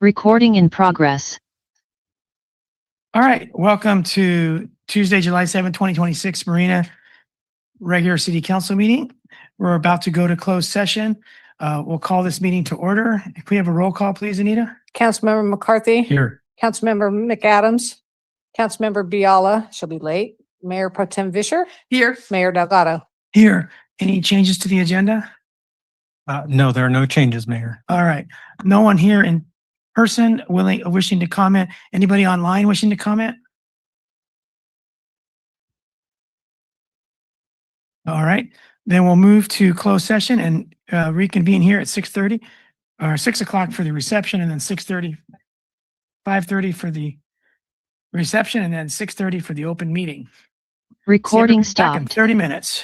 Recording in progress. All right, welcome to Tuesday, July 7th, 2026, Marina regular city council meeting. We're about to go to closed session. We'll call this meeting to order. If we have a roll call, please, Anita. Councilmember McCarthy. Here. Councilmember McAdams. Councilmember Biala, she'll be late. Mayor Pro Tem Vischer. Here. Mayor Delgado. Here. Any changes to the agenda? No, there are no changes, Mayor. All right. No one here in person wishing to comment. Anybody online wishing to comment? All right. Then we'll move to closed session and reconvene here at 6:30 or 6 o'clock for the reception, and then 6:30, 5:30 for the reception, and then 6:30 for the open meeting. Recording See everybody back in stopped. 30 minutes.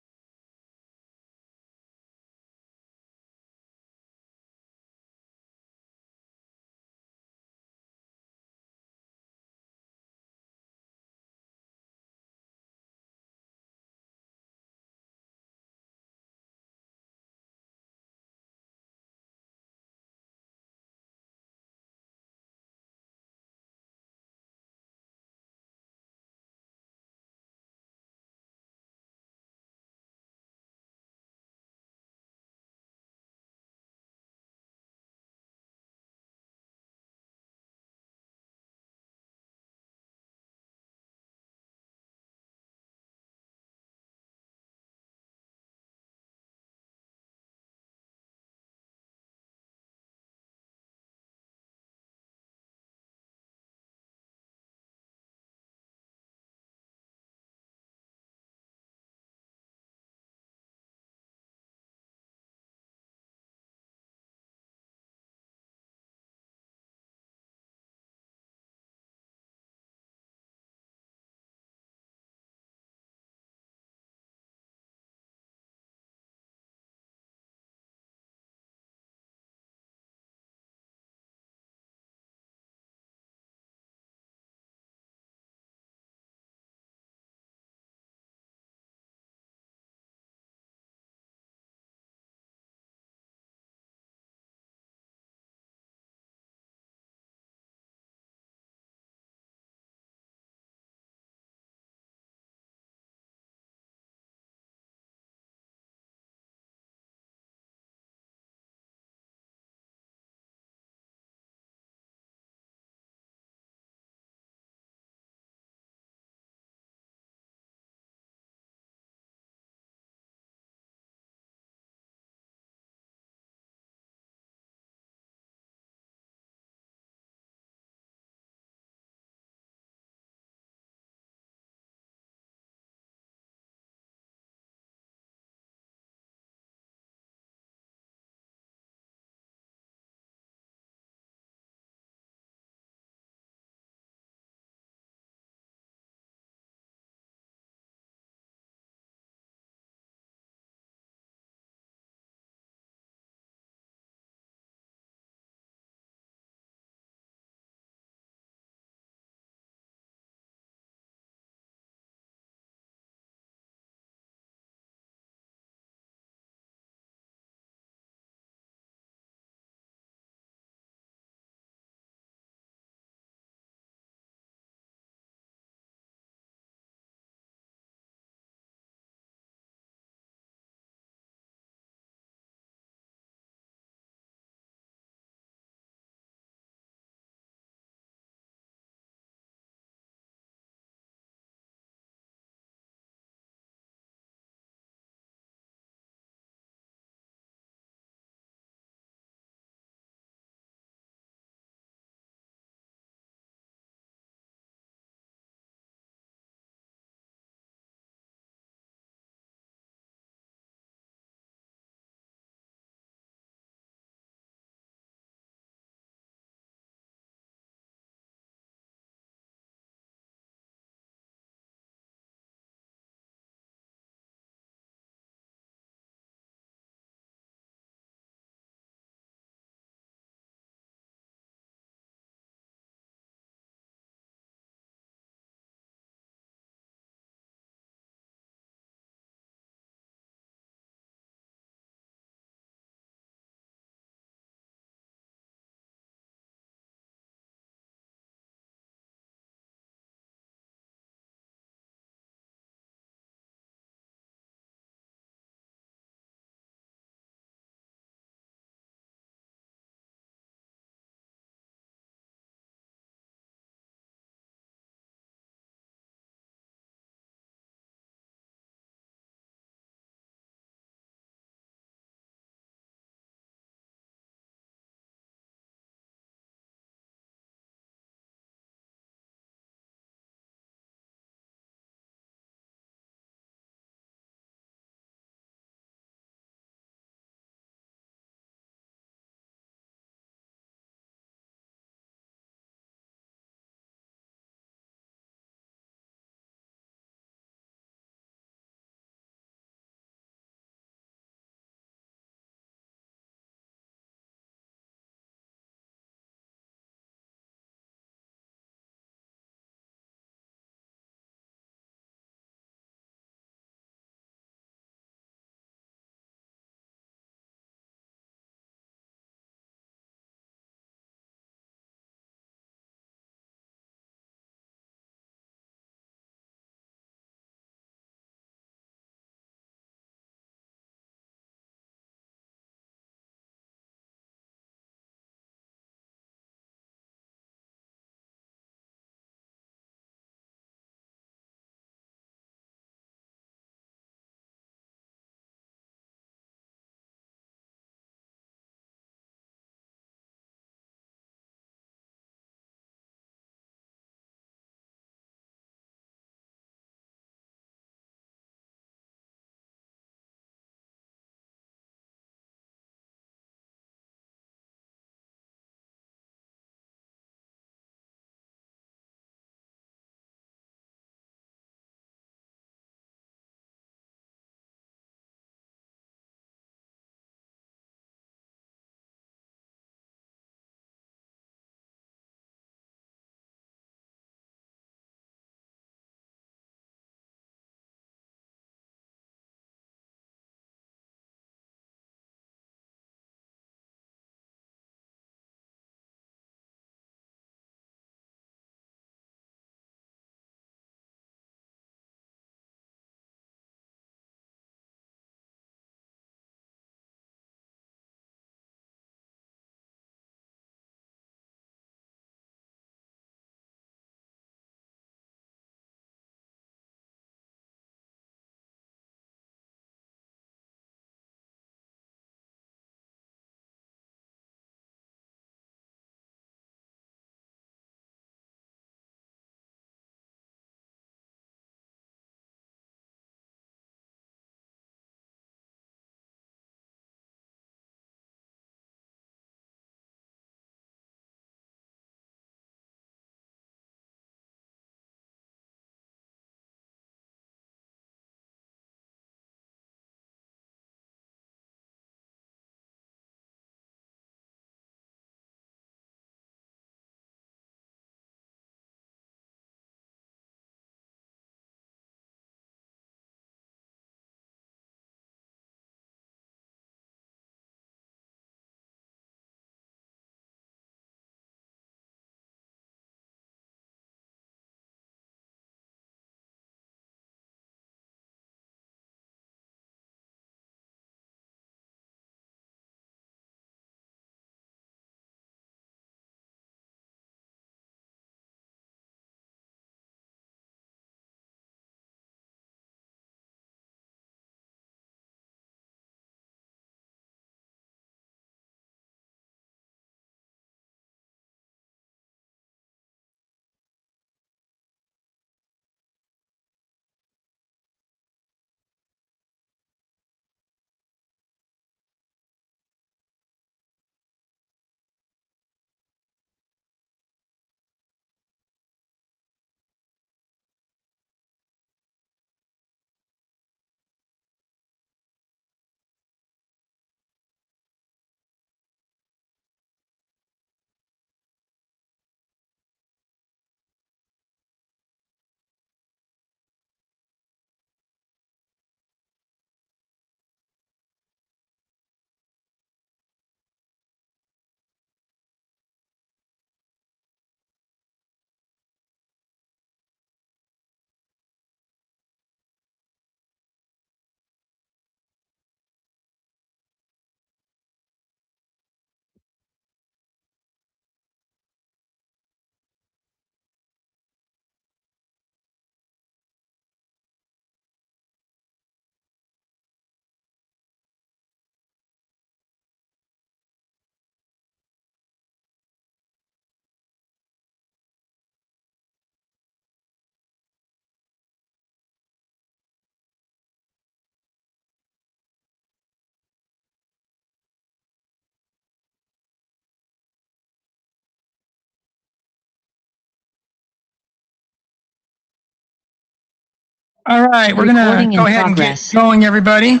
All right, we're gonna Recording in go ahead and get progress. going, everybody.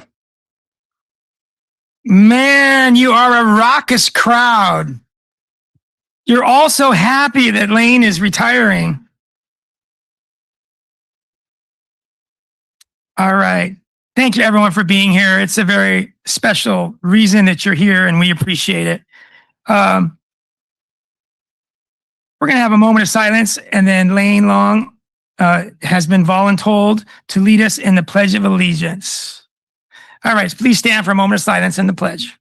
Man, you are a raucous crowd. You're all so happy that Lane is retiring. All right. Thank you, everyone, for being here. It's a very special reason that you're here, and we appreciate it. We're going to have a moment of silence, and then Lane Long has been voluntold to lead us in the Pledge of Allegiance. All right, so please stand for a moment of silence in the pledge.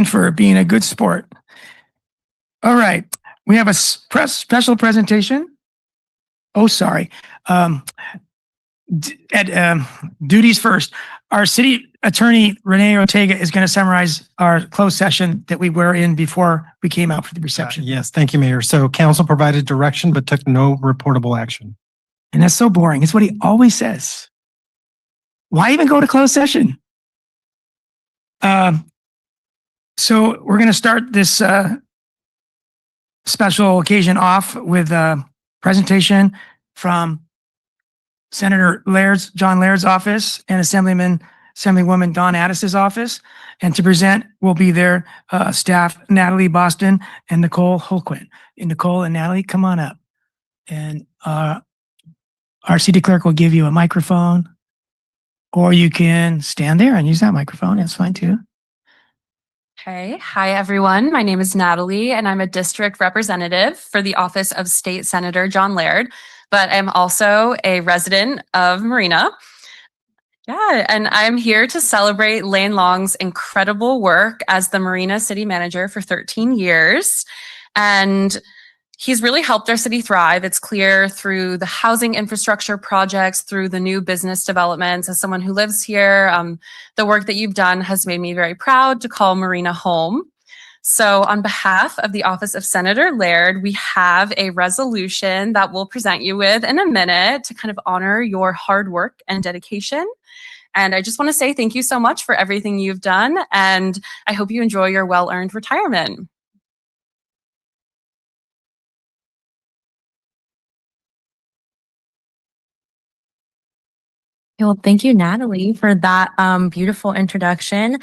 For being a good sport. All right, we have a special presentation. Oh, sorry. Duties first. Our city attorney, Renee Ortega, is going to summarize our closed session that we were in before we came out for the reception. Yes, thank you, Mayor. So council provided direction but took no reportable action. And that's so boring. It's what he always says. Why even go to closed session? So we're going to start this special occasion off with a presentation from Senator John Laird's office and Assemblywoman Dawn Addis's office. And to present will be their staff, Natalie Boston and Nicole Holquin. And Nicole and Natalie, come on up. And our city clerk will give you a microphone, or you can stand there and use that microphone. That's fine too. Okay. Hi, everyone. My name is Natalie, and I'm a district representative for the office of State Senator John Laird, but I'm also a resident of Marina. Yeah, and I'm here to celebrate Lane Long's incredible work as the Marina City Manager for 13 years. And he's really helped our city thrive. It's clear through the housing infrastructure projects, through the new business developments. As someone who lives here, the work that you've done has made me very proud to call Marina home. So on behalf of the Office of Senator Laird, we have a resolution that we'll present you with in a minute to kind of honor your hard work and dedication. And I just want to say thank you so much for everything you've done. And I hope you enjoy your well-earned retirement. Well, thank you, Natalie, for that beautiful introduction.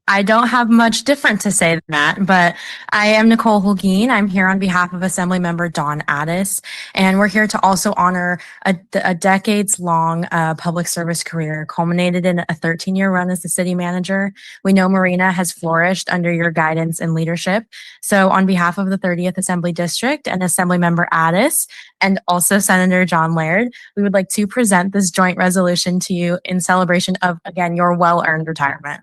I don't have much different to say than that, but I am Nicole Holguin. I'm here on behalf of Assemblymember Dawn Addis, and we're here to also honor a decades-long public service career culminated in a 13-year run as the city manager. We know Marina has flourished under your guidance and leadership. So on behalf of the 30th Assembly District and Assemblymember Addis, and also Senator John Laird, we would like to present this joint resolution to you in celebration of, again, your well-earned retirement.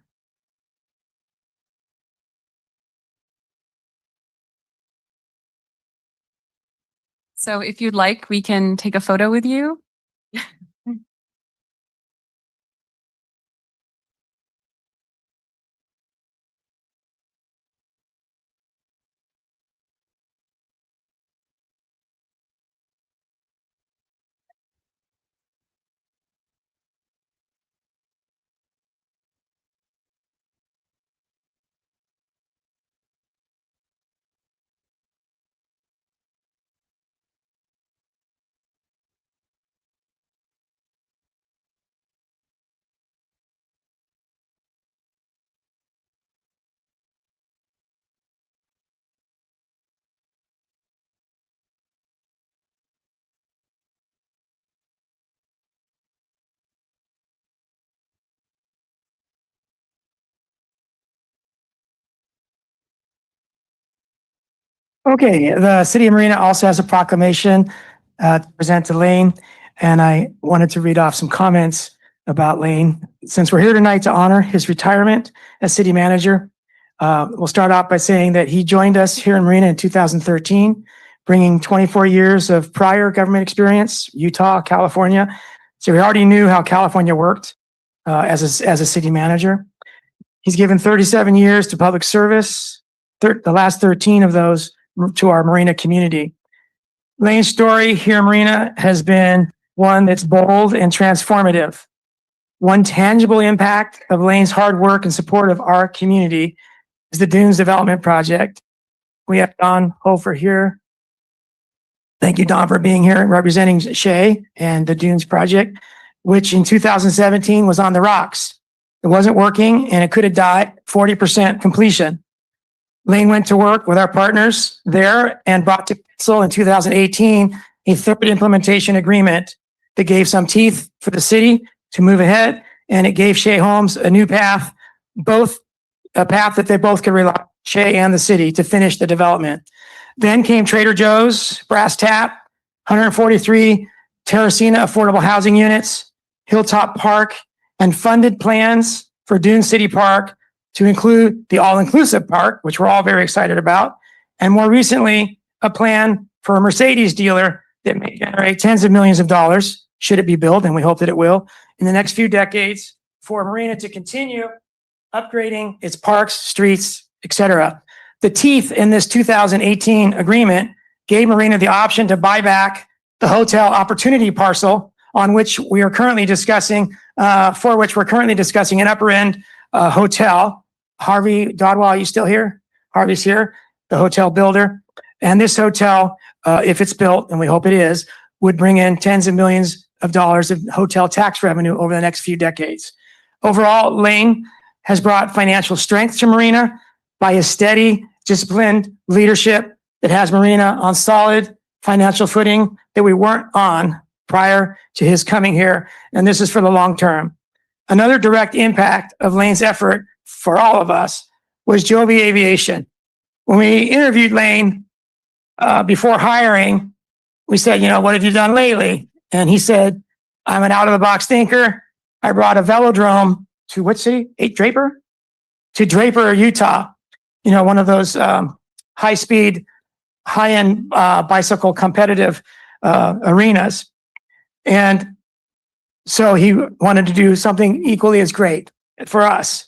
So if you'd like, we can take a photo with you. Okay, the City of Marina also has a proclamation to present to Lane, and I wanted to read off some comments about Lane. Since we're here tonight to honor his retirement as city manager, we'll start off by saying that he joined us here in Marina in 2013, bringing 24 years of prior government experience, Utah, California. So he already knew how California worked. as a city manager. He's given 37 years to public service, the last 13 of those to our Marina community. Lane's story here in Marina has been one that's bold and transformative. One tangible impact of Lane's hard work and support of our community is the Dunes Development Project. We have Don Hofer here. Thank you, Don, for being here and representing Shay and the Dunes Project, which in 2017 was on the rocks. It wasn't working and it could have died 40% completion. Lane went to work with our partners there and brought to council in 2018 a third implementation agreement that gave some teeth for the city to move ahead, and it gave Shay Homes a new path, a path that they both could rely on, Shay and the city, to finish the development. Then came Trader Joe's, Brass Tap, 143 Terracina affordable housing units, Hilltop Park, and funded plans for Dune City Park to include the all-inclusive park, which we're all very excited about, and more recently, a plan for a Mercedes dealer that may generate tens of millions of dollars, should it be built, and we hope that it will, in the next few decades, for Marina to continue upgrading its parks, streets, etc. The teeth in this 2018 agreement gave Marina the option to buy back the hotel opportunity parcel on which we are currently discussing, for which we're currently discussing an upper end hotel. Harvey Dodwell, are you still here? Harvey's here, the hotel builder. And this hotel, if it's built, and we hope it is, would bring in tens of millions of dollars of hotel tax revenue over the next few decades. Overall, Lane has brought financial strength to Marina by his steady, disciplined leadership that has Marina on solid financial footing that we weren't on prior to his coming here. And this is for the long term. Another direct impact of Lane's effort for all of us was Joby Aviation. When we interviewed Lane before hiring, we said, what have you done lately? And he said, I'm an out-of-the-box thinker. I brought a velodrome to what city? Draper? To Draper, Utah. One of those high-speed, high-end bicycle competitive arenas. And so he wanted to do something equally as great for us.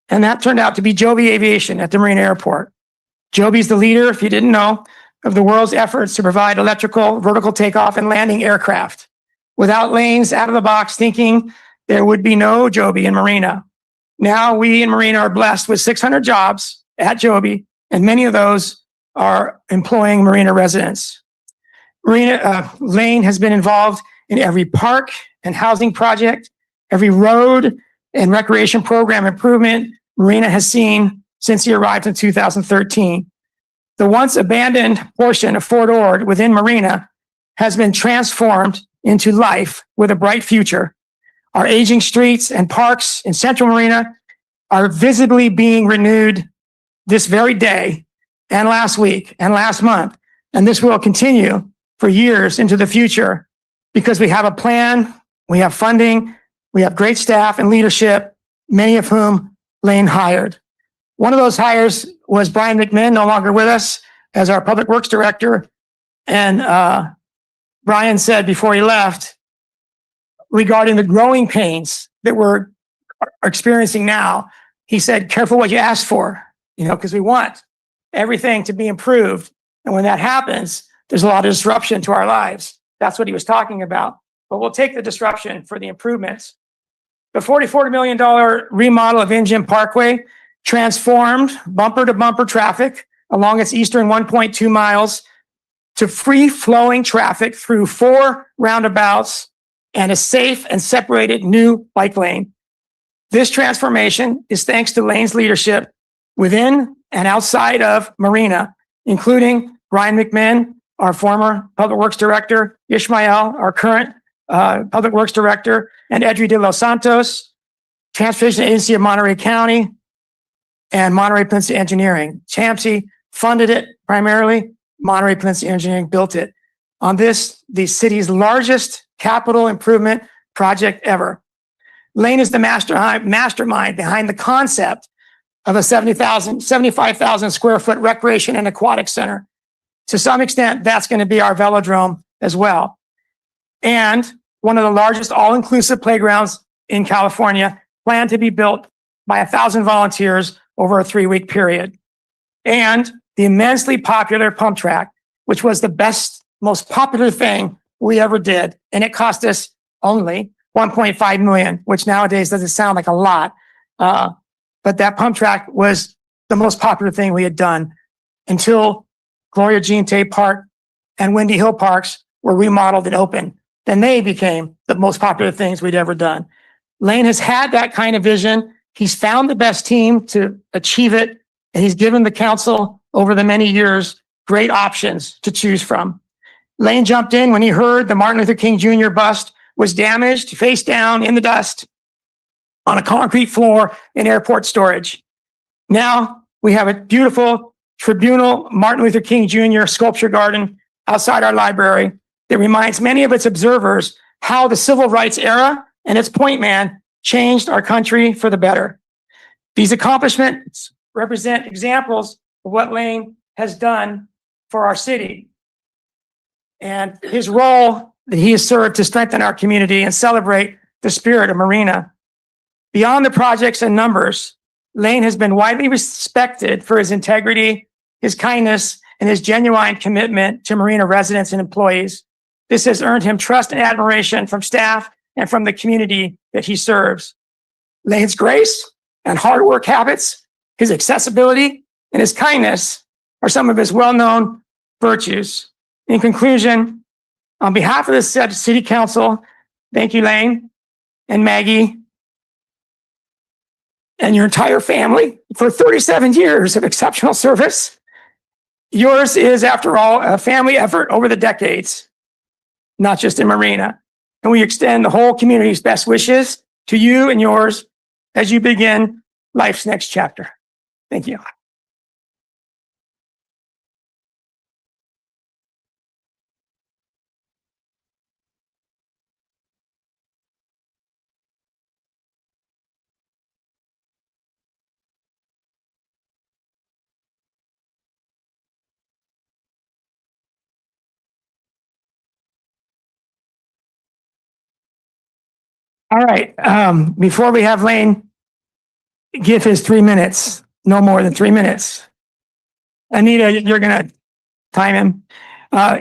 And that turned out to be Joby Aviation at the Marina Airport. Joby's the leader, if you didn't know, of the world's efforts to provide electrical, vertical takeoff and landing aircraft. Without Lane's out-of-the-box thinking, there would be no Joby in Marina. Now we in Marina are blessed with 600 jobs at Joby, and many of those are employing Marina residents. Lane has been involved in every park and housing project, every road and recreation program improvement Marina has seen since he arrived in 2013. The once abandoned portion of Fort Ord within Marina has been transformed into life with a bright future. Our aging streets and parks in Central Marina are visibly being renewed this very day and last week and last month. And this will continue for years into the future because we have a plan, we have funding, we have great staff and leadership, many of whom Lane hired. One of those hires was Brian McMinn, no longer with us, as our Public Works Director. And Brian said before he left, regarding the growing pains that we're experiencing now, he said, careful what you ask for, because we want everything to be improved. And when that happens, there's a lot of disruption to our lives. That's what he was talking about. But we'll take the disruption for the improvements. The $44 million remodel of Engine Parkway transformed bumper-to-bumper traffic along its eastern 1.2 miles to free-flowing traffic through 4 roundabouts and a safe and separated new bike lane. This transformation is thanks to Lane's leadership within and outside of Marina, including Brian McMinn, our former Public Works Director, Ishmael, our current Public Works Director, and Edri de los Santos, Transportation Agency of Monterey County, and Monterey Peninsula Engineering. CHAMSI funded it primarily. Monterey Peninsula Engineering built it. On this, the city's largest capital improvement project ever. Lane is the mastermind behind the concept of a 75,000 square foot recreation and aquatic center. To some extent, that's going to be our velodrome as well. And one of the largest all-inclusive playgrounds in California, planned to be built by 1,000 volunteers over a 3-week period. And the immensely popular pump track, which was the best, most popular thing we ever did. And it cost us only 1.5 million, which nowadays doesn't sound like a lot. But that pump track was the most popular thing we had done until Gloria Jean Tate Park and Windy Hill Parks were remodeled and opened. Then they became the most popular things we'd ever done. Lane has had that kind of vision. He's found the best team to achieve it. And he's given the council over the many years great options to choose from. Lane jumped in when he heard the Martin Luther King Jr. bust was damaged, face down in the dust on a concrete floor in airport storage. Now we have a beautiful tribunal Martin Luther King Jr. sculpture garden outside our library that reminds many of its observers how the civil rights era and its point man changed our country for the better. These accomplishments represent examples of what Lane has done for our city and his role that he has served to strengthen our community and celebrate the spirit of Marina. Beyond the projects and numbers, Lane has been widely respected for his integrity, his kindness, and his genuine commitment to Marina residents and employees. This has earned him trust and admiration from staff and from the community that he serves. Lane's grace and hard work habits, his accessibility, and his kindness are some of his well-known virtues. In conclusion, on behalf of the City Council, thank you, Lane and Maggie, and your entire family for 37 years of exceptional service. Yours is, after all, a family effort over the decades, not just in Marina. And we extend the whole community's best wishes to you and yours as you begin life's next chapter. Thank you. All right. Before we have Lane give his 3 minutes, no more than 3 minutes. Anita, you're going to time him.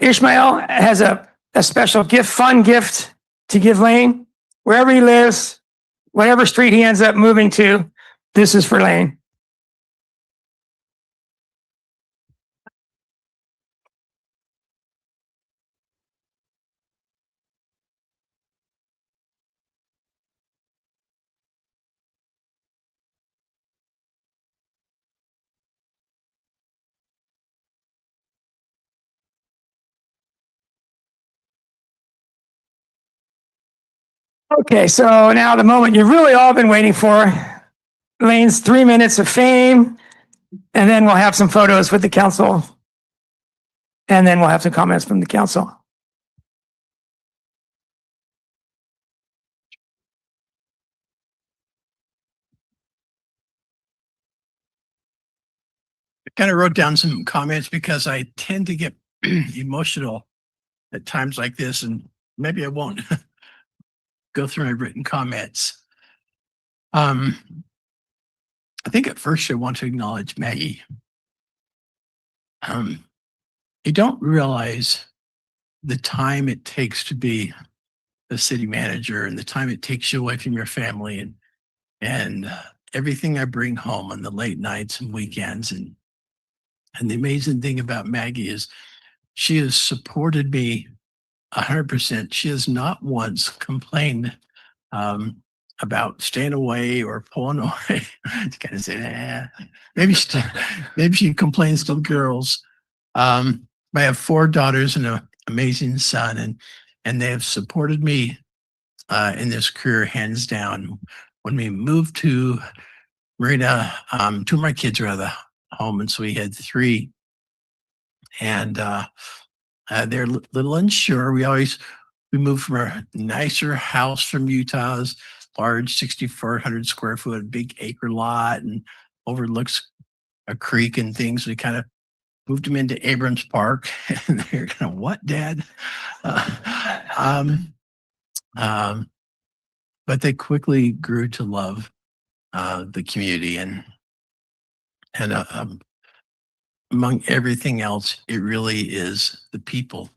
Ishmael has a special gift, fun gift to give Lane. Wherever he lives, whatever street he ends up moving to, this is for Lane. Okay, so now the moment you've really all been waiting for, Lane's 3 minutes of fame, and then we'll have some photos with the council, and then we'll have some comments from the council. I kind of wrote down some comments because I tend to get emotional at times like this, and maybe I won't go through my written comments. I think at first I want to acknowledge Maggie. You don't realize the time it takes to be a city manager and the time it takes you away from your family and everything I bring home on the late nights and weekends. And the amazing thing about Maggie is she has supported me 100%. She has not once complained about staying away or pulling away. To kind of say, maybe she complains to the girls. I have 4 daughters and an amazing son, and they have supported me in this career hands down. When we moved to Marina, 2 of my kids were out of the home, and so we had 3. And they're a little unsure. We moved from a nicer house from Utah's large 6,400 square foot, big acre lot, and overlooks a creek and things. We kind of moved them into Abrams Park, and they're kind of, what, Dad? but they quickly grew to love the community and among everything else, it really is the people.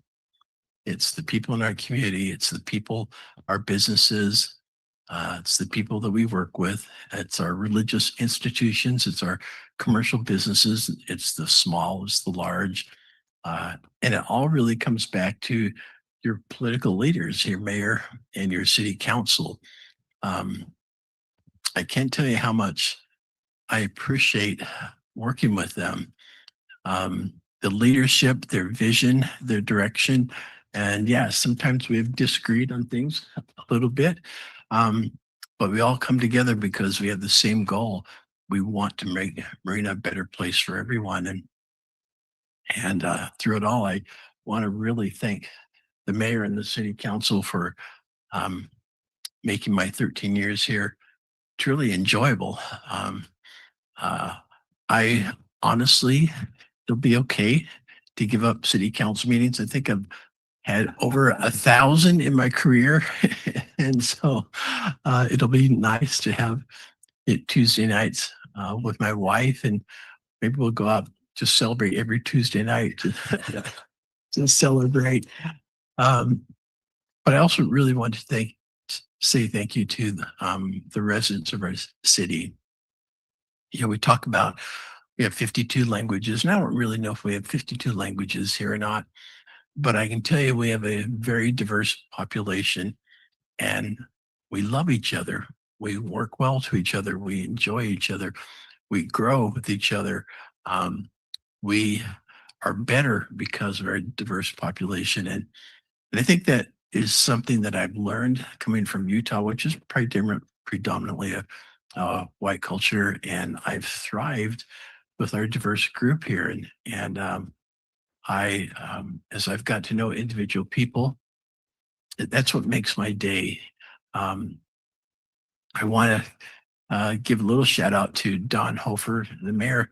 It's the people in our community. It's the people, our businesses. It's the people that we work with. It's our religious institutions. It's our commercial businesses. It's the small, it's the large. And it all really comes back to your political leaders, your mayor and your city council. I can't tell you how much I appreciate working with them. The leadership, their vision, their direction. And yeah, sometimes we have disagreed on things a little bit, but we all come together because we have the same goal. We want to make Marina a better place for everyone. And through it all, I want to really thank the mayor and the city council for making my 13 years here truly enjoyable. I honestly, it'll be okay to give up city council meetings. I think I've had over 1,000 in my career. And so it'll be nice to have it Tuesday nights with my wife, and maybe we'll go out to celebrate every Tuesday night to celebrate. But I also really want to say thank you to the residents of our city. You know, we talk about we have 52 languages, and I don't really know if we have 52 languages here or not, but I can tell you we have a very diverse population, and we love each other. We work well to each other. We enjoy each other. We grow with each other. We are better because of our diverse population. And I think that is something that I've learned coming from Utah, which is predominantly a white culture. And I've thrived with our diverse group here. And as I've got to know individual people, that's what makes my day. I want to give a little shout out to Don Hofer, the mayor,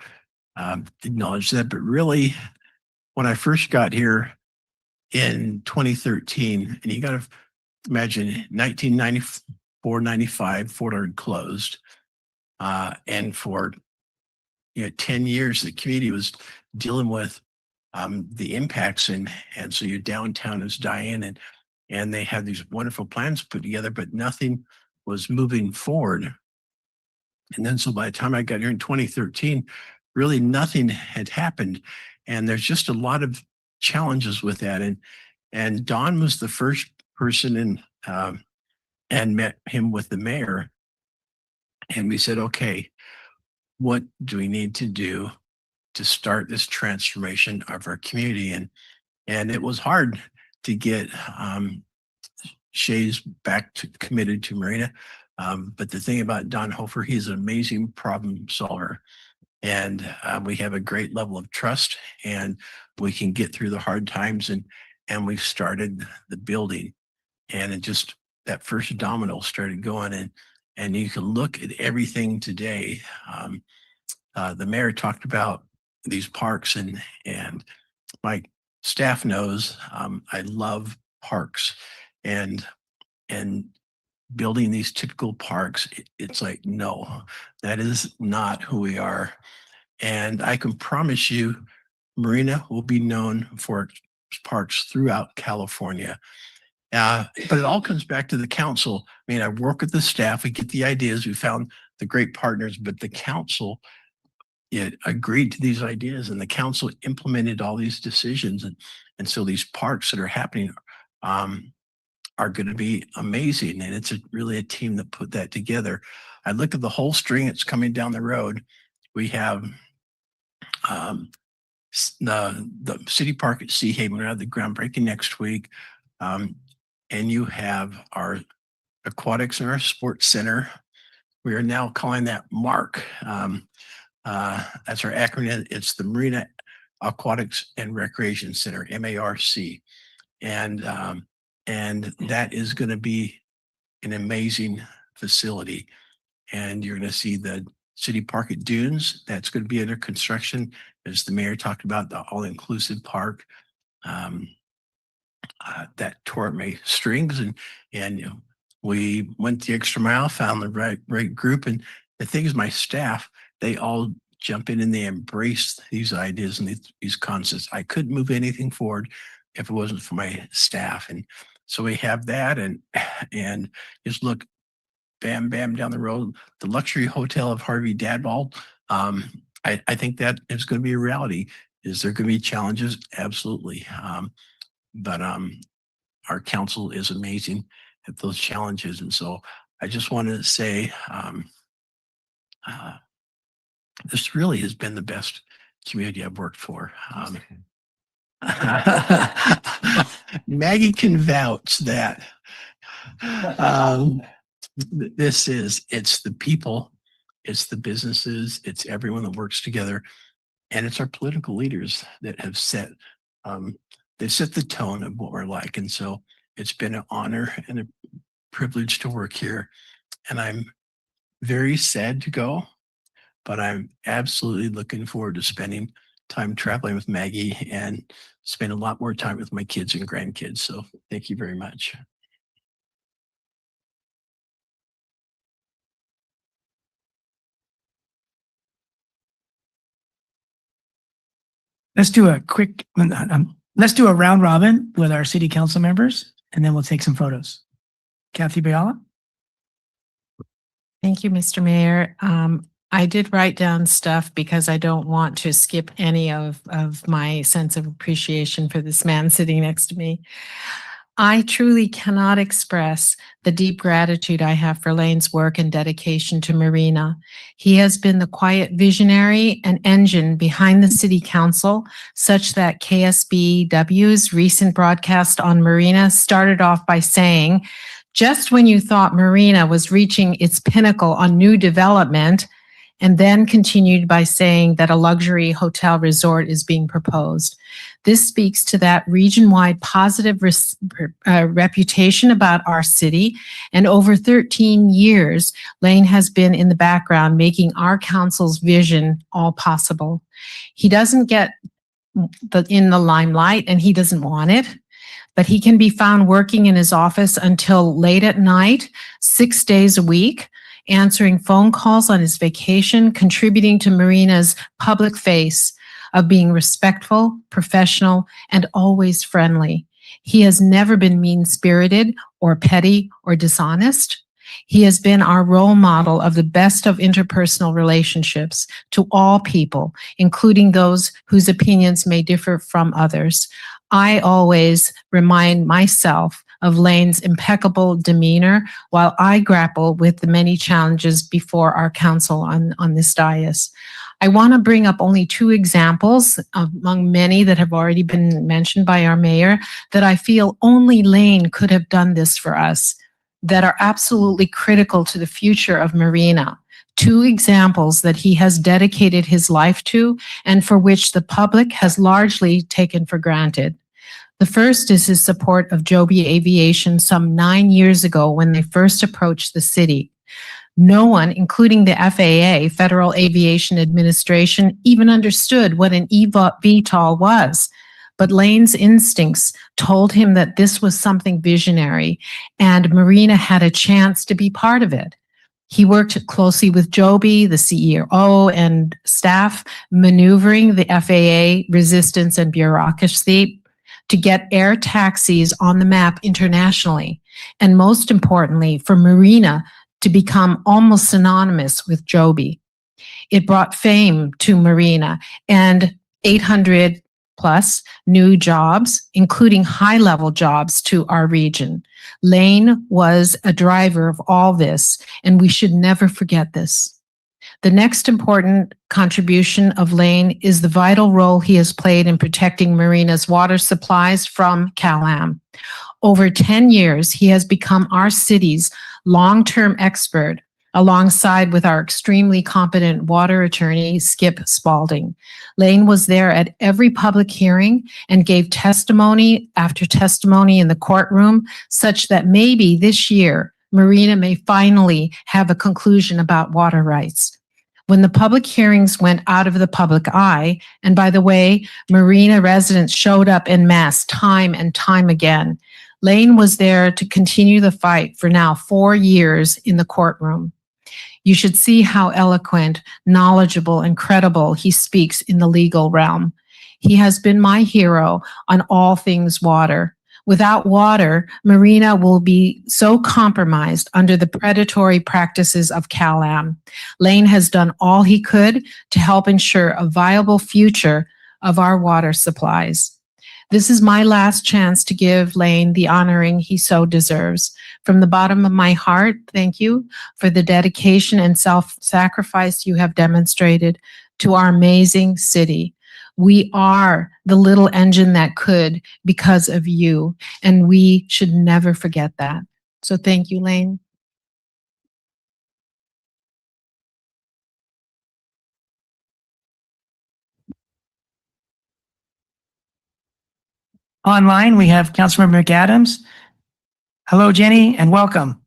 acknowledge that. But really, when I first got here in 2013, and you got to imagine 1994, 95, Fort Ord closed. And for 10 years, the community was dealing with the impacts, and so your downtown is dying, and they had these wonderful plans put together, but nothing was moving forward. And then so by the time I got here in 2013, really nothing had happened. And there's just a lot of challenges with that. And Don was the first person and met him with the mayor. And we said, okay, what do we need to do to start this transformation of our community? And it was hard to get Shays back to committed to Marina. But the thing about Don Hofer, he's an amazing problem solver. And we have a great level of trust, and we can get through the hard times. And we started the building, and it just, that first domino started going, and you can look at everything today. The mayor talked about these parks, and my staff knows I love parks, and building these typical parks. It's like, no, that is not who we are. And I can promise you, Marina will be known for its parks throughout California. But it all comes back to the council. I mean, I work with the staff, we get the ideas, we found the great partners, but the council, it agreed to these ideas, and the council implemented all these decisions. And so these parks that are happening are going to be amazing. And it's really a team that put that together. I look at the whole string that's coming down the road. We have the city park at Sea Haven. We're going to have the groundbreaking next week. And you have our aquatics and our sports center. We are now calling that MARC. That's our acronym. It's the Marina Aquatics and Recreation Center, MARC. And that is going to be an amazing facility. And you're going to see the city park at Dunes. That's going to be under construction, as the mayor talked about, the all-inclusive park. That Torme Strings and we went the extra mile, found the right group. And the thing is, my staff, they all jump in and they embrace these ideas and these concepts. I couldn't move anything forward if it wasn't for my staff. And so we have that, and just look, bam, bam, down the road, the luxury hotel of Harvey Dadwald. I think that is going to be a reality. Is there going to be challenges? Absolutely. But our council is amazing at those challenges. And so I just want to say, this really has been the best community I've worked for. Maggie can vouch that. It's the people, it's the businesses, it's everyone that works together, and it's our political leaders that have set the tone of what we're like. And so it's been an honor and a privilege to work here. And I'm very sad to go, but I'm absolutely looking forward to spending time traveling with Maggie and spend a lot more time with my kids and grandkids. So thank you very much. Let's do a quick, let's do a round robin with our city council members, and then we'll take some photos. Kathy Biala? Thank you, Mr. Mayor. I did write down stuff because I don't want to skip any of my sense of appreciation for this man sitting next to me. I truly cannot express the deep gratitude I have for Lane's work and dedication to Marina. He has been the quiet visionary and engine behind the city council, such that KSBW's recent broadcast on Marina started off by saying, just when you thought Marina was reaching its pinnacle on new development, and then continued by saying that a luxury hotel resort is being proposed. This speaks to that region-wide positive reputation about our city. And over 13 years, Lane has been in the background making our council's vision all possible. He doesn't get in the limelight, and he doesn't want it, but he can be found working in his office until late at night, 6 days a week, answering phone calls on his vacation, contributing to Marina's public face of being respectful, professional, and always friendly. He has never been mean-spirited or petty or dishonest. He has been our role model of the best of interpersonal relationships to all people, including those whose opinions may differ from others. I always remind myself of Lane's impeccable demeanor while I grapple with the many challenges before our council on this dais. I want to bring up only 2 examples among many that have already been mentioned by our mayor that I feel only Lane could have done this for us, that are absolutely critical to the future of Marina. 2 examples that he has dedicated his life to and for which the public has largely taken for granted. The first is his support of Joby Aviation some 9 years ago when they first approached the city. No one, including the FAA, Federal Aviation Administration, even understood what an eVTOL was. But Lane's instincts told him that this was something visionary, and Marina had a chance to be part of it. He worked closely with Joby, the CEO, and staff, maneuvering the FAA resistance and bureaucracy to get air taxis on the map internationally, and most importantly, for Marina to become almost synonymous with Joby. It brought fame to Marina and 800 plus new jobs, including high-level jobs to our region. Lane was a driver of all this, and we should never forget this. The next important contribution of Lane is the vital role he has played in protecting Marina's water supplies from CalAm. Over 10 years, he has become our city's long-term expert, alongside with our extremely competent water attorney, Skip Spalding. Lane was there at every public hearing and gave testimony after testimony in the courtroom, such that maybe this year, Marina may finally have a conclusion about water rights. When the public hearings went out of the public eye, and by the way, Marina residents showed up en masse time and time again, Lane was there to continue the fight for now 4 years in the courtroom. You should see how eloquent, knowledgeable, and credible he speaks in the legal realm. He has been my hero on all things water. Without water, Marina will be so compromised under the predatory practices of CalAm. Lane has done all he could to help ensure a viable future of our water supplies. This is my last chance to give Lane the honoring he so deserves. From the bottom of my heart, thank you for the dedication and self-sacrifice you have demonstrated to our amazing city. We are the little engine that could because of you, and we should never forget that. So thank you, Lane. Online, we have Councilmember McAdams. Hello, Jenny, and welcome.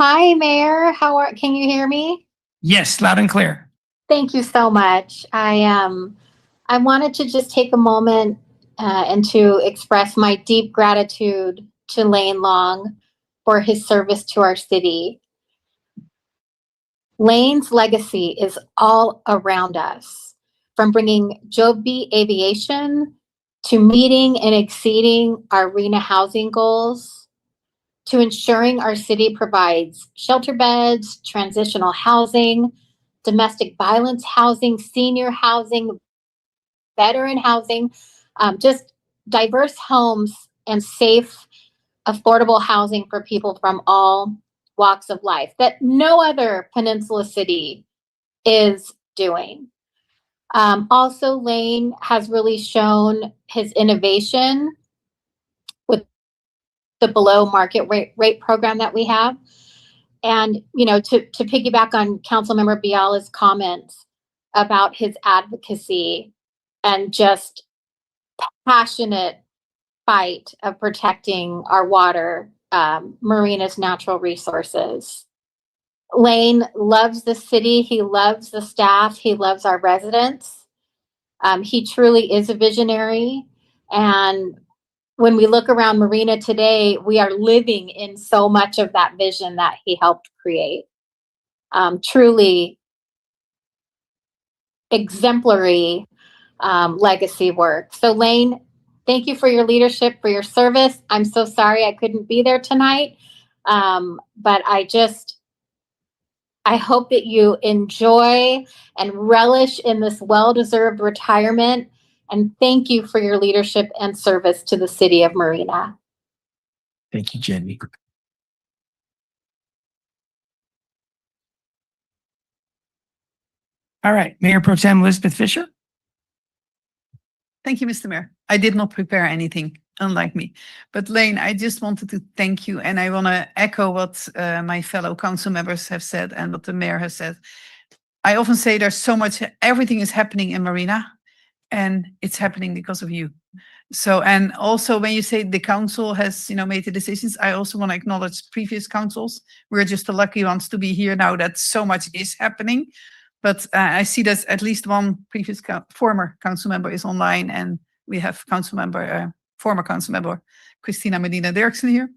Hi, Mayor. Can you hear me? Yes, loud and clear. Thank you so much. I wanted to just take a moment and to express my deep gratitude to Lane Long for his service to our city. Lane's legacy is all around us, from bringing Joby Aviation to meeting and exceeding our RENA housing goals, to ensuring our city provides shelter beds, transitional housing, domestic violence housing, senior housing, veteran housing, just diverse homes and safe, affordable housing for people from all walks of life that no other peninsula city is doing. Also, Lane has really shown his innovation with the below market rate program that we have. And, you know, to piggyback on Councilmember Biala's comments about his advocacy and just passionate fight of protecting our water, Marina's natural resources. Lane loves the city. He loves the staff. He loves our residents. He truly is a visionary. And when we look around Marina today, we are living in so much of that vision that he helped create. Truly exemplary legacy work. So Lane, thank you for your leadership, for your service. I'm so sorry I couldn't be there tonight. But I hope that you enjoy and relish in this well-deserved retirement. And thank you for your leadership and service to the city of Marina. Thank you, Jenny. All right, Mayor Pro Tem Elizabeth Fisher. Thank you, Mr. Mayor. I did not prepare anything, unlike me. But Lane, I just wanted to thank you. And I want to echo what my fellow council members have said and what the mayor has said. I often say there's so much, everything is happening in Marina, and it's happening because of you. So, and also when you say the council has, made the decisions, I also want to acknowledge previous councils. We're just the lucky ones to be here now that so much is happening. But I see that at least one previous former council member is online, and we have former council member Christina Medina Dirksen here.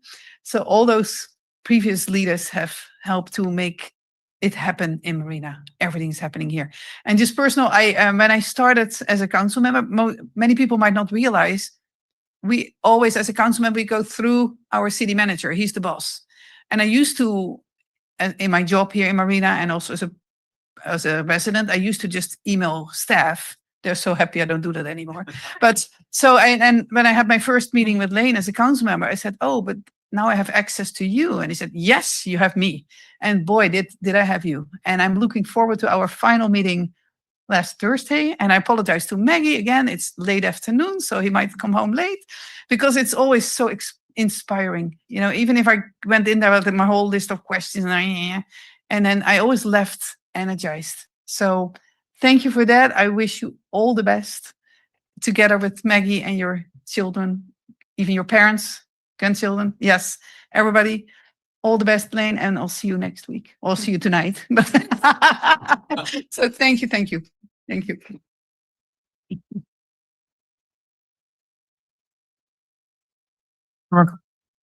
So all those previous leaders have helped to make it happen in Marina. Everything's happening here. And just personal, when I started as a council member, many people might not realize we always, as a council member, we go through our city manager. He's the boss. And I used to, in my job here in Marina, and also as a resident, I used to just email staff. They're so happy I don't do that anymore. But so, and when I had my first meeting with Lane as a council member, I said, oh, but now I have access to you. And he said, yes, you have me. And boy, did I have you. And I'm looking forward to our final meeting last Thursday. And I apologize to Maggie again. It's late afternoon, so he might come home late, because it's always so inspiring. Even if I went in there with my whole list of questions and then I always left energized. So thank you for that. I wish you all the best together with Maggie and your children, even your parents, grandchildren. Yes, everybody, all the best, Lane, and I'll see you next week. I'll see you tonight. So thank you. Thank you.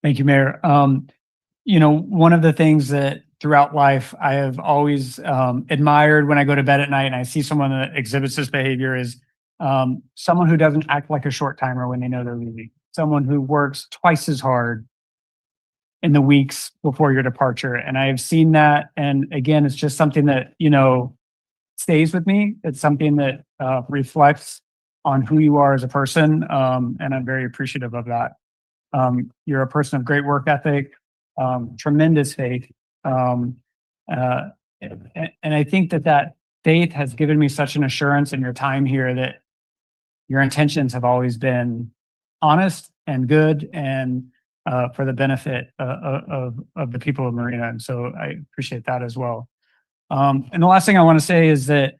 Thank you, Mayor. One of the things that throughout life I have always admired when I go to bed at night and I see someone that exhibits this behavior is someone who doesn't act like a short timer when they know they're leaving. Someone who works twice as hard in the weeks before your departure. And I have seen that. And again, it's just something that, stays with me. It's something that reflects on who you are as a person. And I'm very appreciative of that. You're a person of great work ethic, tremendous faith. And I think that faith has given me such an assurance in your time here that your intentions have always been honest and good and for the benefit of the people of Marina. And so I appreciate that as well. And the last thing I want to say is that,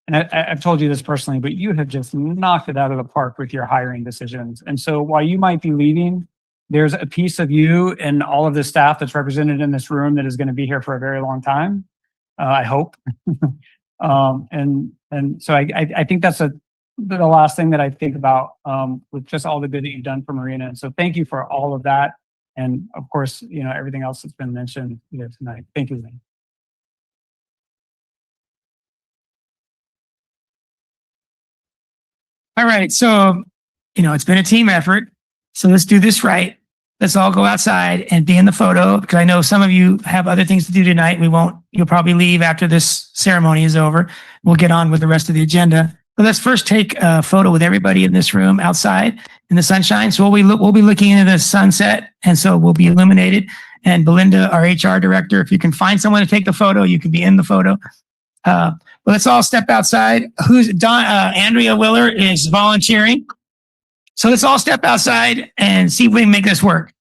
and I've told you this personally, but you have just knocked it out of the park with your hiring decisions. And so while you might be leaving, there's a piece of you and all of the staff that's represented in this room that is going to be here for a very long time. I hope. And so I think that's the last thing that I think about with just all the good that you've done for Marina. And so thank you for all of that. And of course, everything else that's been mentioned here tonight. Thank you, Lynn. All right. So, it's been a team effort. So let's do this right. Let's all go outside and be in the photo because I know some of you have other things to do tonight. You'll probably leave after this ceremony is over. We'll get on with the rest of the agenda. But let's first take a photo with everybody in this room outside in the sunshine. So we'll be looking into the sunset. And so we'll be illuminated. And Belinda, our HR director, if you can find someone to take the photo, you can be in the photo. But let's all step outside. Andrea Willer is volunteering. So let's all step outside and see if we can make this work.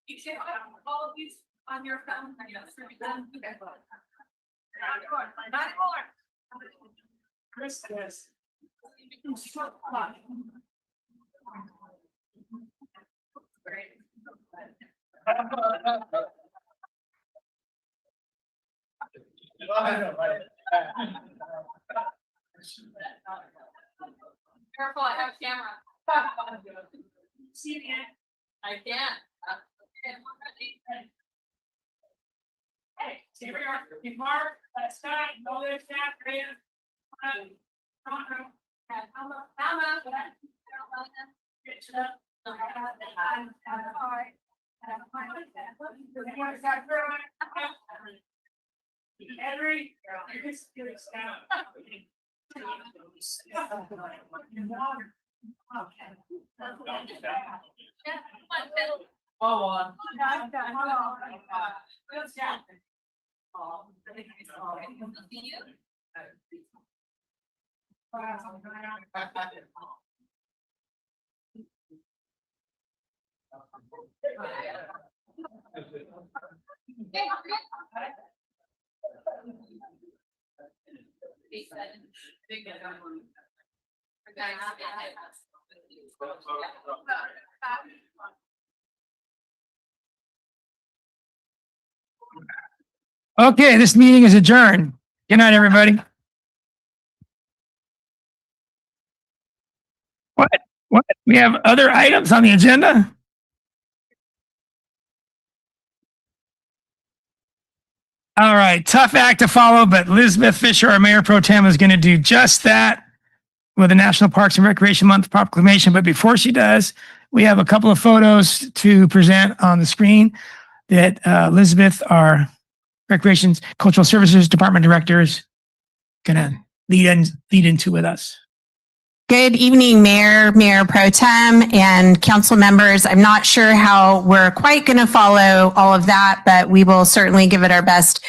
You can have all of these on your phone. Not anymore. Chris says. Careful, I have a camera. See me? I can't. Hey, stay where you are. You mark, Scott, no, there's that, Rita. Come on. Alma. Get to the. Henry, Okay, this meeting is adjourned. Good night, everybody. What? What? We have other items on the agenda? All right, tough act to follow, but Elizabeth Fisher, our Mayor Pro Tem, is going to do just that with the National Parks and Recreation Month proclamation. But before she does, we have a couple of photos to present on the screen that Elizabeth, our Recreations Cultural Services Department Director, is going to lead into with us. Good evening, Mayor Pro Tem, and council members. I'm not sure how we're quite going to follow all of that, but we will certainly give it our best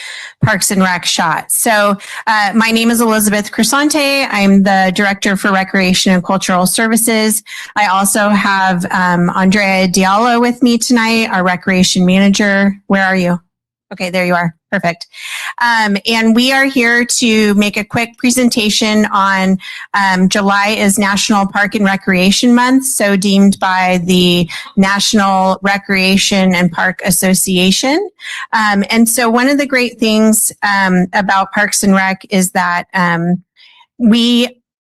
Parks and Rec shot. So my name is Elizabeth Crisante. I'm the Director for Recreation and Cultural Services. I also have Andrea Diallo with me tonight, our Recreation Manager. Where are you? Okay, there you are. Perfect. And we are here to make a quick presentation on July is National Park and Recreation Month, so deemed by the National Recreation and Park Association. And so one of the great things about Parks and Rec is that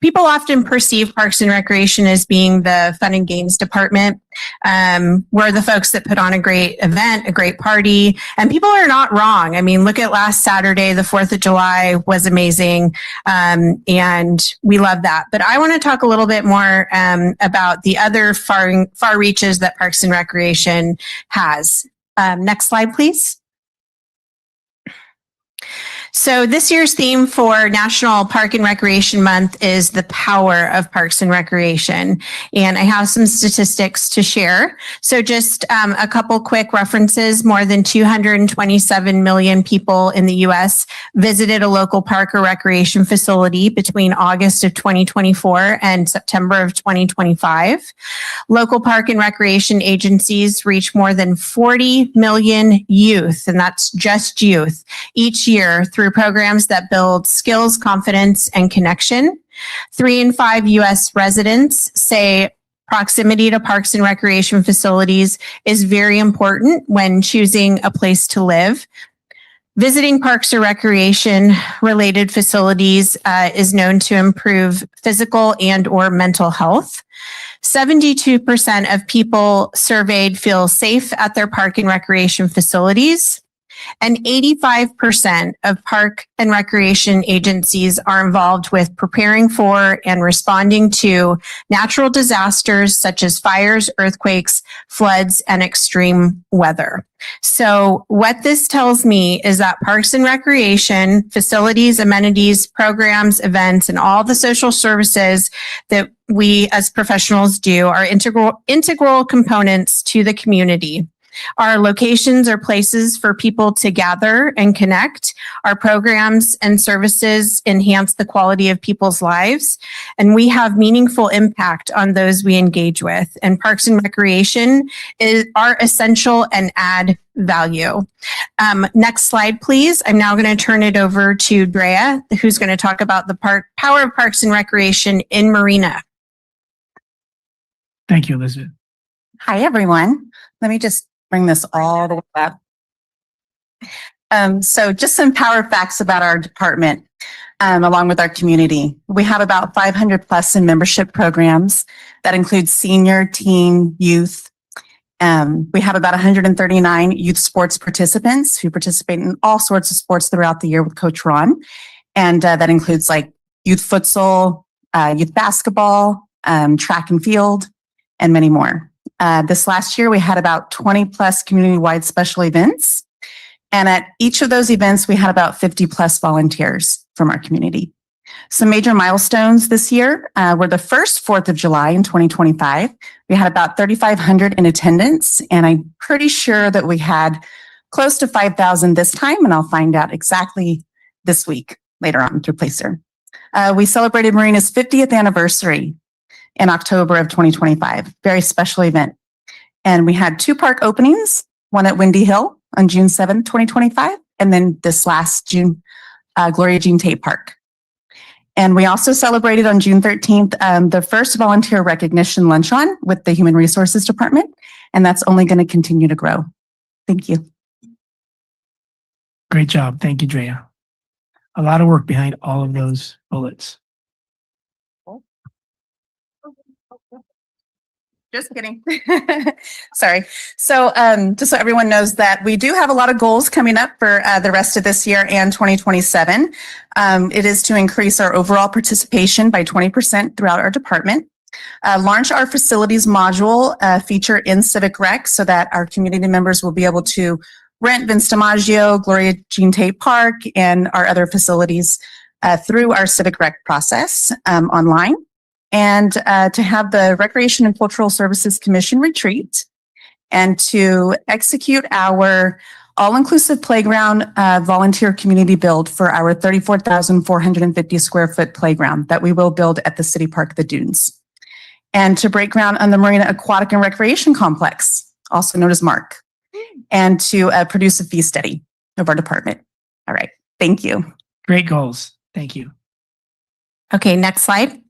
people often perceive Parks and Recreation as being the fun and games department. We're the folks that put on a great event, a great party, and people are not wrong. I mean, look at last Saturday, the 4th of July was amazing, and we love that. But I want to talk a little bit more about the other far reaches that Parks and Recreation has. Next slide, please. So this year's theme for National Park and Recreation Month is the power of parks and recreation. And I have some statistics to share. So just a couple quick references. More than 227 million people in the US visited a local park or recreation facility between August of 2024 and September of 2025. Local park and recreation agencies reach more than 40 million youth, and that's just youth, each year through programs that build skills, confidence, and connection. 3 in 5 U.S. residents say proximity to parks and recreation facilities is very important when choosing a place to live. Visiting parks or recreation related facilities is known to improve physical and or mental health. 72% of people surveyed feel safe at their park and recreation facilities. And 85% of park and recreation agencies are involved with preparing for and responding to natural disasters such as fires, earthquakes, floods, and extreme weather. So what this tells me is that parks and recreation facilities, amenities, programs, events, and all the social services that we as professionals do are integral components to the community. Our locations are places for people to gather and connect. Our programs and services enhance the quality of people's lives, and we have meaningful impact on those we engage with. And parks and recreation are essential and add value. Next slide, please. I'm now going to turn it over to Drea, who's going to talk about the power of parks and recreation in Marina. Thank you, Elizabeth. Hi, everyone. Let me just bring this all the way up. So just some power facts about our department, along with our community. We have about 500 plus in membership programs that include senior, teen, youth. We have about 139 youth sports participants who participate in all sorts of sports throughout the year with Coach Ron. And that includes like youth futsal, youth basketball, track and field, and many more. This last year, we had about 20 plus community-wide special events. And at each of those events, we had about 50 plus volunteers from our community. Some major milestones this year were the first 4th of July in 2025. We had about 3,500 in attendance, and I'm pretty sure that we had close to 5,000 this time, and I'll find out exactly this week later on through Placer. We celebrated Marina's 50th anniversary in October of 2025. Very special event. And we had 2 park openings, one at Windy Hill on June 7th, 2025, and then this last June, Gloria Jean Tate Park. And we also celebrated on June 13th, the first volunteer recognition luncheon with the Human Resources Department, and that's only going to continue to grow. Thank you. Great job. Thank you, Drea. a lot of work behind all of those bullets. Just kidding. Sorry. So just so everyone knows that we do have a lot of goals coming up for the rest of this year and 2027. It is to increase our overall participation by 20% throughout our department. Launch our facilities module feature in Civic Rec so that our community members will be able to rent Vince DiMaggio, Gloria Jean Tate Park, and our other facilities through our Civic Rec process online. And to have the Recreation and Cultural Services Commission retreat, and to execute our all-inclusive playground volunteer community build for our 34,450 square foot playground that we will build at the City Park, the Dunes. And to break ground on the Marina Aquatic and Recreation Complex, also known as MARC, and to produce a fee study of our department. All right, thank you. Great goals. Thank you. Okay, next slide.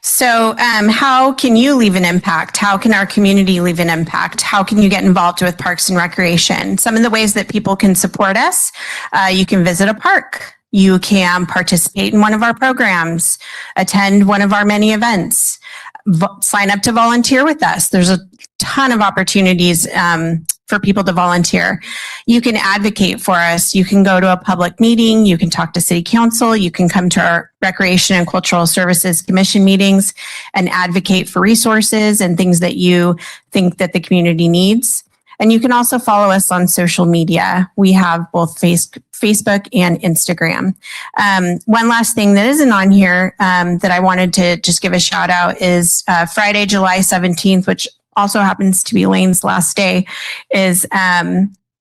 So how can you leave an impact? How can our community leave an impact? How can you get involved with Parks and Recreation? Some of the ways that people can support us, you can visit a park. You can participate in one of our programs, attend one of our many events, sign up to volunteer with us. There's a ton of opportunities for people to volunteer. You can advocate for us. You can go to a public meeting. You can talk to City Council. You can come to our Recreation and Cultural Services Commission meetings and advocate for resources and things that you think that the community needs. And you can also follow us on social media. We have both Facebook and Instagram. One last thing that isn't on here that I wanted to just give a shout out is Friday, July 17th, which also happens to be Lane's last day, is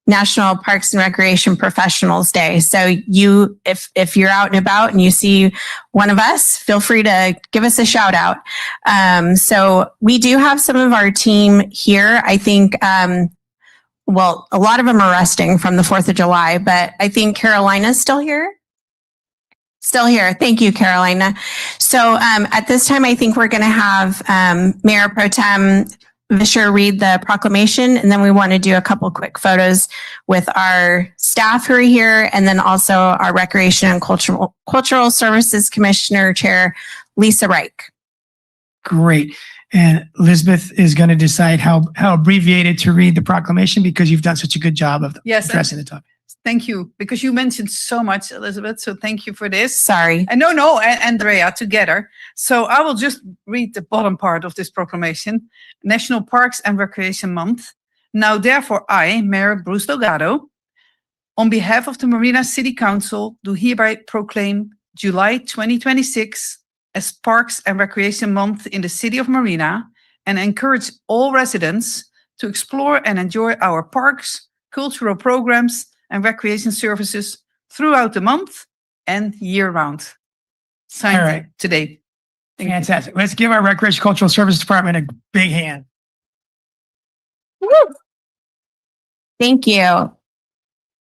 National Parks and Recreation Professionals Day. So if you're out and about and you see one of us, feel free to give us a shout out. So we do have some of our team here. I think, well, a lot of them are resting from the 4th of July, but I think Carolina's still here. Still here. Thank you, Carolina. So at this time, I think we're going to have Mayor Pro Tem Vischer read the proclamation, and then we want to do a couple quick photos with our staff who are here, and then also our Recreation and Cultural Services Commissioner Chair, Lisa Reich. Great. And Elizabeth is going to decide how abbreviated to read the proclamation because you've done such a good job of addressing the topic. Thank you, because you mentioned so much, Elizabeth. So thank you for this. Sorry. And no, Andrea, together. So I will just read the bottom part of this proclamation. National Parks and Recreation Month. Now, therefore, I, Mayor Bruce Delgado, on behalf of the Marina City Council, do hereby proclaim July 2026 as Parks and Recreation Month in the city of Marina, and encourage all residents to explore and enjoy our parks, cultural programs, and recreation services throughout the month and year-round. Signed today. Fantastic. Let's give our Recreation Cultural Service Department a big hand. Woo! Thank you.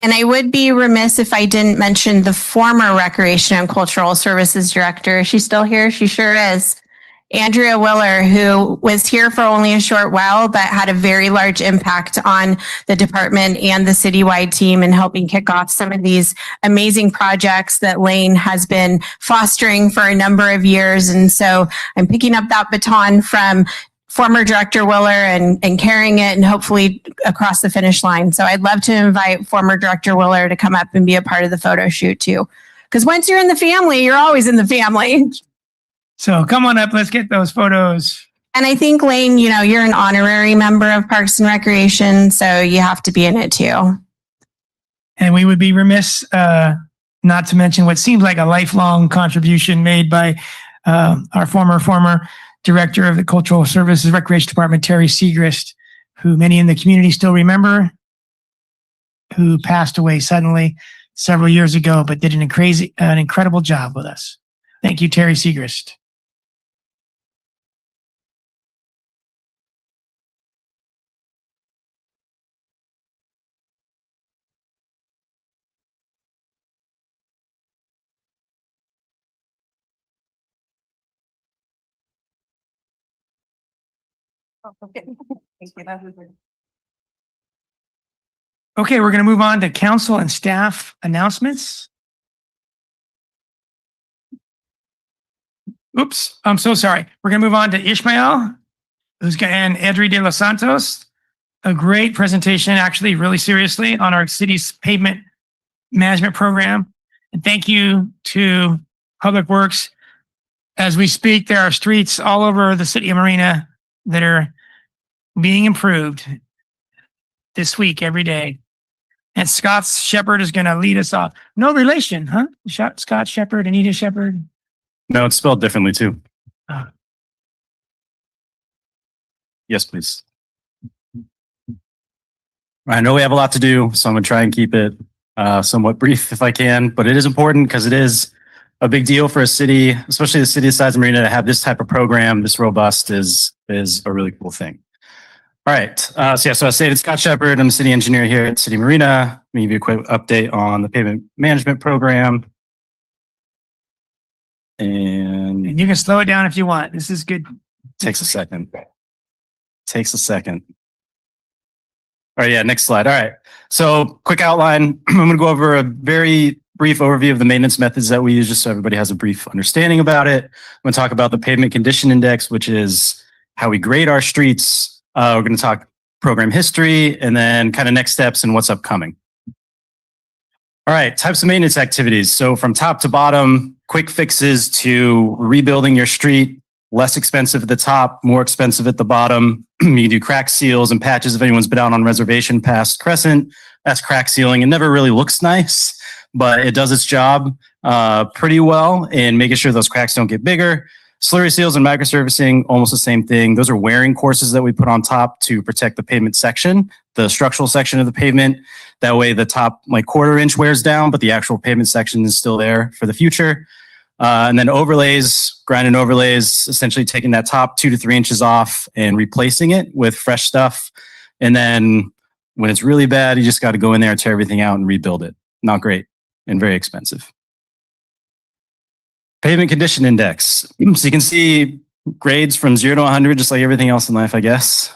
And I would be remiss if I didn't mention the former Recreation and Cultural Services Director. Is she still here? She sure is. Andrea Willer, who was here for only a short while, but had a very large impact on the department and the citywide team in helping kick off some of these amazing projects that Lane has been fostering for a number of years. And so I'm picking up that baton from former Director Willer and carrying it and hopefully across the finish line. So I'd love to invite former Director Willer to come up and be a part of the photo shoot too. Because once you're in the family, you're always in the family. So come on up, let's get those photos. And I think, Lane, you know, you're an honorary member of Parks and Recreation, so you have to be in it too. And we would be remiss not to mention what seems like a lifelong contribution made by our former Director of the Cultural Services Recreation Department, Terry Segrist, who many in the community still remember, who passed away suddenly several years ago, but did an incredible job with us. Thank you, Terry Segrist. Okay, we're going to move on to council and staff announcements. Oops, I'm so sorry. We're going to move on to Ishmael, and Edri de los Santos. A great presentation, actually, really seriously, on our city's pavement management program. And thank you to Public Works. As we speak, there are streets all over the city of Marina that are being improved this week, every day. And Scott Shepard is going to lead us off. No relation, huh? Scott Shepard, Anita Shepard. No, it's spelled differently too. Ah. Yes, please. I know we have a lot to do, so I'm going to try and keep it somewhat brief if I can, but it is important because it is a big deal for a city, especially the city the size of Marina, to have this type of program, this robust is a really cool thing. All right. So I stated Scott Shepard. I'm the city engineer here at City Marina. Let me give you a quick update on the pavement management program. And You can slow it down if you want. This is good. takes a second. All right, yeah, next slide. All right. So quick outline. I'm going to go over a very brief overview of the maintenance methods that we use, just so everybody has a brief understanding about it. I'm going to talk about the pavement condition index, which is how we grade our streets. We're going to talk program history and then kind of next steps and what's upcoming. All right, types of maintenance activities. So from top to bottom, quick fixes to rebuilding your street, less expensive at the top, more expensive at the bottom. You can do crack seals and patches. If anyone's been out on Reservation past Crescent, that's crack sealing. It never really looks nice, but it does its job pretty well in making sure those cracks don't get bigger. Slurry seals and microsurfacing, almost the same thing. Those are wearing courses that we put on top to protect the pavement section, the structural section of the pavement. That way the top like quarter-inch wears down, but the actual pavement section is still there for the future. And then overlays, grinding overlays, essentially taking that top 2 to 3 inches off and replacing it with fresh stuff. And then when it's really bad, you just got to go in there, tear everything out and rebuild it. Not great and very expensive. Pavement condition index. So you can see grades from 0 to 100, just like everything else in life, I guess.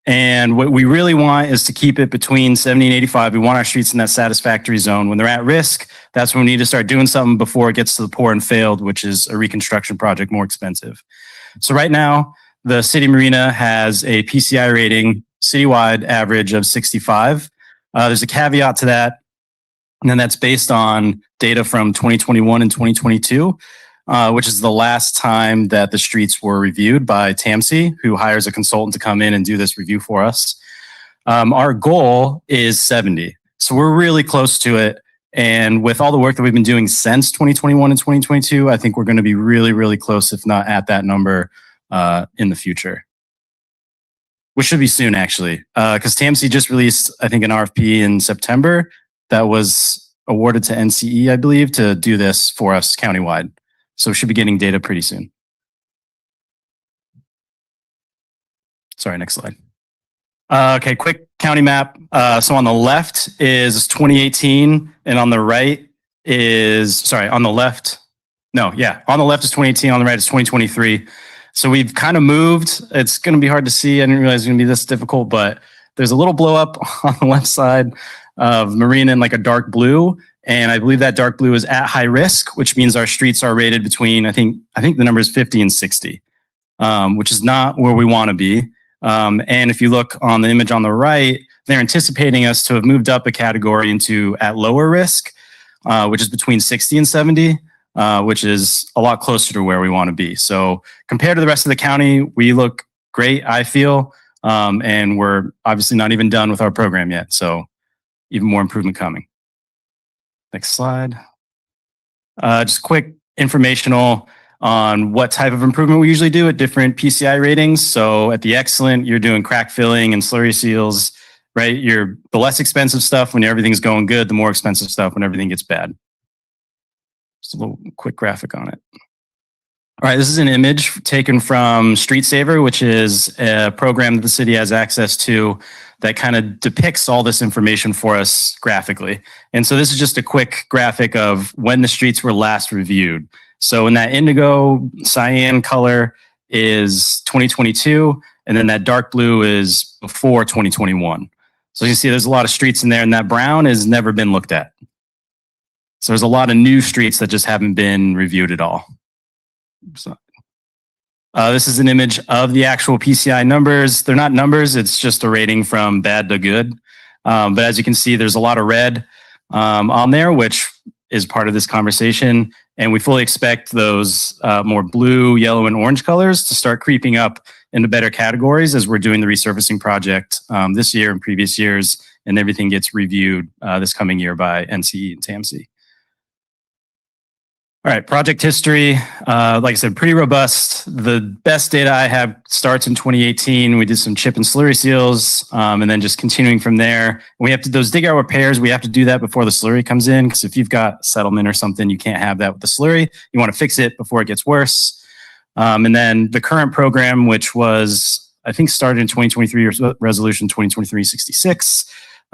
And what we really want is to keep it between 70 and 85. We want our streets in that satisfactory zone. When they're at risk, that's when we need to start doing something before it gets to the poor and failed, which is a reconstruction project, more expensive. So right now, the City Marina has a PCI rating, citywide average of 65. There's a caveat to that, and then that's based on data from 2021 and 2022. Which is the last time that the streets were reviewed by TAMC, who hires a consultant to come in and do this review for us. Our goal is 70. So we're really close to it. And with all the work that we've been doing since 2021 and 2022, I think we're going to be really, really close, if not at that number in the future. Which should be soon, actually, because TAMC just released, I think, an RFP in September that was awarded to NCE, I believe, to do this for us countywide. So we should be getting data pretty soon. Sorry, next slide. Okay, quick county map. So on the left is 2018, and on the right is, sorry, on the left. No, yeah, on the left is 2018, on the right is 2023. So we've kind of moved. It's going to be hard to see. I didn't realize it was going to be this difficult, but there's a little blow up on the left side of Marina in like a dark blue. And I believe that dark blue is at high risk, which means our streets are rated between, I think the number is 50 and 60, which is not where we want to be. And if you look on the image on the right, they're anticipating us to have moved up a category into at lower risk, which is between 60 and 70, which is a lot closer to where we want to be. So compared to the rest of the county, we look great, I feel. And we're obviously not even done with our program yet. So even more improvement coming. Next slide. Just quick informational on what type of improvement we usually do at different PCI ratings. So at the excellent, you're doing crack filling and slurry seals, right? You're the less expensive stuff when everything's going good, the more expensive stuff when everything gets bad. Just a little quick graphic on it. All right, this is an image taken from Street Saver, which is a program that the city has access to that kind of depicts all this information for us graphically. And so this is just a quick graphic of when the streets were last reviewed. So in that indigo cyan color is 2022, and then that dark blue is before 2021. So you see there's a lot of streets in there, and that brown has never been looked at. So there's a lot of new streets that just haven't been reviewed at all. This is an image of the actual PCI numbers. They're not numbers, it's just a rating from bad to good. But as you can see, there's a lot of red on there, which is part of this conversation. And we fully expect those more blue, yellow, and orange colors to start creeping up into better categories as we're doing the resurfacing project this year and previous years, and everything gets reviewed this coming year by NCE and TAMC. All right, project history, like I said, pretty robust. The best data I have starts in 2018. We did some chip and slurry seals, and then just continuing from there. We have to, those dig out repairs, we have to do that before the slurry comes in, because if you've got settlement or something, you can't have that with the slurry. You want to fix it before it gets worse. And then the current program, which was, I think, started in 2023, or resolution 2023-66,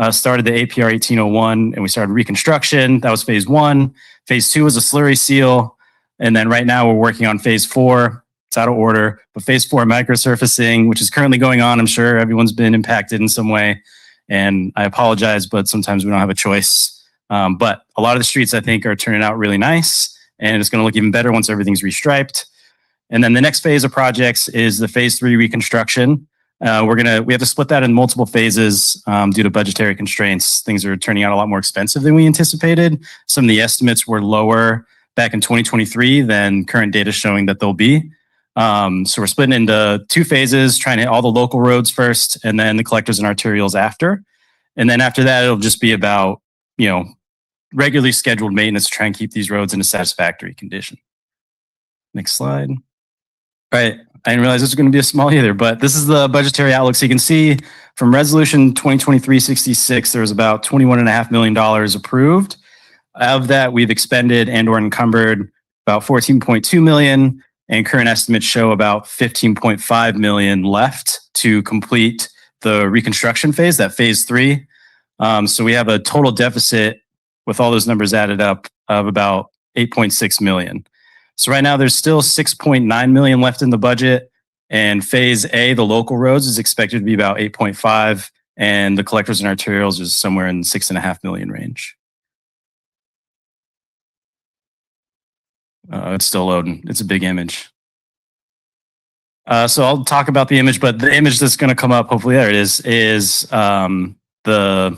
started the APR 1801, and we started reconstruction. That was phase 1. Phase 2 was a slurry seal. And then right now we're working on phase 4. It's out of order, but phase 4 microsurfacing, which is currently going on. I'm sure everyone's been impacted in some way. And I apologize, but sometimes we don't have a choice. But a lot of the streets, I think, are turning out really nice, and it's going to look even better once everything's restriped. And then the next phase of projects is the phase 3 reconstruction. We have to split that in multiple phases due to budgetary constraints. Things are turning out a lot more expensive than we anticipated. Some of the estimates were lower back in 2023 than current data showing that they'll be. So we're splitting into 2 phases, trying to hit all the local roads first, and then the collectors and arterials after. And then after that, it'll just be about, regularly scheduled maintenance to try and keep these roads in a satisfactory condition. Next slide. All right. I didn't realize this was going to be a small either, but this is the budgetary outlook. So you can see from resolution 2023-66, there was about $21.5 million approved. Of that, we've expended and or encumbered about 14.2 million, and current estimates show about 15.5 million left to complete the reconstruction phase, that phase 3. So we have a total deficit with all those numbers added up of about 8.6 million. So right now there's still 6.9 million left in the budget, and phase A, the local roads, is expected to be about 8.5, and the collectors and arterials is somewhere in the 6.5 million range. It's still loading. It's a big image. So I'll talk about the image, but the image that's going to come up, hopefully there it is the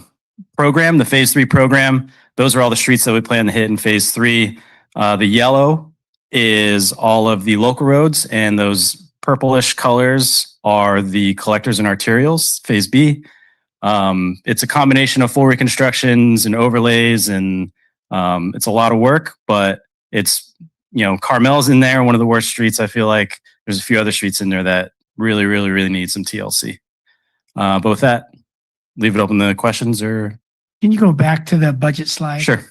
program, the phase 3 program. Those are all the streets that we plan to hit in phase 3. The yellow is all of the local roads, and those purplish colors are the collectors and arterials, phase B. It's a combination of full reconstructions and overlays, and it's a lot of work, but it's, Carmel's in there, one of the worst streets. I feel like there's a few other streets in there that really, really, really need some TLC. But with that, leave it open to questions or. Can you go back to the budget slide? Sure.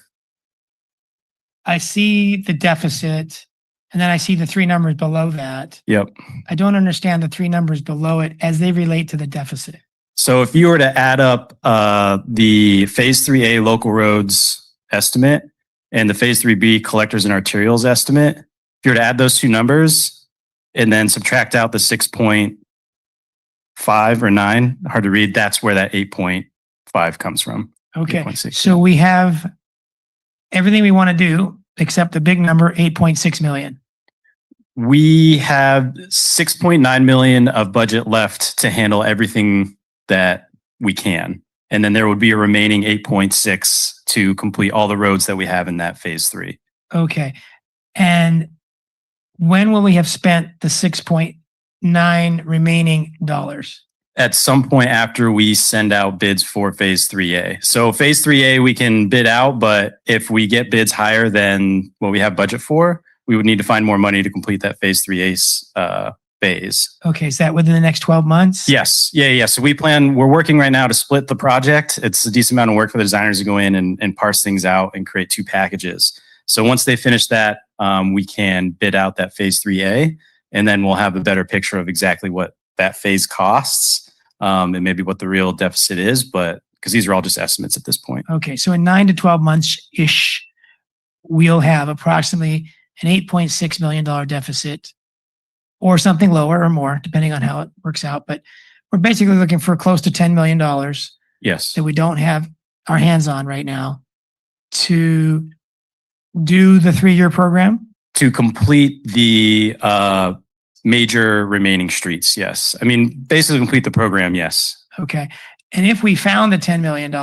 I see the deficit, and then I see the 3 numbers below that. Yep. I don't understand the 3 numbers below it as they relate to the deficit. So if you were to add up the phase 3A local roads estimate and the phase 3B collectors and arterials estimate, if you were to add those 2 numbers and then subtract out the 6.5 or 9, hard to read, that's where that 8.5 comes from. Okay. 8.6. So we have everything we want to do except the big number, 8.6 million. We have 6.9 million of budget left to handle everything that we can. And then there would be a remaining 8.6 to complete all the roads that we have in that phase 3. Okay. And when will we have spent the 6.9 remaining dollars? At some point after we send out bids for phase 3A. So phase 3A, we can bid out, but if we get bids higher than what we have budget for, we would need to find more money to complete that phase 3A's phase. Okay. Is that within the next 12 months? Yes. Yeah. So we're working right now to split the project. It's a decent amount of work for the designers to go in and parse things out and create 2 packages. So once they finish that, we can bid out that phase 3A, and then we'll have a better picture of exactly what that phase costs. And maybe what the real deficit is, but because these are all just estimates at this point. Okay. So in 9 to 12 months-ish, we'll have approximately an $8.6 million deficit or something lower or more, depending on how it works out. But we're basically looking for close to $10 million Yes. that we don't have our hands on right now to do the 3-year program. To complete the major remaining streets, yes. I mean, basically complete the program, yes. Okay. And if we found the $10 million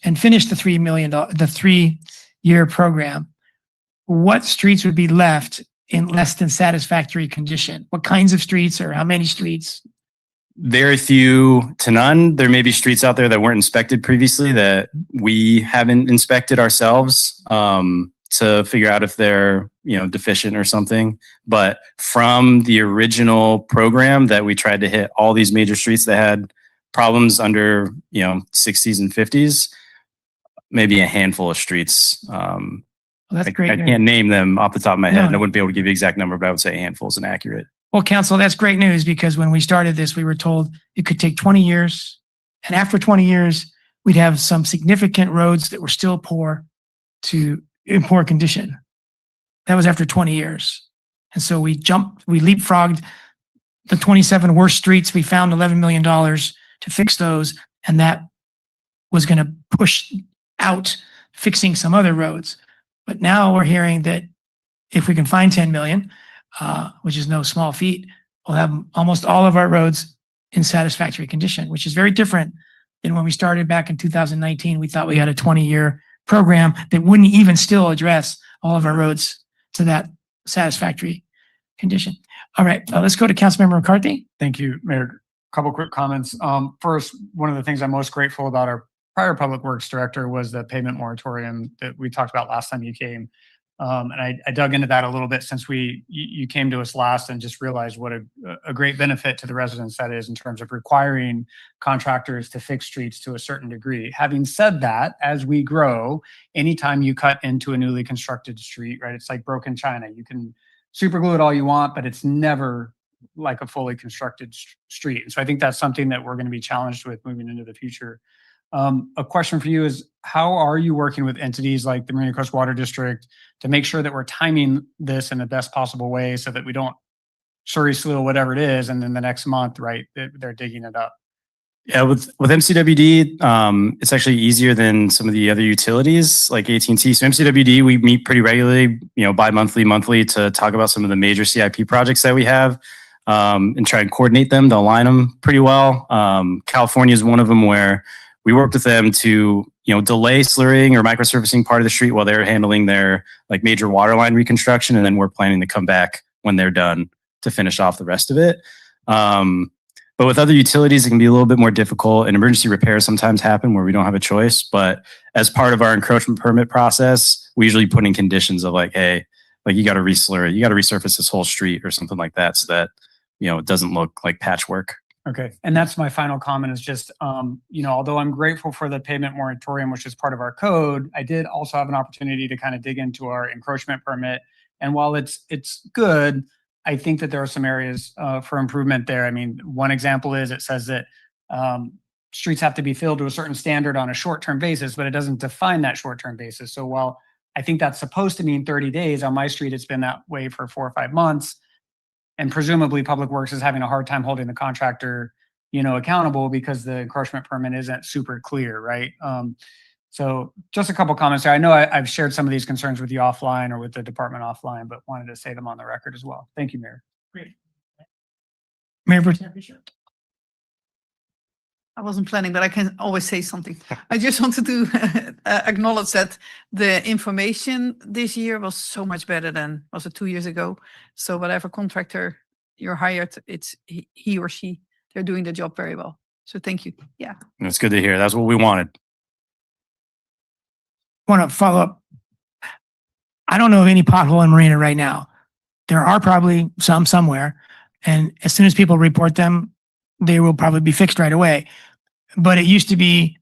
and finished the $3 million, the 3-year program, what streets would be left in less than satisfactory condition? What kinds of streets or how many streets? Very few to none. There may be streets out there that weren't inspected previously that we haven't inspected ourselves to figure out if they're, deficient or something. But from the original program that we tried to hit all these major streets that had problems under, 60s and 50s, maybe a handful of streets. Well, that's great. I can't name them off the top of my head. No. And I wouldn't be able to give you the exact number, but I would say a handful is inaccurate. Well, council, that's great news because when we started this, we were told it could take 20 years. And after 20 years, we'd have some significant roads that were still in poor condition. That was after 20 years. And so we leapfrogged the 27 worst streets. We found $11 million to fix those. And that was going to push out fixing some other roads. But now we're hearing that if we can find 10 million, which is no small feat, we'll have almost all of our roads in satisfactory condition, which is very different than when we started back in 2019. We thought we had a 20-year program that wouldn't even still address all of our roads to that satisfactory condition. All right, let's go to Councilmember McCarthy. Thank you, Mayor. Couple quick comments. First, one of the things I'm most grateful about our prior Public Works Director was the payment moratorium that we talked about last time you came. And I dug into that a little bit since you came to us last and just realized what a great benefit to the residents that is in terms of requiring contractors to fix streets to a certain degree. Having said that, as we grow, anytime you cut into a newly constructed street, right, it's like broken china. You can super glue it all you want, but it's never like a fully constructed street. And so I think that's something that we're going to be challenged with moving into the future. A question for you is, how are you working with entities like the Marina Coast Water District to make sure that we're timing this in the best possible way so that we don't Surrey Slough, whatever it is, and then the next month, right, they're digging it up? Yeah, with MCWD, it's actually easier than some of the other utilities like AT&T. So MCWD, we meet pretty regularly, bi-monthly, monthly to talk about some of the major CIP projects that we have and try and coordinate them to align them pretty well. California is one of them where we worked with them to, delay slurring or microsurfacing part of the street while they're handling their like major water line reconstruction. And then we're planning to come back when they're done to finish off the rest of it. But with other utilities, it can be a little bit more difficult, and emergency repairs sometimes happen where we don't have a choice. But as part of our encroachment permit process, we usually put in conditions of like, hey, like you got to reslur it, you got to resurface this whole street or something like that so that, it doesn't look like patchwork. Okay. And that's my final comment is just, although I'm grateful for the payment moratorium, which is part of our code, I did also have an opportunity to kind of dig into our encroachment permit. And while it's good, I think that there are some areas for improvement there. I mean, one example is it says that streets have to be filled to a certain standard on a short-term basis, but it doesn't define that short-term basis. So while I think that's supposed to mean 30 days, on my street, it's been that way for 4 or 5 months. And presumably Public Works is having a hard time holding the contractor, accountable because the encroachment permit isn't super clear, right? So just a couple comments there. I know I've shared some of these concerns with you offline or with the department offline, but wanted to say them on the record as well. Thank you, Mayor. Great. Mayor Pro Tem Fisher. I wasn't planning, but I can always say something. I just wanted to acknowledge that the information this year was so much better than was it 2 years ago. So whatever contractor you're hired, it's he or she, they're doing the job very well. So thank you. Yeah. That's good to hear. That's what we wanted. Want to follow up? I don't know of any pothole in Marina right now. There are probably some somewhere. And as soon as people report them, they will probably be fixed right away. But it used to be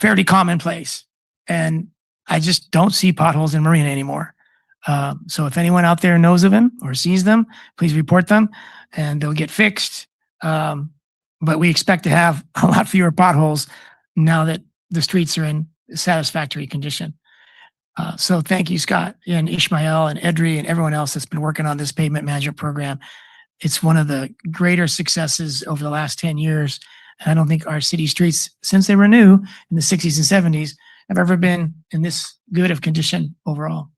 fairly commonplace. And I just don't see potholes in Marina anymore. So if anyone out there knows of them or sees them, please report them and they'll get fixed. But we expect to have a lot fewer potholes now that the streets are in satisfactory condition. So thank you, Scott and Ishmael and Edri and everyone else that's been working on this pavement management program. It's one of the greater successes over the last 10 years. And I don't think our city streets, since they were new in the 60s and 70s, have ever been in this good of condition overall.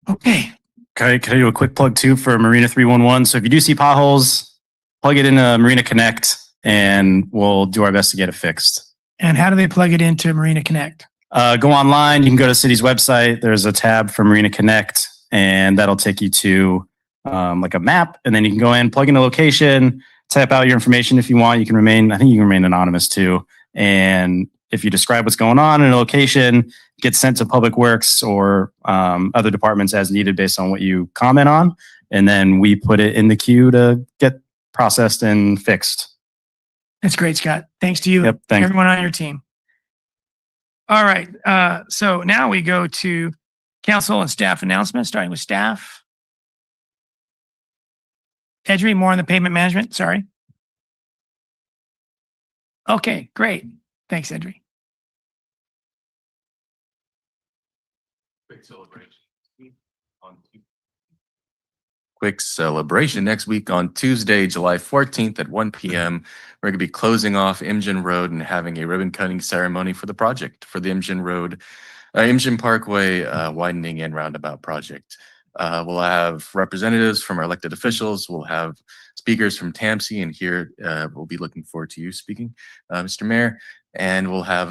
Okay. Can I do a quick plug too for Marina 311? So if you do see potholes, plug it into Marina Connect and we'll do our best to get it fixed. And how do they plug it into Marina Connect? Go online. You can go to the city's website. There's a tab for Marina Connect, and that'll take you to like a map. And then you can go in, plug in a location, type out your information if you want. You can remain, I think you can remain anonymous too. And if you describe what's going on in a location, it gets sent to Public Works or other departments as needed based on what you comment on. And then we put it in the queue to get processed and fixed. That's great, Scott. Thanks to you, Yep, thanks. everyone on your team. All right. So now we go to council and staff announcements, starting with staff. Edry, more on the pavement management. Sorry. Okay, great. Thanks, Edry. Quick celebration next week on Tuesday, July 14th at 1 p.m. We're going to be closing off Imgen Road and having a ribbon cutting ceremony for the project for the Imgen Road, Imgen Parkway widening and roundabout project. We'll have representatives from our elected officials. We'll have speakers from TAMC, and here we'll be looking forward to you speaking, Mr. Mayor. And we'll have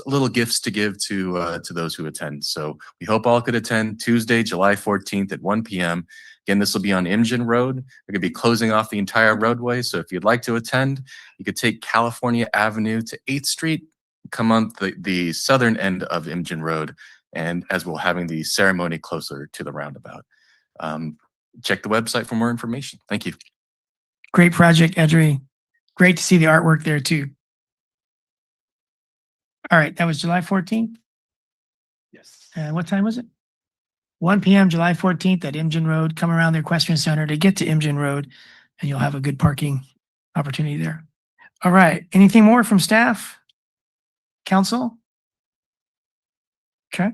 little gifts to give to those who attend. So we hope all could attend Tuesday, July 14th at 1 p.m. Again, this will be on Imgen Road. We're going to be closing off the entire roadway. So if you'd like to attend, you could take California Avenue to 8th Street, come on the southern end of Imgen Road, and as we're having the ceremony closer to the roundabout. Check the website for more information. Thank you. Great project, Edry. Great to see the artwork there too. All right, that was July 14th. Yes. And what time was it? 1 p.m. July 14th at Imgen Road. Come around the Equestrian Center to get to Imgen Road, and you'll have a good parking opportunity there. All right. Anything more from staff? Council? Okay.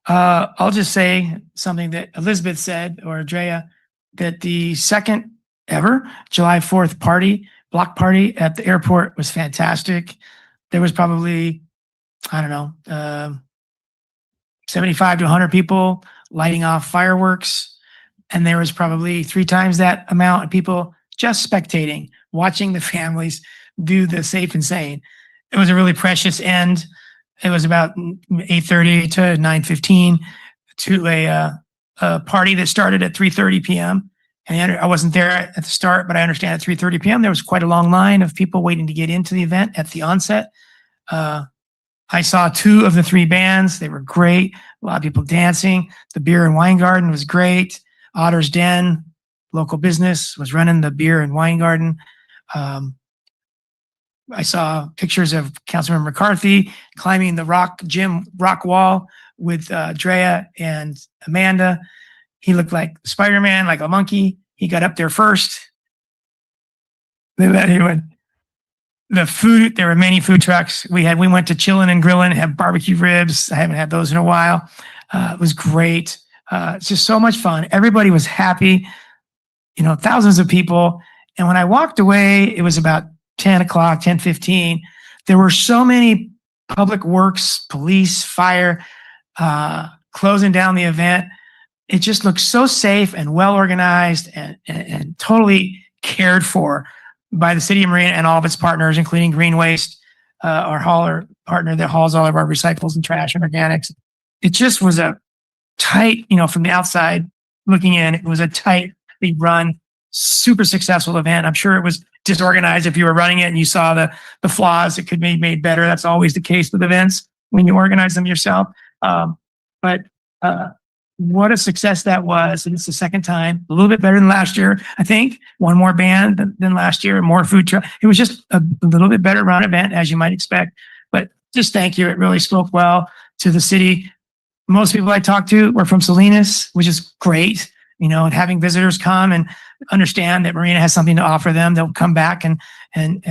I'll just say something that Elizabeth said, or Andrea, that the second ever July 4th block party at the airport was fantastic. There was probably, I don't know, 75 to 100 people lighting off fireworks. And there was probably 3 times that amount of people just spectating, watching the families do the safe and sane. It was a really precious end. It was about 8:30 to 9:15 to a party that started at 3:30 p.m. And I wasn't there at the start, but I understand at 3:30 p.m. there was quite a long line of people waiting to get into the event at the onset. I saw 2 of the 3 bands. They were great. A lot of people dancing. The beer and wine garden was great. Otter's Den, local business, was running the beer and wine garden. I saw pictures of Councilmember McCarthy climbing the rock wall with Drea and Amanda. He looked like Spider-Man, like a monkey. He got up there first. They let him in. The food, there were many food trucks. We went to Chillin' and Grillin', have barbecue ribs. I haven't had those in a while. It was great. It's just so much fun. Everybody was happy, thousands of people. And when I walked away, it was about 10 o'clock, 10:15. There were so many public works, police, fire, closing down the event. It just looked so safe and well organized and totally cared for by the city of Marina and all of its partners, including Green Waste, our hauler partner that hauls all of our recyclables and trash and organics. It just was a tight, from the outside looking in, it was a tightly run, super successful event. I'm sure it was disorganized if you were running it and you saw the flaws. It could be made better. That's always the case with events when you organize them yourself. But what a success that was. And it's the second time, a little bit better than last year, I think. One more band than last year, more food truck. It was just a little bit better run event, as you might expect. But just thank you. It really spoke well to the city. Most people I talked to were from Salinas, which is great, and having visitors come and understand that Marina has something to offer them. They'll come back and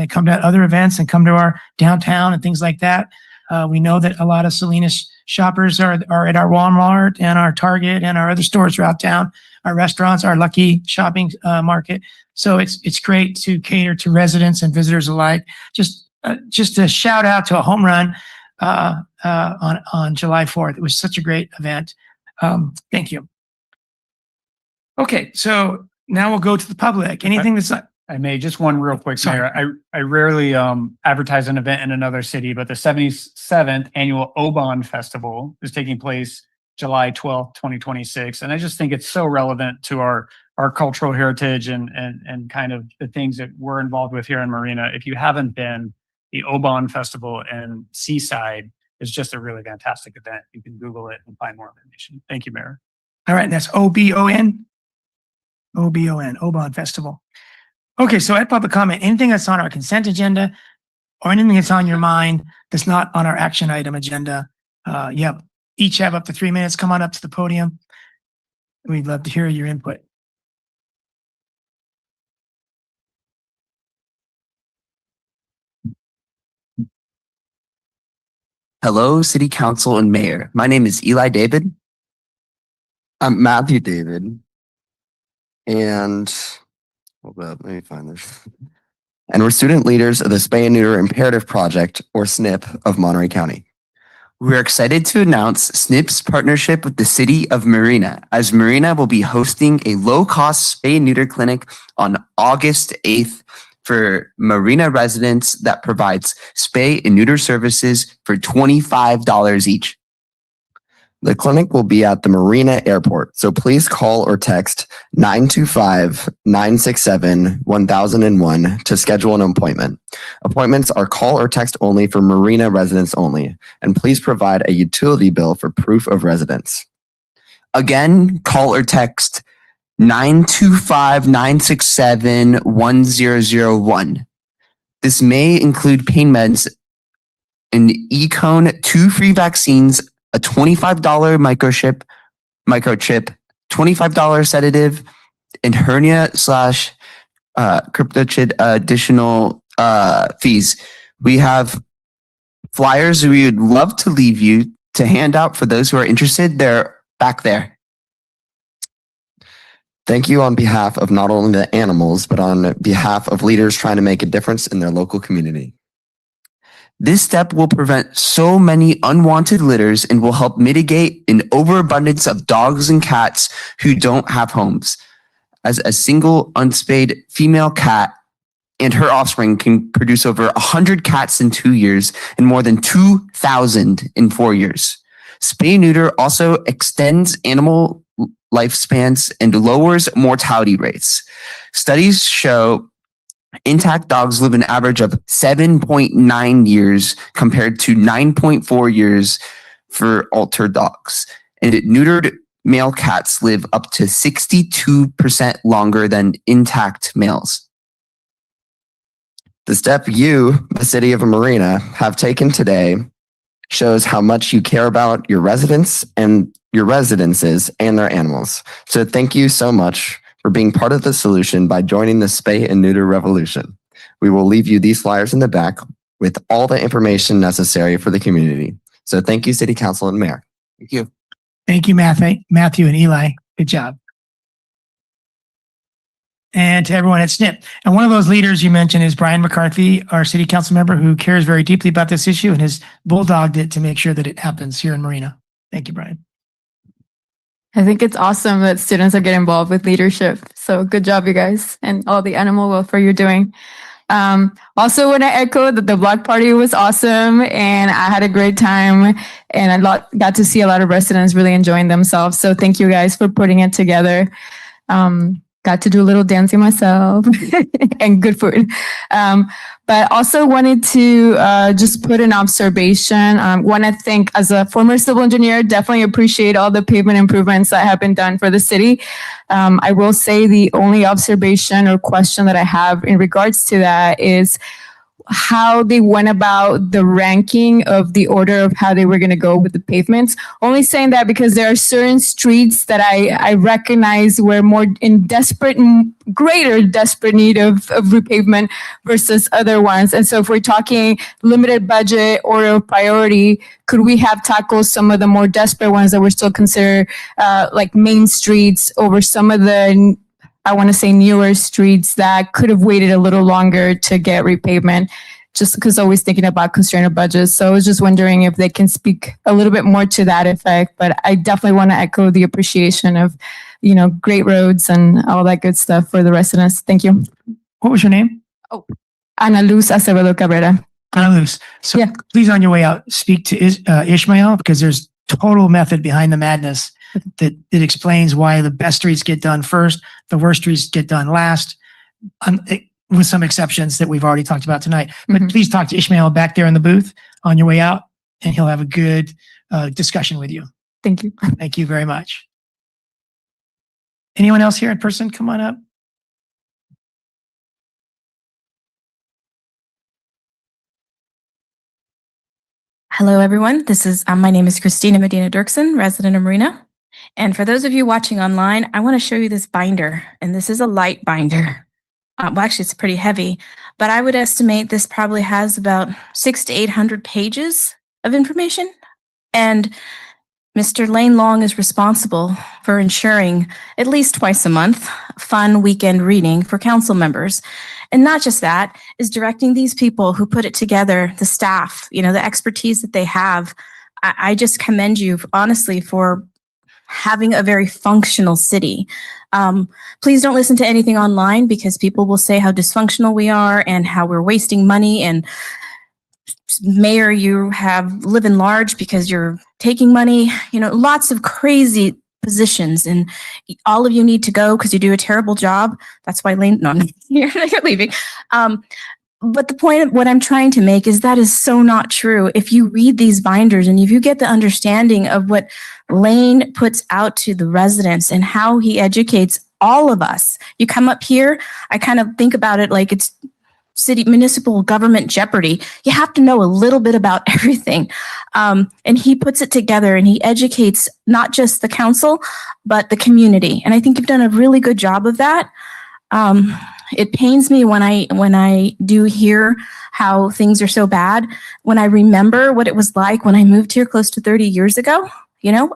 come to other events and come to our downtown and things like that. We know that a lot of Salinas shoppers are at our Walmart and our Target and our other stores throughout town, our restaurants, our Lucky shopping market. So it's great to cater to residents and visitors alike. Just a shout out to a home run on July 4th. It was such a great event. Thank you. Okay, so now we'll go to the public. Anything that's not, I may, just one real quick, Sorry. Mayor. I rarely advertise an event in another city, but the 77th Annual Oban Festival is taking place July 12th, 2026. And I just think it's so relevant to our cultural heritage and kind of the things that we're involved with here in Marina. If you haven't been, the Oban Festival in Seaside is just a really fantastic event. You can Google it and find more information. Thank you, Mayor. all right, that's OBON? OBON, Oban Festival. Okay, so at public comment, anything that's on our consent agenda or anything that's on your mind that's not on our action item agenda, each have up to 3 minutes. Come on up to the podium. We'd love to hear your input. Hello, City Council and Mayor. My name is Eli David. I'm Matthew David. And hold up, let me find this. And we're student leaders of the Spay and Neuter Imperative Project, or SNP, of Monterey County. We're excited to announce SNP's partnership with the city of Marina, as Marina will be hosting a low-cost spay and neuter clinic on August 8th for Marina residents that provides spay and neuter services for $25 each. The clinic will be at the Marina Airport, so please call or text 925-967-1001 to schedule an appointment. Appointments are call or text only for Marina residents only, and please provide a utility bill for proof of residence. Again, call or text 925-967-1001. This may include pain meds, an e-cone, 2 free vaccines, a $25 microchip, $25 sedative, and hernia/cryptochid additional fees. We have flyers we would love to leave you to hand out for those who are interested. They're back there. Thank you on behalf of not only the animals, but on behalf of leaders trying to make a difference in their local community. This step will prevent so many unwanted litters and will help mitigate an overabundance of dogs and cats who don't have homes, as a single unspayed female cat and her offspring can produce over 100 cats in 2 years and more than 2,000 in 4 years. Spay neuter also extends animal lifespans and lowers mortality rates. Studies show intact dogs live an average of 7.9 years compared to 9.4 years for altered dogs. And neutered male cats live up to 62% longer than intact males. The step you, the city of Marina, have taken today shows how much you care about your residents and your residences and their animals. So thank you so much for being part of the solution by joining the Spay and Neuter Revolution. We will leave you these flyers in the back with all the information necessary for the community. So thank you, City Council and Mayor. Thank you. Thank you, Matthew and Eli. Good job. And to everyone at SNP. And one of those leaders you mentioned is Brian McCarthy, our city council member who cares very deeply about this issue and has bulldogged it to make sure that it happens here in Marina. Thank you, Brian. I think it's awesome that students are getting involved with leadership. So good job, you guys, and all the animal welfare you're doing. Also want to echo that the block party was awesome and I had a great time and I got to see a lot of residents really enjoying themselves. So thank you guys for putting it together. Got to do a little dancing myself and good food. But also wanted to just put an observation. Want to think, as a former civil engineer, definitely appreciate all the pavement improvements that have been done for the city. I will say the only observation or question that I have in regards to that is how they went about the ranking of the order of how they were going to go with the pavements. Only saying that because there are certain streets that I recognize were more in greater desperate need of repavement versus other ones. And so if we're talking limited budget or a priority, could we have tackled some of the more desperate ones that were still considered like main streets over some of the, I want to say, newer streets that could have waited a little longer to get repavement, just because always thinking about constraint of budgets. So I was just wondering if they can speak a little bit more to that effect, but I definitely want to echo the appreciation of great roads and all that good stuff for the residents. Thank you. What was your name? Ana Luz Acevedo Cabrera. Ana Luz. So Yeah. please, on your way out, speak to Ishmael, because there's total method behind the madness that explains why the best streets get done first, the worst streets get done last, with some exceptions that we've already talked about tonight. But Mhm. please talk to Ishmael back there in the booth on your way out, and he'll have a good discussion with you. Thank you. Thank you very much. Anyone else here in person? Come on up. Hello, everyone. My name is Christina Medina Dirksen, resident of Marina. And for those of you watching online, I want to show you this binder, and this is a light binder. Well, actually, it's pretty heavy, but I would estimate this probably has about 600 to 800 pages of information. And Mr. Lane Long is responsible for ensuring at least twice a month fun weekend reading for council members. And not just that, is directing these people who put it together, the staff, the expertise that they have. I just commend you, honestly, for having a very functional city. Please don't listen to anything online, because people will say how dysfunctional we are and how we're wasting money. And mayor, you live in large because you're taking money, lots of crazy positions, and all of you need to go because you do a terrible job. That's why Lane, no, you're leaving. But the point of what I'm trying to make is that is so not true. If you read these binders and if you get the understanding of what Lane puts out to the residents and how he educates all of us, you come up here, I kind of think about it like it's municipal government Jeopardy. You have to know a little bit about everything. And he puts it together and he educates not just the council, but the community. And I think you've done a really good job of that. It pains me when I do hear how things are so bad, when I remember what it was like when I moved here close to 30 years ago.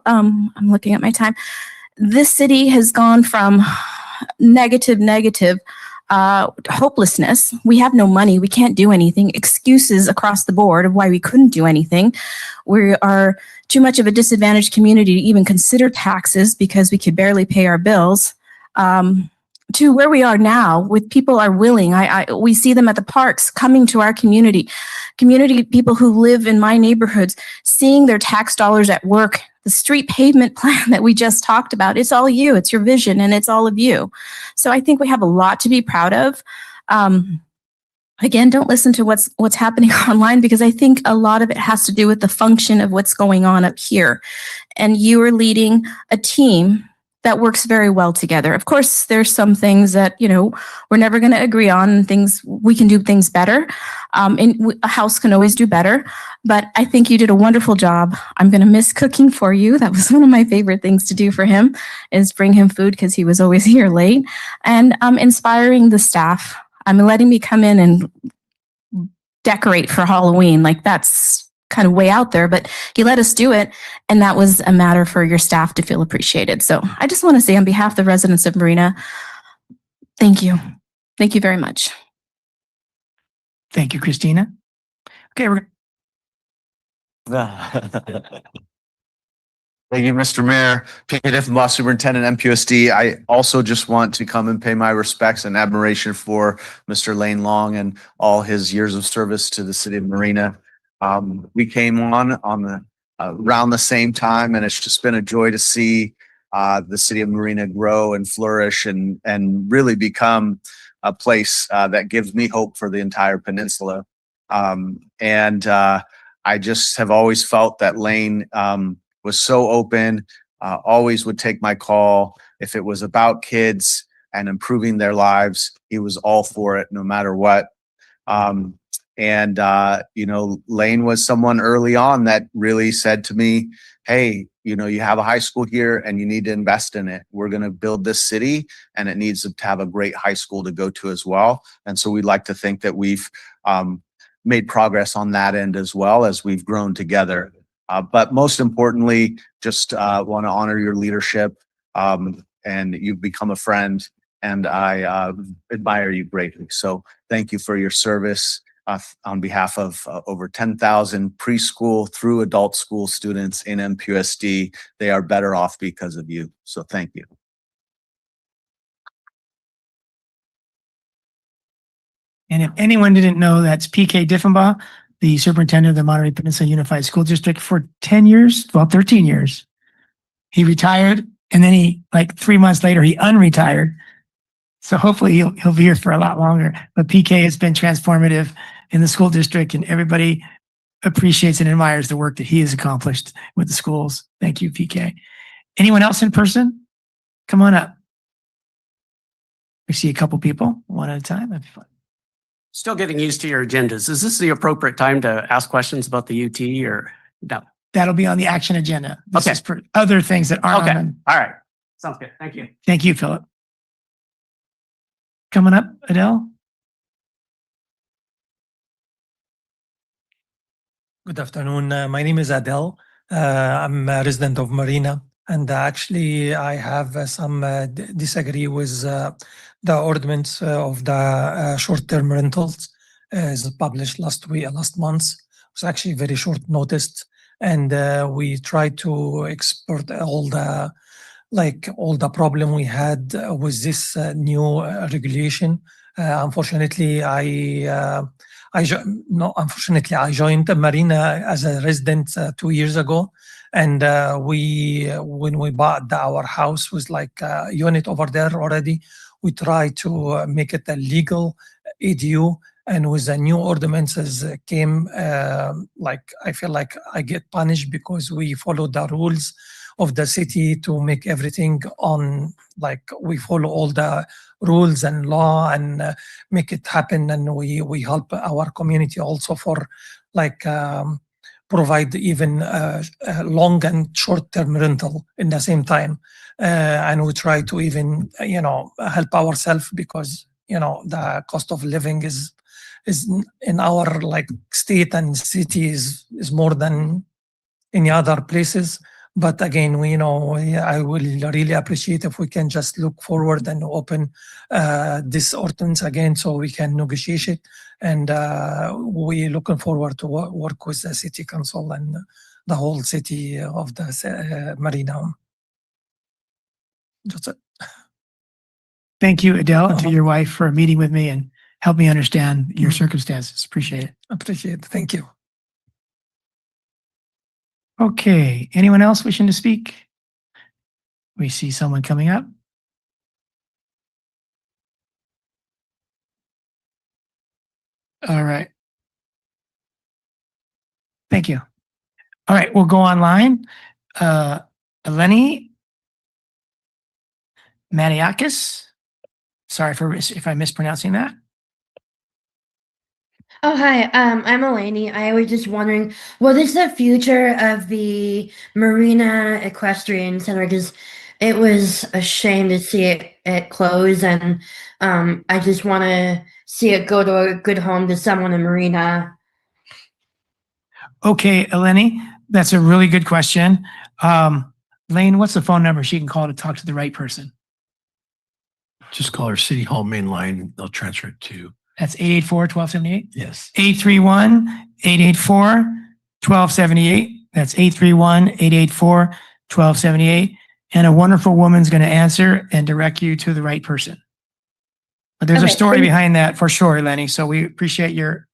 I'm looking at my time. This city has gone from negative, hopelessness. We have no money. We can't do anything. Excuses across the board of why we couldn't do anything. We are too much of a disadvantaged community to even consider taxes because we could barely pay our bills. To where we are now, with people are willing. We see them at the parks coming to our community people who live in my neighborhoods, seeing their tax dollars at work. The street pavement plan that we just talked about, it's all you, it's your vision, and it's all of you. So I think we have a lot to be proud of. Again, don't listen to what's happening online, because I think a lot of it has to do with the function of what's going on up here. And you are leading a team that works very well together. Of course, there's some things that, we're never going to agree on, and things we can do things better. And a house can always do better, but I think you did a wonderful job. I'm going to miss cooking for you. That was one of my favorite things to do for him, is bring him food because he was always here late, and inspiring the staff. Letting me come in and decorate for Halloween. Like, that's kind of way out there, but he let us do it. And that was a matter for your staff to feel appreciated. So I just want to say, on behalf of the residents of Marina, thank you. Thank you very much. Thank you, Christina. Okay, Thank you, Mr. Mayor. Peter Diffenbaugh, Superintendent, MPUSD. I also just want to come and pay my respects and admiration for Mr. Lane Long and all his years of service to the city of Marina. We came on around the same time, and it's just been a joy to see the city of Marina grow and flourish and really become a place that gives me hope for the entire peninsula. I just have always felt that Lane was so open, always would take my call. If it was about kids and improving their lives, he was all for it, no matter what. Lane was someone early on that really said to me, hey, you have a high school here and you need to invest in it. We're going to build this city and it needs to have a great high school to go to as well. And so we'd like to think that we've made progress on that end as well as we've grown together. But most importantly, just want to honor your leadership, and you've become a friend, and I admire you greatly. So thank you for your service on behalf of over 10,000 preschool through adult school students in MPUSD. They are better off because of you. So thank you. And if anyone didn't know, that's PK Diffenbaugh, the superintendent of the Monterey Peninsula Unified School District for 10 years, well, 13 years. He retired, and then like 3 months later, he unretired. So hopefully he'll be here for a lot longer. But PK has been transformative in the school district, and everybody appreciates and admires the work that he has accomplished with the schools. Thank you, PK. Anyone else in person? Come on up. We see a couple people, one at a time. That'd be fun. Still getting used to your agendas. Is this the appropriate time to ask questions about the UT or no? That'll be on the action agenda. This Okay. is for other things that aren't Okay. on. All right. Sounds good. Thank you. Thank you, Philip. Coming up, Adele. Good afternoon. My name is Adele. I'm a resident of Marina, and actually I have some disagree with the ordinance of the short-term rentals as published last month. It was actually very short noticed, and we tried to export all the problem we had with this new regulation. Unfortunately, I joined the Marina as a resident 2 years ago, and when we bought our house was like a unit over there already. We tried to make it a legal ADU, and with the new ordinances came, I feel like I get punished because we follow the rules of the city to make everything on, we follow all the rules and law and make it happen, and we help our community also for provide even long and short-term rental in the same time, and we try to even help ourselves because the cost of living is in our state and city is more than any other places. But again, I will really appreciate if we can just look forward and open this ordinance again so we can negotiate it. And we're looking forward to work with the city council and the whole city of the Marina. That's it. Thank you, Adele, and to your wife for meeting with me and help me understand your circumstances. Appreciate it. Appreciate it. Thank you. Okay, anyone else wishing to speak? We see someone coming up. All right. Thank you. All right, we'll go online. Eleni Maniakis. Sorry if I'm mispronouncing that. Oh, hi. I'm Eleni. I was just wondering, what is the future of the Marina Equestrian Center? Because it was a shame to see it close, and I just want to see it go to a good home to someone in Marina. Okay, Eleni, that's a really good question. Lane, what's the phone number she can call to talk to the right person? Just call our City Hall main line. They'll transfer it to. That's 884-1278? Yes. 831-884-1278. That's 831-884-1278. And a wonderful woman's going to answer and direct you to the right person. But there's a story behind that for sure, Lenny. So we appreciate your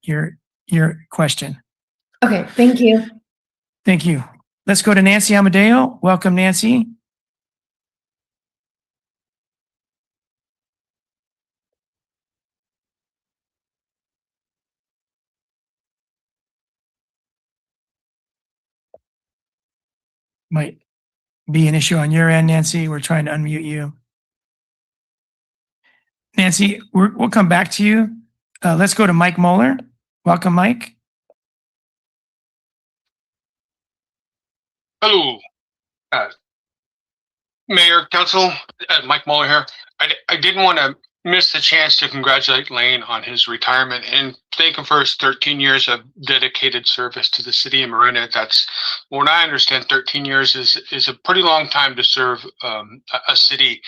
question. Okay, thank you. Thank you. Let's go to Nancy Amadeo. Welcome, Nancy. Might be an issue on your end, Nancy. We're trying to unmute you. Nancy, we'll come back to you. Let's go to Mike Moeller. Welcome, Mike. Hello, Mayor, Council, Mike Moeller here. I didn't want to miss the chance to congratulate Lane on his retirement and thank him for his 13 years of dedicated service to the city of Marina. That's, when I understand, 13 years is a pretty long time to serve a city,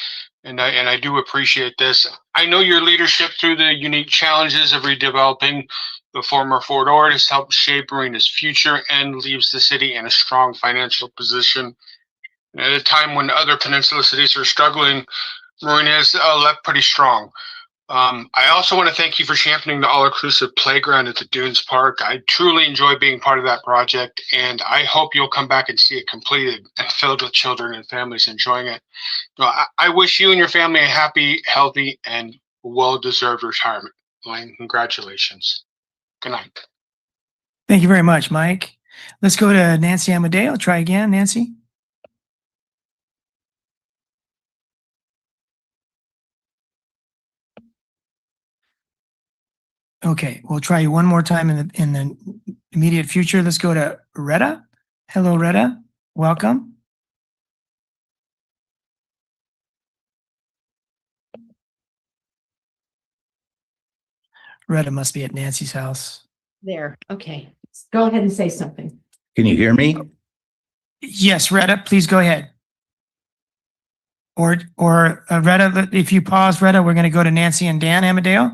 and I do appreciate this. I know your leadership through the unique challenges of redeveloping the former Fort Ord has helped shape Marina's future and leaves the city in a strong financial position. And at a time when other peninsula cities are struggling, Marina is left pretty strong. I also want to thank you for championing the all-inclusive playground at the Dunes Park. I truly enjoy being part of that project, and I hope you'll come back and see it completed and filled with children and families enjoying it. I wish you and your family a happy, healthy, and well-deserved retirement. Elaine, congratulations. Good night. Thank you very much, Mike. Let's go to Nancy Amadeo. Try again, Nancy. Okay, we'll try you one more time in the immediate future. Let's go to Retta. Hello, Retta. Welcome. Retta must be at Nancy's house. There. Okay. Go ahead and say something. Can you hear me? Yes, Retta, please go ahead. Or Retta, if you pause, Retta, we're going to go to Nancy and Dan Amadeo.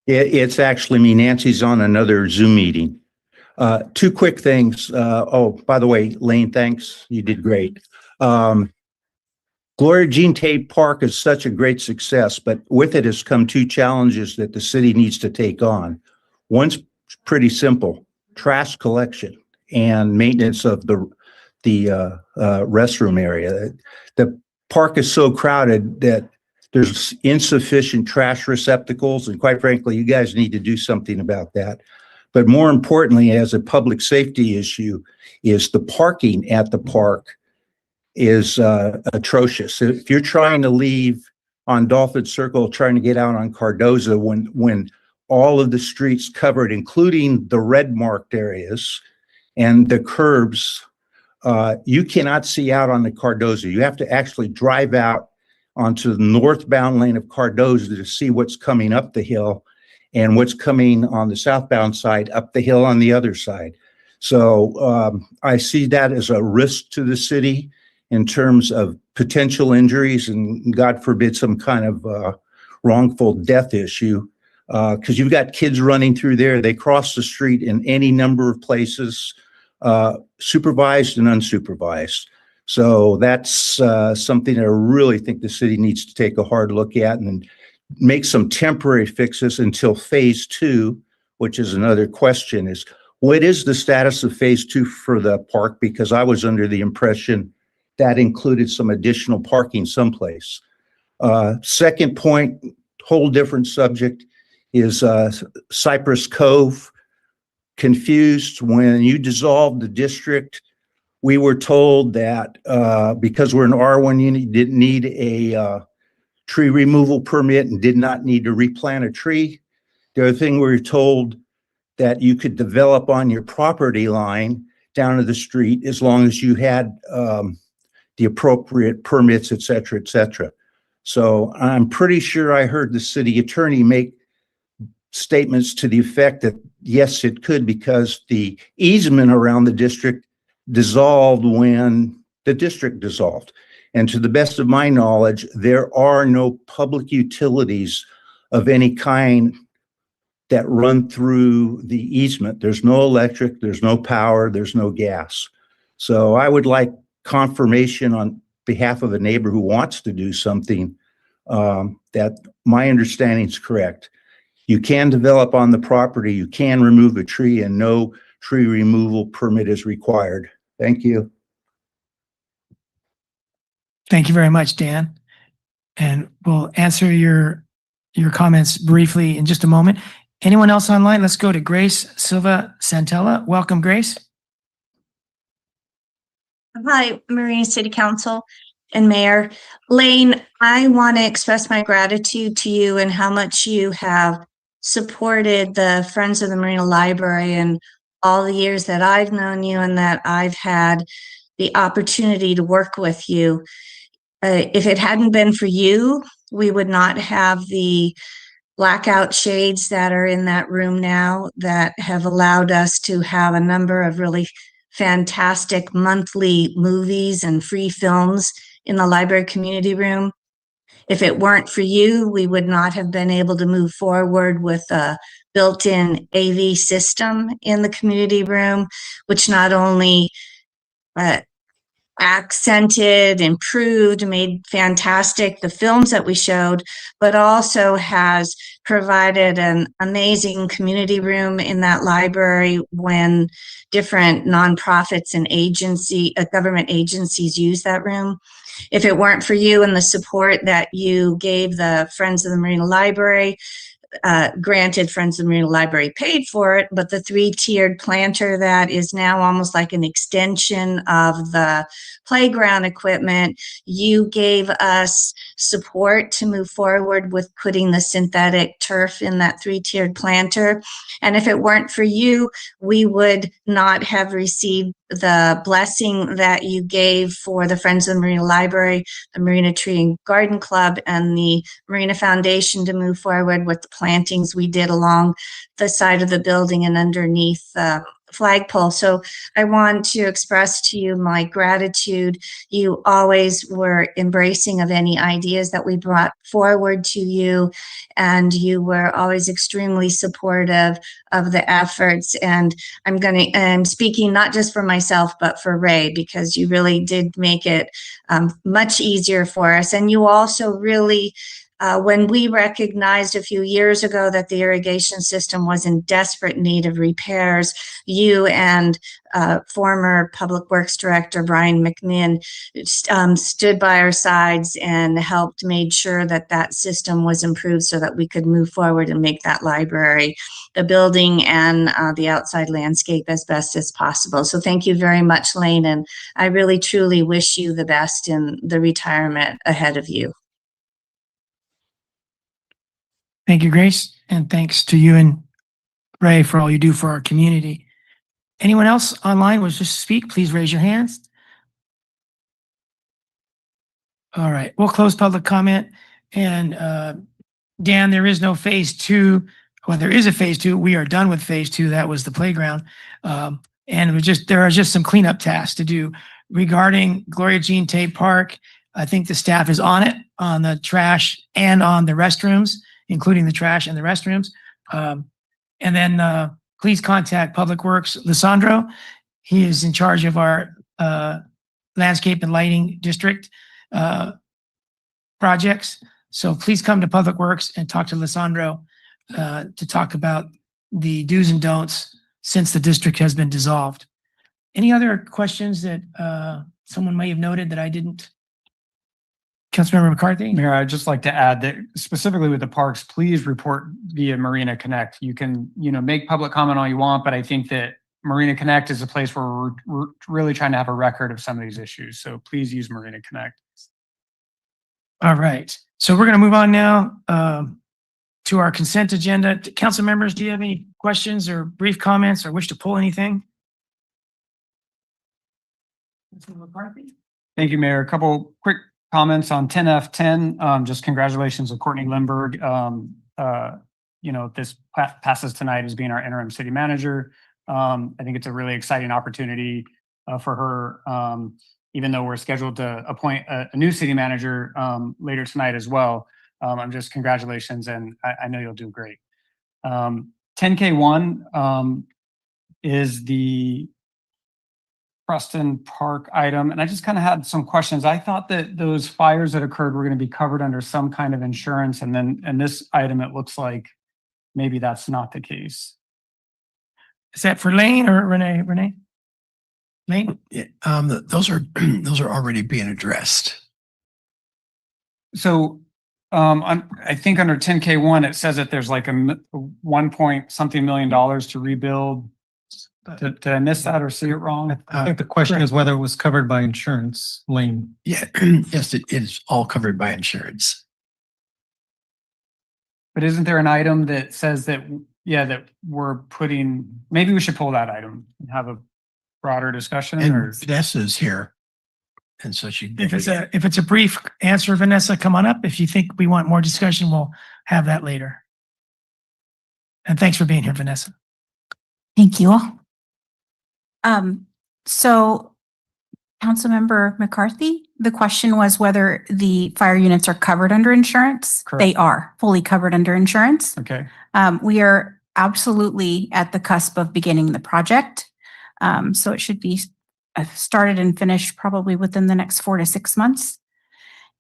It's actually me. Nancy's on another Zoom meeting. Two quick things. Oh, by the way, Lane, thanks. You did great. Gloria Jean Tate Park is such a great success, but with it has come two challenges that the city needs to take on. One's pretty simple: trash collection and maintenance of the restroom area. The park is so crowded that there's insufficient trash receptacles, and quite frankly, you guys need to do something about that. But more importantly, as a public safety issue, is the parking at the park is atrocious. If you're trying to leave on Dolphin Circle, trying to get out on Cardozo, when all of the streets covered, including the red marked areas and the curbs, you cannot see out on the Cardozo. You have to actually drive out onto the northbound lane of Cardozo to see what's coming up the hill and what's coming on the southbound side up the hill on the other side. So I see that as a risk to the city in terms of potential injuries and, God forbid, some kind of wrongful death issue. Because you've got kids running through there. They cross the street in any number of places, supervised and unsupervised. So that's something I really think the city needs to take a hard look at and make some temporary fixes until phase 2, which is another question, is what is the status of phase 2 for the park? Because I was under the impression that included some additional parking someplace. Second point, whole different subject, is Cypress Cove. Confused. When you dissolved the district, we were told that because we're an R1 unit, you didn't need a tree removal permit and did not need to replant a tree. The other thing, we were told that you could develop on your property line down to the street as long as you had the appropriate permits, et cetera, et cetera. So I'm pretty sure I heard the city attorney make statements to the effect that, yes, it could, because the easement around the district dissolved when the district dissolved. And to the best of my knowledge, there are no public utilities of any kind that run through the easement. There's no electric, there's no power, there's no gas. So I would like confirmation on behalf of a neighbor who wants to do something that my understanding is correct. You can develop on the property, you can remove a tree, and no tree removal permit is required. Thank you. Thank you very much, Dan. And we'll answer your comments briefly in just a moment. Anyone else online? Let's go to Grace Silva Santella. Welcome, Grace. Hi, Marina City Council and Mayor. Lane, I want to express my gratitude to you and how much you have supported the Friends of the Marina Library and all the years that I've known you and that I've had the opportunity to work with you. If it hadn't been for you, we would not have the blackout shades that are in that room now that have allowed us to have a number of really fantastic monthly movies and free films in the library community room. If it weren't for you, we would not have been able to move forward with a built-in AV system in the community room, which not only accented, improved, made fantastic the films that we showed, but also has provided an amazing community room in that library when different nonprofits and government agencies use that room. If it weren't for you and the support that you gave the Friends of the Marina Library, granted, Friends of the Marina Library paid for it, but the 3-tiered planter that is now almost like an extension of the playground equipment, you gave us support to move forward with putting the synthetic turf in that 3-tiered planter. And if it weren't for you, we would not have received the blessing that you gave for the Friends of the Marina Library, the Marina Tree and Garden Club, and the Marina Foundation to move forward with the plantings we did along the side of the building and underneath the flagpole. So I want to express to you my gratitude. You always were embracing of any ideas that we brought forward to you, and you were always extremely supportive of the efforts. And I'm speaking not just for myself, but for Ray, because you really did make it much easier for us. And you also really, when we recognized a few years ago that the irrigation system was in desperate need of repairs, you and former Public Works Director Brian McMinn stood by our sides and helped made sure that that system was improved so that we could move forward and make that library, the building, and the outside landscape as best as possible. So thank you very much, Lane, and I really truly wish you the best in the retirement ahead of you. Thank you, Grace. And thanks to you and Ray for all you do for our community. Anyone else online wish to speak? Please raise your hands. All right, we'll close public comment. And Dan, there is no phase 2. Well, there is a phase 2. We are done with phase 2. That was the playground. And there are just some cleanup tasks to do regarding Gloria Jean Tate Park. I think the staff is on it, on the trash and on the restrooms, including the trash and the restrooms. And then please contact Public Works, Lissandro. He is in charge of our landscape and lighting district projects. So please come to Public Works and talk to Lissandro to talk about the do's and don'ts since the district has been dissolved. Any other questions that someone may have noted that I didn't? Councilmember McCarthy? Mayor, I'd just like to add that specifically with the parks, please report via Marina Connect. You can, make public comment all you want, but I think that Marina Connect is a place where we're really trying to have a record of some of these issues. So please use Marina Connect. All right. So we're going to move on now to our consent agenda. Council members, do you have any questions or brief comments or wish to pull anything? Councilmember McCarthy? Thank you, Mayor. A couple quick comments on 10F10. Just congratulations to Courtney Lindberg. This passes tonight as being our interim city manager. I think it's a really exciting opportunity for her, even though we're scheduled to appoint a new city manager later tonight as well. I'm just congratulations, and I know you'll do great. 10K1 is the Preston Park item, and I just kind of had some questions. I thought that those fires that occurred were going to be covered under some kind of insurance, and then in this item, it looks like maybe that's not the case. Is that for Lane or Renee? Lane? Yeah, those are already being addressed. So I think under 10K1, it says that there's like a $1 million to rebuild. Did I miss that or see it wrong? I think the question is whether it was covered by insurance, Lane. Yeah, yes, it is all covered by insurance. But isn't there an item that says that, that we're putting, maybe we should pull that item and have a broader discussion? And Vanessa's here. And so she. If it's a brief answer, Vanessa, come on up. If you think we want more discussion, we'll have that later. And thanks for being here, Vanessa. Thank you all. So Councilmember McCarthy, the question was whether the fire units are covered under insurance. Correct. They are fully covered under insurance. Okay. We are absolutely at the cusp of beginning the project. So it should be started and finished probably within the next 4 to 6 months.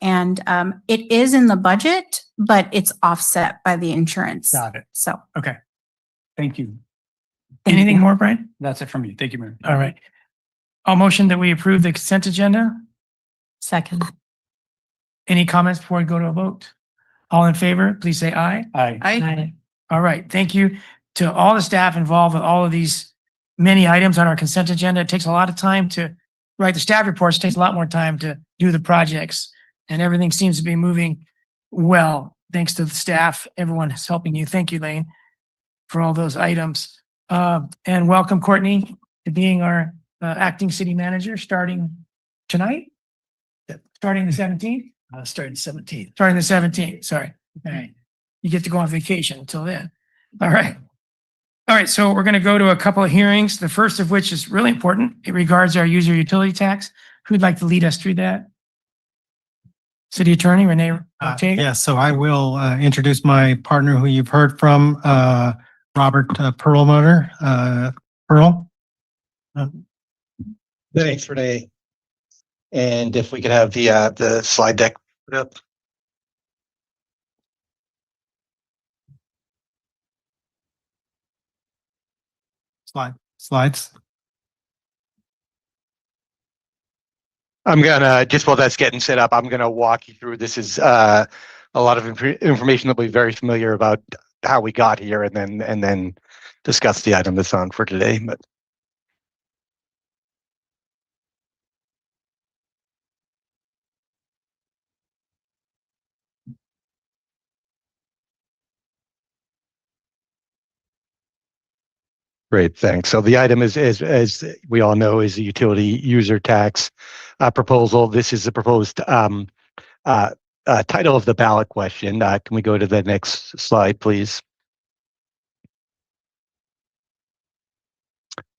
And it is in the budget, but it's offset by the insurance. Got it. So Okay. Thank you. Anything more, Brian? That's it from me. Thank you, Mayor. All right. I'll motion that we approve the consent agenda. Second. Any comments before we go to a vote? All in favor, please say aye. Aye. All right. Thank you to all the staff involved with all of these many items on our consent agenda. It takes a lot of time to write the staff reports. It takes a lot more time to do the projects, and everything seems to be moving well. Thanks to the staff, everyone is helping you. Thank you, Lane, for all those items. And welcome, Courtney, to being our acting city manager starting tonight. Starting the 17th. Starting 17th. Starting the 17th. Sorry. All right. You get to go on vacation until then. All right. All right. So we're going to go to a couple of hearings. The first of which is really important. It regards our user utility tax. Who'd like to lead us through that? City Attorney Renee Ortega. Yeah, so I will introduce my partner who you've heard from, Robert Perlmutter. Pearl. Thanks, Renee. And if we could have the slide deck put up. Slides. I'm gonna, just while that's getting set up, I'm gonna walk you through. This is a lot of information that will be very familiar about how we got here, and then discuss the item that's on for today. But great, thanks. So the item is, as we all know, is the utility user tax proposal. This is the proposed title of the ballot question. Can we go to the next slide, please?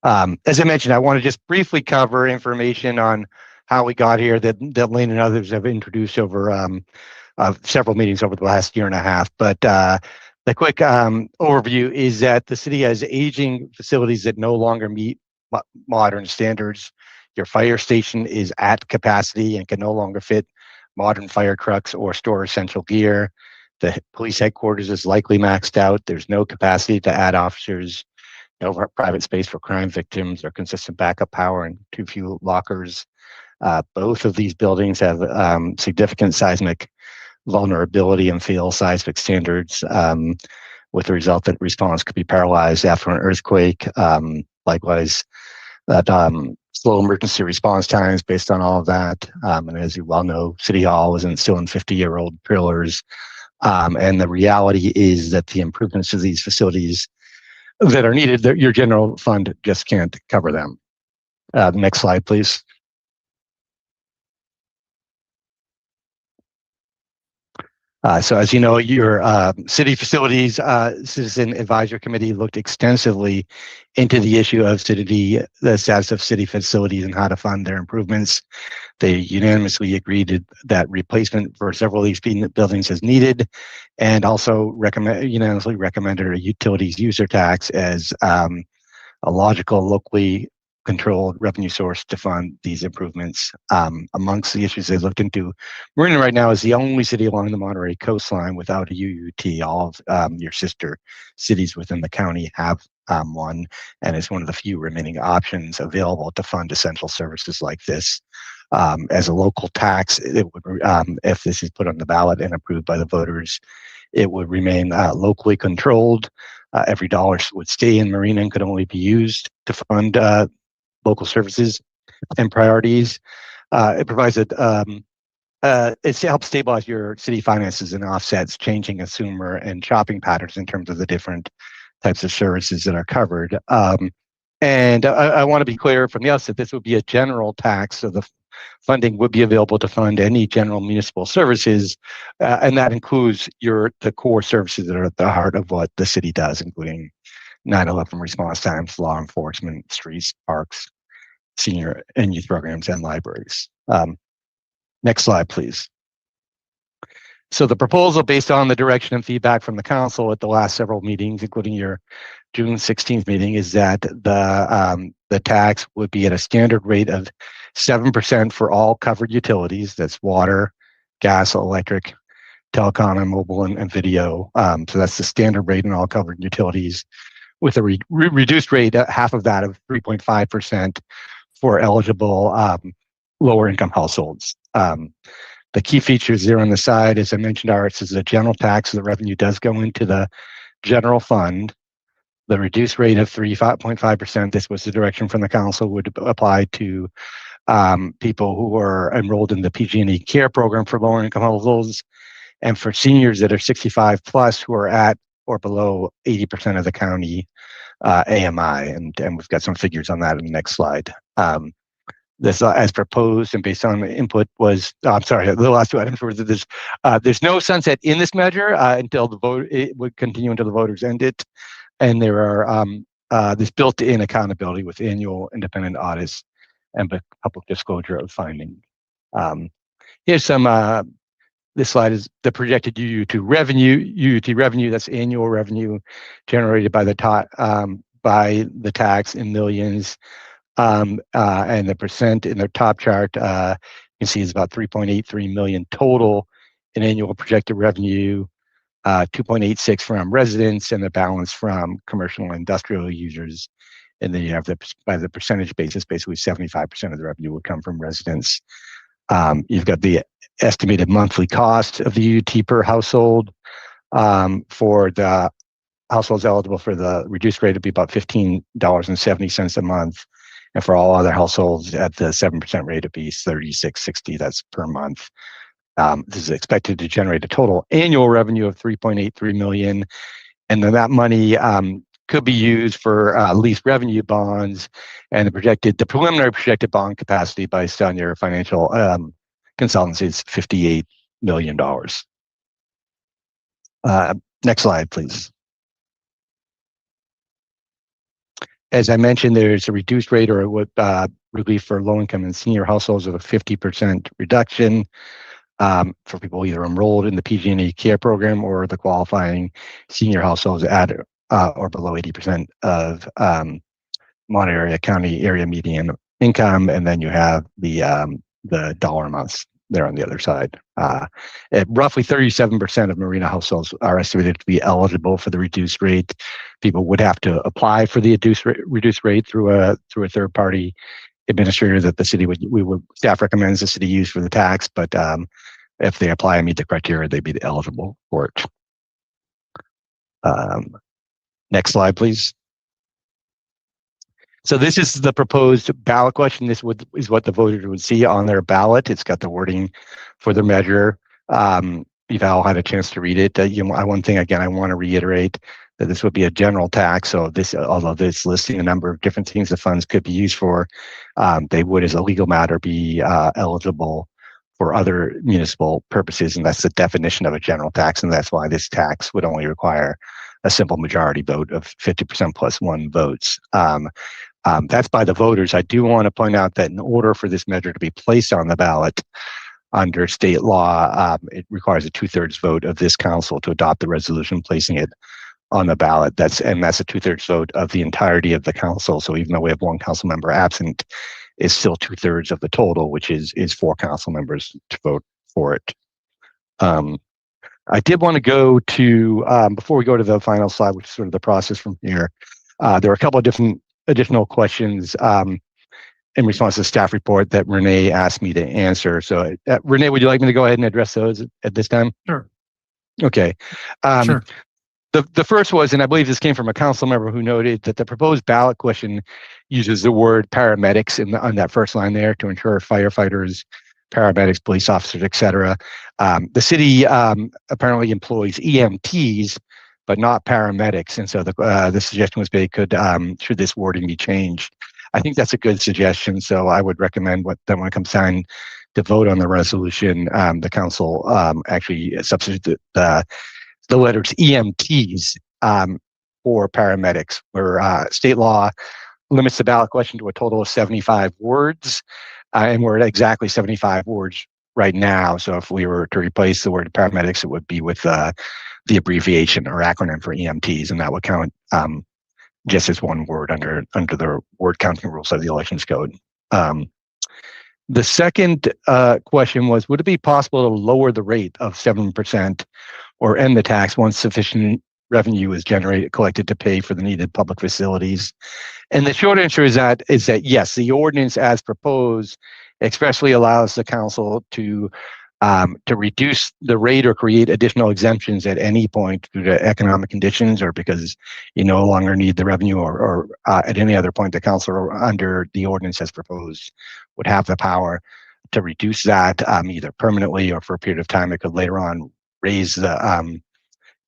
As I mentioned, I want to just briefly cover information on how we got here that Lane and others have introduced over several meetings over the last year and a half. But the quick overview is that the city has aging facilities that no longer meet modern standards. Your fire station is at capacity and can no longer fit modern fire trucks or store essential gear. The police headquarters is likely maxed out. There's no capacity to add officers, no private space for crime victims, or consistent backup power, and too few lockers. Both of these buildings have significant seismic vulnerability and fail seismic standards, with the result that response could be paralyzed after an earthquake. Likewise, that slow emergency response times based on all of that. And as you well know, City Hall is still in 50-year-old pillars. And the reality is that the improvements to these facilities that are needed, that your general fund just can't cover them. Next slide, please. So as you know, your city facilities citizen advisory committee looked extensively into the issue of the status of city facilities and how to fund their improvements. They unanimously agreed that replacement for several of these buildings is needed, and also unanimously recommended a utilities user tax as a logical, locally controlled revenue source to fund these improvements. Amongst the issues they looked into, Marina right now is the only city along the Monterey coastline without a UUT. All of your sister cities within the county have one, and it's one of the few remaining options available to fund essential services like this. As a local tax, it would, if this is put on the ballot and approved by the voters, it would remain locally controlled. Every dollar would stay in Marina and could only be used to fund local services and priorities. It provides it helps stabilize your city finances and offsets changing consumer and shopping patterns in terms of the different types of services that are covered. And I want to be clear from the outset, this would be a general tax, so the funding would be available to fund any general municipal services, and that includes the core services that are at the heart of what the city does, including 9/11 response times, law enforcement, streets, parks, senior and youth programs, and libraries. Next slide, please. So the proposal, based on the direction and feedback from the council at the last several meetings, including your June 16th meeting is that the tax would be at a standard rate of 7% for all covered utilities. That's water, gas, electric, telecom, and mobile and video. So that's the standard rate in all covered utilities, with a reduced rate, half of that of 3.5% for eligible lower income households. The key features there on the side, as I mentioned, are this is a general tax, so the revenue does go into the general fund. The reduced rate of 3.5%, this was the direction from the council, would apply to people who are enrolled in the PG&E care program for lower income households, and for seniors that are 65 plus who are at or below 80% of the county AMI. And we've got some figures on that in the next slide. This, as proposed and based on the input, was, I'm sorry, the last two items were that there's no sunset in this measure until the vote, it would continue until the voters end it. And there are this built-in accountability with annual independent audits and public disclosure of findings. Here's some, this slide is the projected UUT revenue, that's annual revenue generated by the tax in millions. And the percent in the top chart, you can see is about 3.83 million total in annual projected revenue, 2.86 from residents, and the balance from commercial and industrial users. And then you have by the percentage basis, basically 75% of the revenue would come from residents. You've got the estimated monthly cost of the UT per household. For the households eligible for the reduced rate, it'd be about $15.70 a month. And for all other households at the 7% rate, it'd be $36.60. That's per month. This is expected to generate a total annual revenue of $3.83 million, and then that money could be used for lease revenue bonds and the preliminary projected bond capacity based on your financial consultancy is $58 million. Next slide, please. As I mentioned, there's a reduced rate or relief for low-income and senior households of a 50% reduction for people either enrolled in the PG&E care program or the qualifying senior households at or below 80% of Monterey County area median income. And then you have the dollar amounts there on the other side. At roughly 37% of Marina households are estimated to be eligible for the reduced rate. People would have to apply for the reduced rate through a third party administrator that the city staff recommends the city use for the tax, but if they apply and meet the criteria, they'd be eligible for it. Next slide, please. So this is the proposed ballot question. This is what the voters would see on their ballot. It's got the wording for the measure. You've all had a chance to read it. One thing, again, I want to reiterate that this would be a general tax. So this, although this listing a number of different things the funds could be used for, they would, as a legal matter, be eligible for other municipal purposes. And that's the definition of a general tax. And that's why this tax would only require a simple majority vote of 50% plus one votes. That's by the voters. I do want to point out that in order for this measure to be placed on the ballot under state law, it requires a 2/3 vote of this council to adopt the resolution placing it on the ballot. That's a 2/3 vote of the entirety of the council. So even though we have one council member absent, it's still 2/3 of the total, which is 4 council members to vote for it. I did want to go to, before we go to the final slide, which is sort of the process from here, there are a couple of different additional questions in response to the staff report that Renee asked me to answer. So Renee, would you like me to go ahead and address those at this time? Sure. Okay. Sure. The first was, and I believe this came from a council member who noted that the proposed ballot question uses the word paramedics on that first line there to ensure firefighters, paramedics, police officers, et cetera. The city apparently employs EMTs, but not paramedics. And so the suggestion was made, should this wording be changed? I think that's a good suggestion. So I would recommend that when it comes time to vote on the resolution, the council actually substitute the letters EMTs for paramedics, where state law limits the ballot question to a total of 75 words. And we're at exactly 75 words right now. So if we were to replace the word paramedics, it would be with the abbreviation or acronym for EMTs, and that would count just as one word under the word counting rules of the elections code. The second question was, would it be possible to lower the rate of 7% or end the tax once sufficient revenue is collected to pay for the needed public facilities? And the short answer is that yes, the ordinance as proposed expressly allows the council to reduce the rate or create additional exemptions at any point due to economic conditions or because you no longer need the revenue or at any other point the council under the ordinance as proposed would have the power to reduce that either permanently or for a period of time. It could later on raise the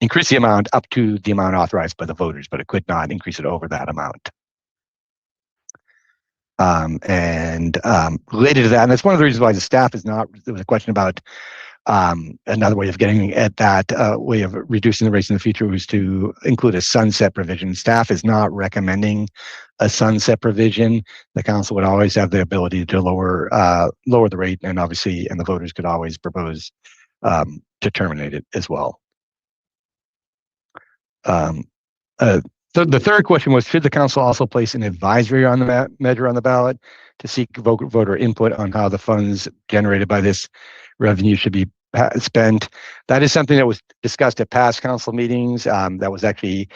increase the amount up to the amount authorized by the voters, but it could not increase it over that amount. Related to that, and that's one of the reasons why the staff is not, there was a question about another way of getting at that way of reducing the rates in the future was to include a sunset provision. Staff is not recommending a sunset provision. The council would always have the ability to lower the rate, and obviously, and the voters could always propose to terminate it as well. So the third question was, should the council also place an advisory on the measure on the ballot to seek voter input on how the funds generated by this revenue should be spent? That is something that was discussed at past council meetings. That was actually,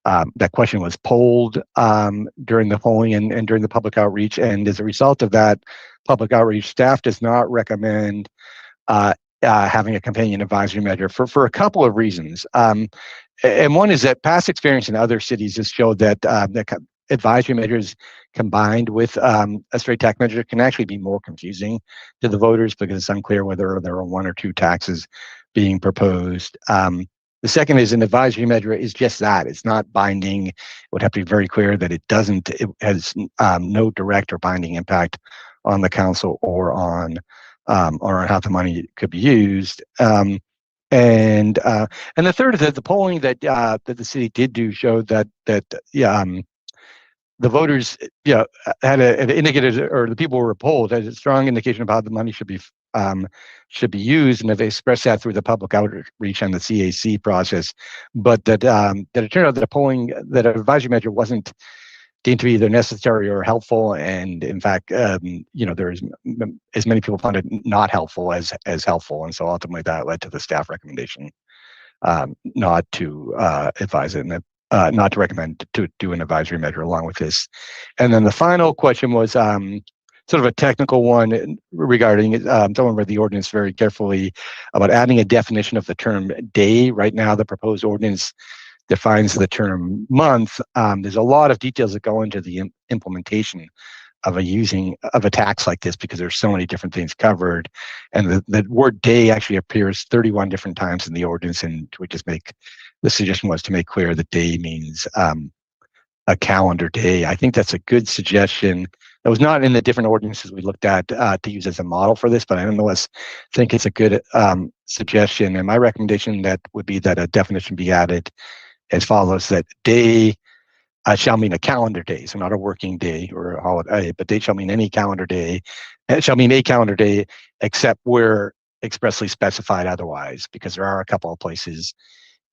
that question was polled during the polling and during the public outreach. And as a result of that public outreach, staff does not recommend having a companion advisory measure for a couple of reasons. And one is that past experience in other cities has showed that advisory measures combined with a straight tax measure can actually be more confusing to the voters because it's unclear whether there are one or two taxes being proposed. The second is an advisory measure is just that. It's not binding. It would have to be very clear that it has no direct or binding impact on the council or on how the money could be used. And the third is that the polling that the city did do showed that the voters had an indicated, or the people who were polled had a strong indication of how the money should be used, and that they expressed that through the public outreach and the CAC process. But that it turned out that that an advisory measure wasn't deemed to be either necessary or helpful, and in fact, there's as many people found it not helpful as helpful, and so ultimately that led to the staff recommendation not to advise it, and not to recommend to do an advisory measure along with this. And then the final question was sort of a technical one regarding someone read the ordinance very carefully about adding a definition of the term day. Right now, the proposed ordinance defines the term month. There's a lot of details that go into the implementation of a tax like this because there's so many different things covered, and the word day actually appears 31 different times in the ordinance, and the suggestion was to make clear that day means a calendar day. I think that's a good suggestion. That was not in the different ordinances we looked at to use as a model for this, but I nonetheless think it's a good suggestion. And my recommendation that would be that a definition be added as follows: that day shall mean a calendar day, so not a working day or a holiday, but day shall mean any calendar day. It shall mean a calendar day except where expressly specified otherwise, because there are a couple of places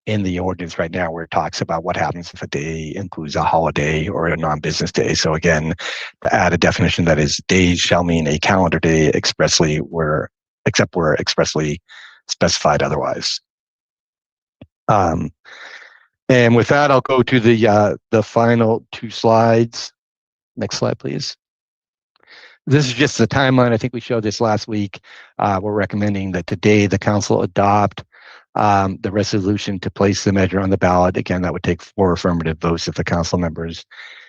in the ordinance right now where it talks about what happens if a day includes a holiday or a non-business day. So again, to add a definition that is days shall mean a calendar day except where expressly specified otherwise. And with that, I'll go to the final two slides. Next slide, please. This is just the timeline. I think we showed this last week. We're recommending that today the council adopt the resolution to place the measure on the ballot. Again, that would take 4 affirmative votes if the council members,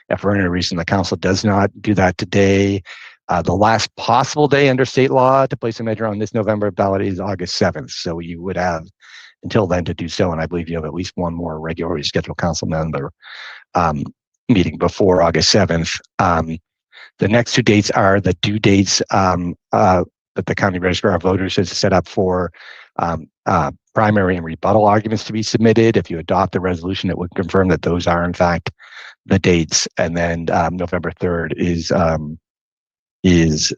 if for any reason the council does not do that today. The last possible day under state law to place a measure on this November ballot is August 7th. So you would have until then to do so, and I believe you have at least one more regularly scheduled council member meeting before August 7th. The next 2 dates are the due dates that the County Registrar of Voters has set up for primary and rebuttal arguments to be submitted. If you adopt the resolution, it would confirm that those are in fact the dates. And then November 3rd is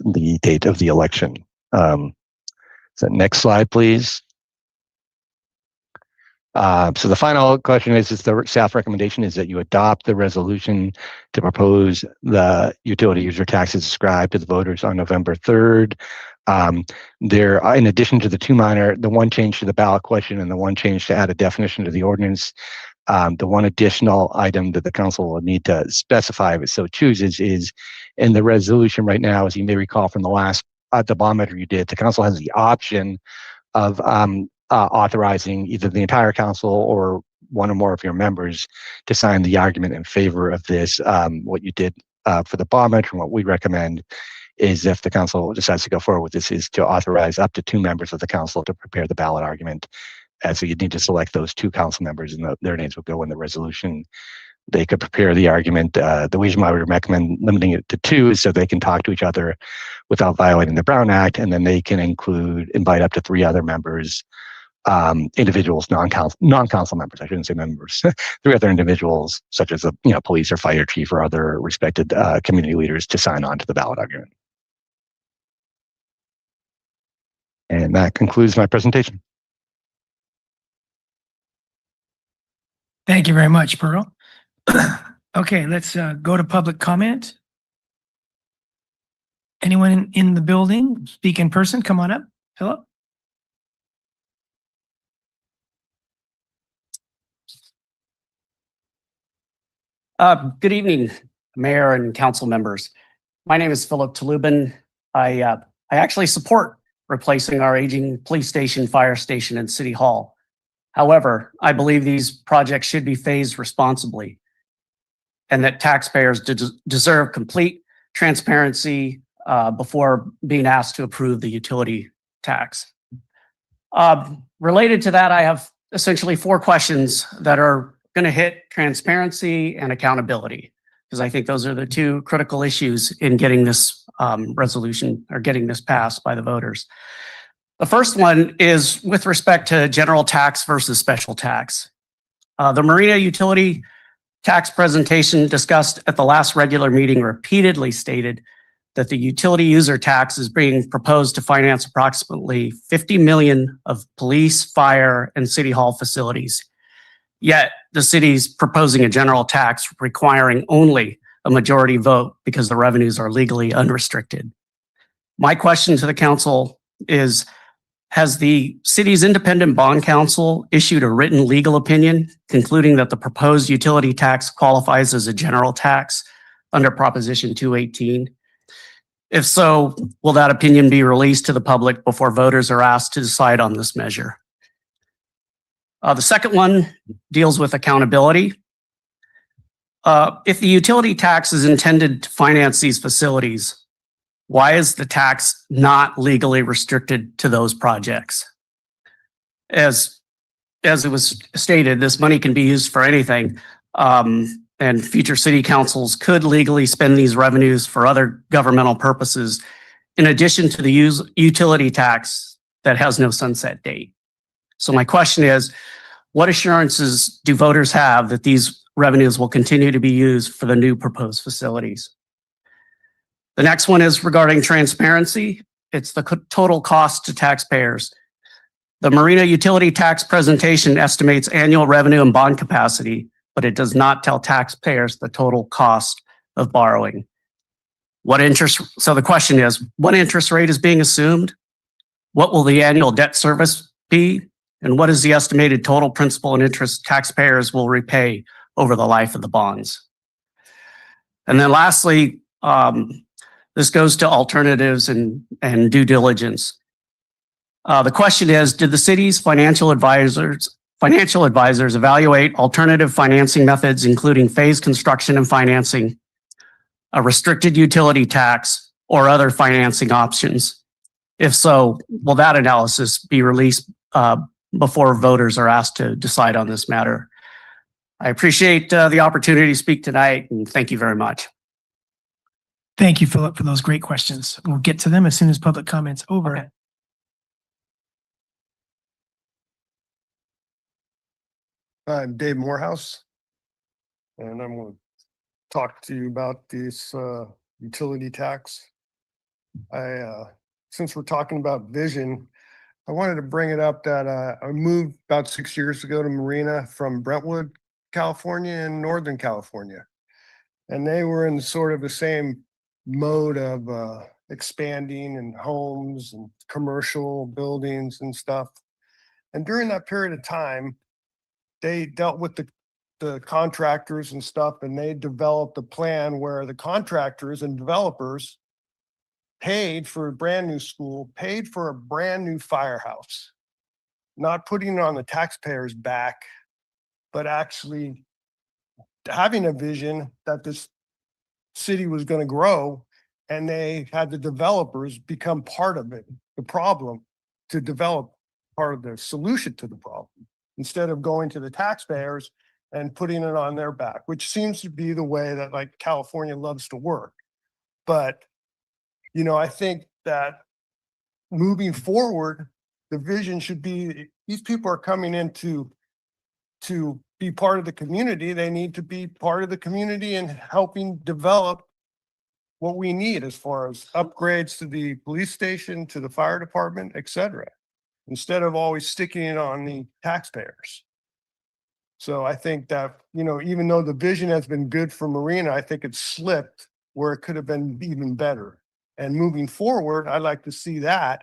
the date of the election. So next slide, please. So the final question is the staff recommendation is that you adopt the resolution to propose the utility user taxes described to the voters on November 3rd. There, in addition to the one change to the ballot question and the one change to add a definition to the ordinance, the one additional item that the council will need to specify if it so chooses is in the resolution right now, as you may recall from the last the bond measure you did, the council has the option of authorizing either the entire council or one or more of your members to sign the argument in favor of this. What you did for the bond measure and what we recommend is if the council decides to go forward with this is to authorize up to 2 members of the council to prepare the ballot argument. And so you'd need to select those 2 council members and their names will go in the resolution. They could prepare the argument. The reason why we recommend limiting it to 2 is so they can talk to each other without violating the Brown Act, and then they can invite up to 3 other members, individuals, non-council members. I shouldn't say members. 3 other individuals, such as the police or fire chief or other respected community leaders, to sign on to the ballot argument. And that concludes my presentation. Thank you very much, Pearl. Okay, let's go to public comment. Anyone in the building speak in person? Come on up. Philip. Good evening, Mayor and council members. My name is Philip Talubin. I actually support replacing our aging police station, fire station, and city hall. However, I believe these projects should be phased responsibly and that taxpayers deserve complete transparency before being asked to approve the utility tax. Related to that, I have essentially 4 questions that are going to hit transparency and accountability, because I think those are the 2 critical issues in getting this resolution or getting this passed by the voters. The first one is with respect to general tax versus special tax. The Marina utility tax presentation discussed at the last regular meeting repeatedly stated that the utility user tax is being proposed to finance approximately 50 million of police, fire, and city hall facilities. Yet the city's proposing a general tax requiring only a majority vote because the revenues are legally unrestricted. My question to the council is, has the city's independent bond counsel issued a written legal opinion concluding that the proposed utility tax qualifies as a general tax under Proposition 218? If so, will that opinion be released to the public before voters are asked to decide on this measure? The second one deals with accountability. If the utility tax is intended to finance these facilities, why is the tax not legally restricted to those projects? As it was stated, this money can be used for anything, and future city councils could legally spend these revenues for other governmental purposes, in addition to the utility tax that has no sunset date. So my question is, what assurances do voters have that these revenues will continue to be used for the new proposed facilities? The next one is regarding transparency. It's the total cost to taxpayers. The Marina utility tax presentation estimates annual revenue and bond capacity, but it does not tell taxpayers the total cost of borrowing. So the question is, what interest rate is being assumed? What will the annual debt service be? And what is the estimated total principal and interest taxpayers will repay over the life of the bonds? And then lastly, this goes to alternatives and due diligence. The question is, did the city's financial advisors evaluate alternative financing methods, including phased construction and financing, a restricted utility tax, or other financing options? If so, will that analysis be released before voters are asked to decide on this matter? I appreciate the opportunity to speak tonight, and thank you very much. Thank you, Philip, for those great questions. We'll get to them as soon as public comment's over. Okay. I'm Dave Morehouse, and I'm going to talk to you about this utility tax. Since we're talking about vision, I wanted to bring it up that I moved about 6 years ago to Marina from Brentwood, California and Northern California. And they were in sort of the same mode of expanding and homes and commercial buildings and stuff. And during that period of time, they dealt with the contractors and stuff, and they developed a plan where the contractors and developers paid for a brand new school, paid for a brand new firehouse, not putting it on the taxpayers' back, but actually having a vision that this city was going to grow, and they had the developers become part of it, the problem, to develop part of the solution to the problem, instead of going to the taxpayers and putting it on their back, which seems to be the way that like California loves to work. But, you know, I think that moving forward, the vision should be, these people are coming in to be part of the community. They need to be part of the community and helping develop what we need as far as upgrades to the police station, to the fire department, et cetera, instead of always sticking it on the taxpayers. So I think that, you know, even though the vision has been good for Marina, I think it's slipped where it could have been even better. And moving forward, I'd like to see that,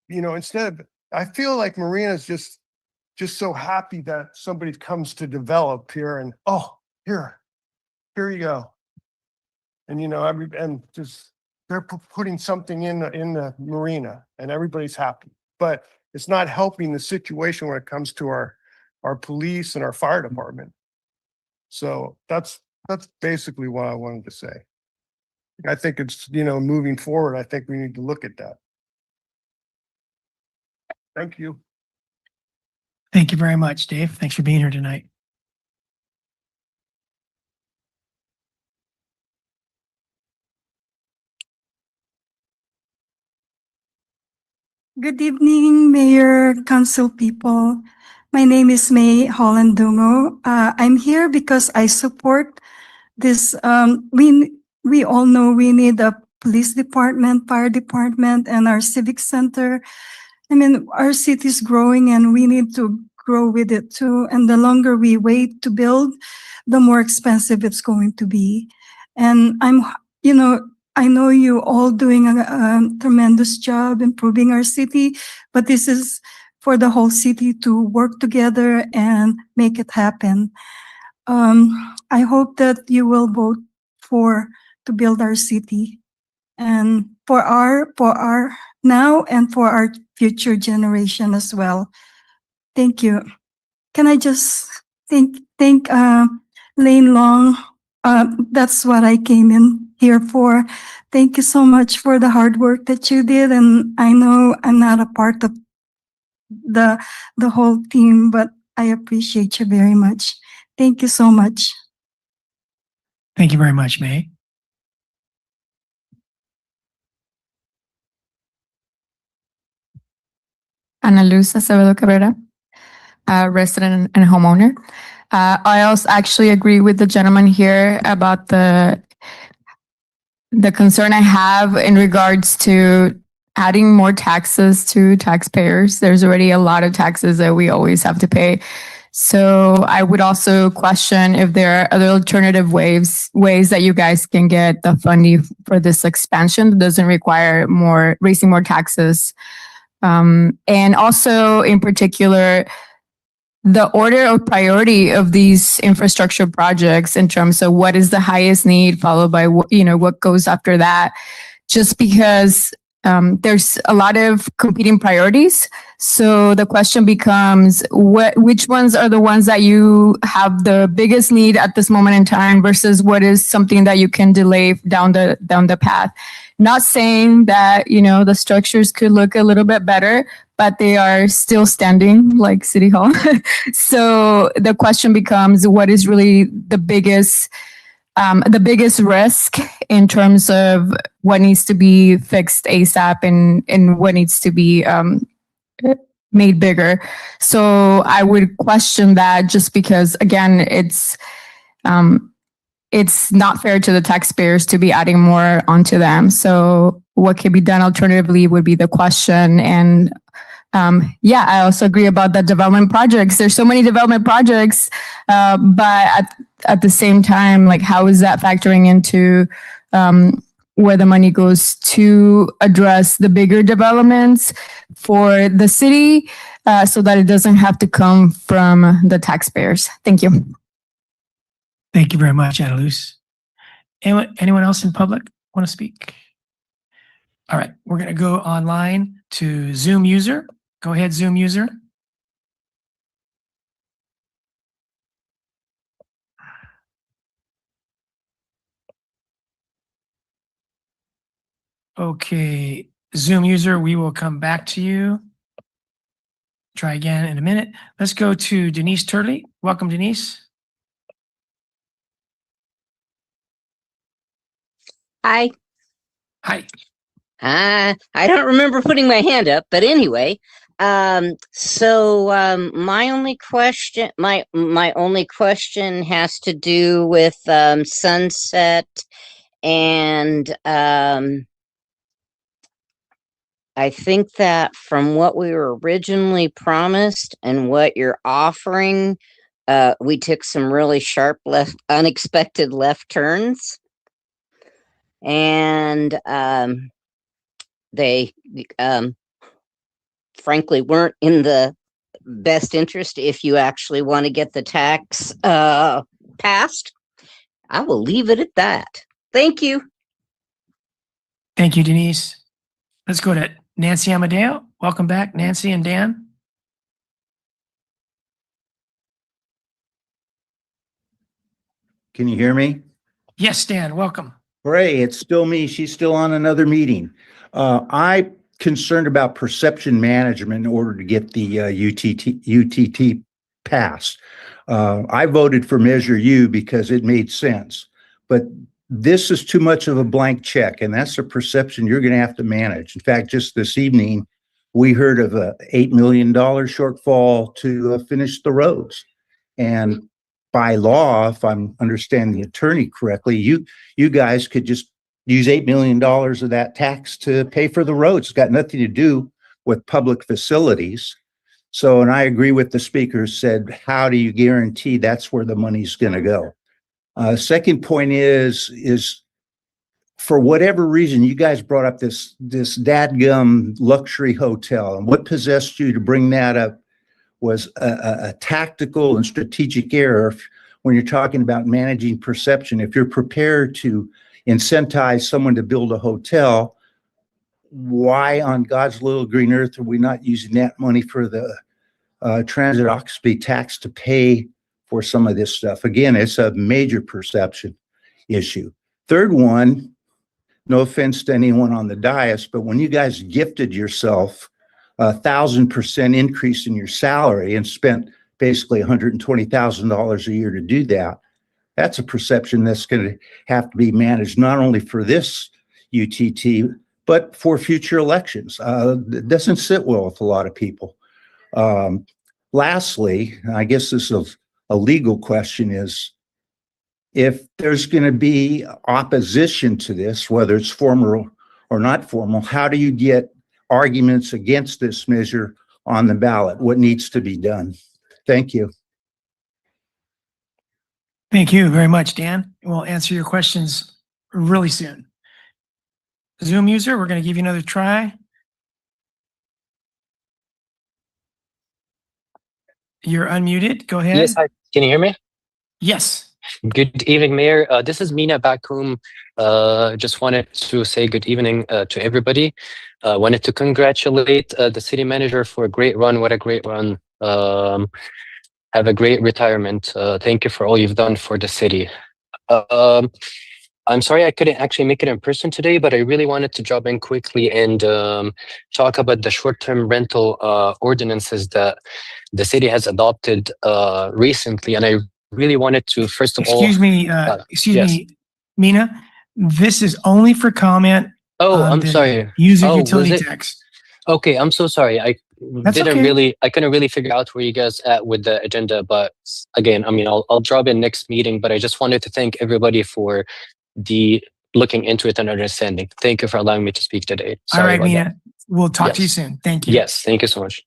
you know, instead of, I feel like Marina's just so happy that somebody comes to develop here and, oh, here you go. And, you know, and just, they're putting something in the Marina and everybody's happy, but it's not helping the situation when it comes to our police and our fire department. So that's basically what I wanted to say. I think it's, you know, moving forward, I think we need to look at that. Thank you. Thank you very much, Dave. Thanks for being here tonight. Good evening, Mayor, Council people. My name is May Holland Dungo. I'm here because I support this. We all know we need a police department, fire department, and our civic center. I mean, our city is growing and we need to grow with it too. And the longer we wait to build, the more expensive it's going to be. And I know you all doing a tremendous job improving our city, but this is for the whole city to work together and make it happen. I hope that you will vote to build our city and for our now and for our future generation as well. Thank you. Can I just thank Lane Long? That's what I came in here for. Thank you so much for the hard work that you did. And I know I'm not a part of the whole team, but I appreciate you very much. Thank you so much. Thank you very much, May. Ana Luz Acevedo Cabrera, resident and homeowner. I also actually agree with the gentleman here about the concern I have in regards to adding more taxes to taxpayers. There's already a lot of taxes that we always have to pay. So I would also question if there are other alternative ways that you guys can get the funding for this expansion that doesn't require raising more taxes. And also in particular, the order of priority of these infrastructure projects in terms of what is the highest need, followed by what goes after that, just because there's a lot of competing priorities. So the question becomes, which ones are the ones that you have the biggest need at this moment in time versus what is something that you can delay down the path? Not saying that, the structures could look a little bit better, but they are still standing like City Hall. So the question becomes, what is really the biggest risk in terms of what needs to be fixed ASAP and what needs to be made bigger. So I would question that just because, again, it's not fair to the taxpayers to be adding more onto them. So what can be done alternatively would be the question. And yeah, I also agree about the development projects. There's so many development projects, but at the same time, like, how is that factoring into where the money goes to address the bigger developments for the city, so that it doesn't have to come from the taxpayers? Thank you. Thank you very much, Ana Luz. Anyone else in public want to speak? All right, we're going to go online to Zoom user. Go ahead, Zoom user. Okay, Zoom user, we will come back to you. Try again in a minute. Let's go to Denise Turley. Welcome, Denise. Hi. Hi. I don't remember putting my hand up, but anyway, my only question has to do with Sunset, and I think that from what we were originally promised and what you're offering, we took some really sharp unexpected left turns. And they frankly weren't in the best interest if you actually want to get the tax passed. I will leave it at that. Thank you. Thank you, Denise. Let's go to Nancy Amadeo. Welcome back, Nancy and Dan. Can you hear me? Yes, Dan, welcome. Ray, it's still me. She's still on another meeting. I'm concerned about perception management in order to get the UTT passed. I voted for Measure U because it made sense, but this is too much of a blank check, and that's a perception you're going to have to manage. In fact, just this evening, we heard of a $8 million shortfall to finish the roads. And by law, if I'm understanding the attorney correctly, you guys could just use $8 million of that tax to pay for the roads. It's got nothing to do with public facilities. So, and I agree with the speaker who said, how do you guarantee that's where the money's going to go? Second point is for whatever reason, you guys brought up this dadgum luxury hotel, and what possessed you to bring that up was a tactical and strategic error when you're talking about managing perception. If you're prepared to incentivize someone to build a hotel, why on God's little green earth are we not using that money for the transit occupancy tax to pay for some of this stuff? Again, it's a major perception issue. Third one, no offense to anyone on the dais, but when you guys gifted yourself 1,000% increase in your salary and spent basically $120,000 a year to do that, that's a perception that's going to have to be managed not only for this UTT, but for future elections. It doesn't sit well with a lot of people. Lastly, I guess this is a legal question, is if there's going to be opposition to this, whether it's formal or not formal, how do you get arguments against this measure on the ballot? What needs to be done? Thank you. Thank you very much, Dan. We'll answer your questions really soon. Zoom user, we're going to give you another try. You're unmuted. Go ahead. Yes, hi. Can you hear me? Yes. Good evening, Mayor. This is Mina back home. Just wanted to say good evening to everybody. Wanted to congratulate the city manager for a great run. What a great run. Have a great retirement. Thank you for all you've done for the city. I'm sorry I couldn't actually make it in person today, but I really wanted to drop in quickly and talk about the short-term rental ordinances that the city has adopted recently. And I really wanted to, first of all... Excuse me, Mina, this is only for comment. Oh, I'm sorry. User utility tax. Okay, I'm so sorry. I couldn't really figure out where you guys at with the agenda, but again, I mean, I'll drop in next meeting, but I just wanted to thank everybody for the looking into it and understanding. Thank you for allowing me to speak today. All Sorry right, about that. Mina, we'll talk to you Yes. soon. Thank you. Yes, thank you so much.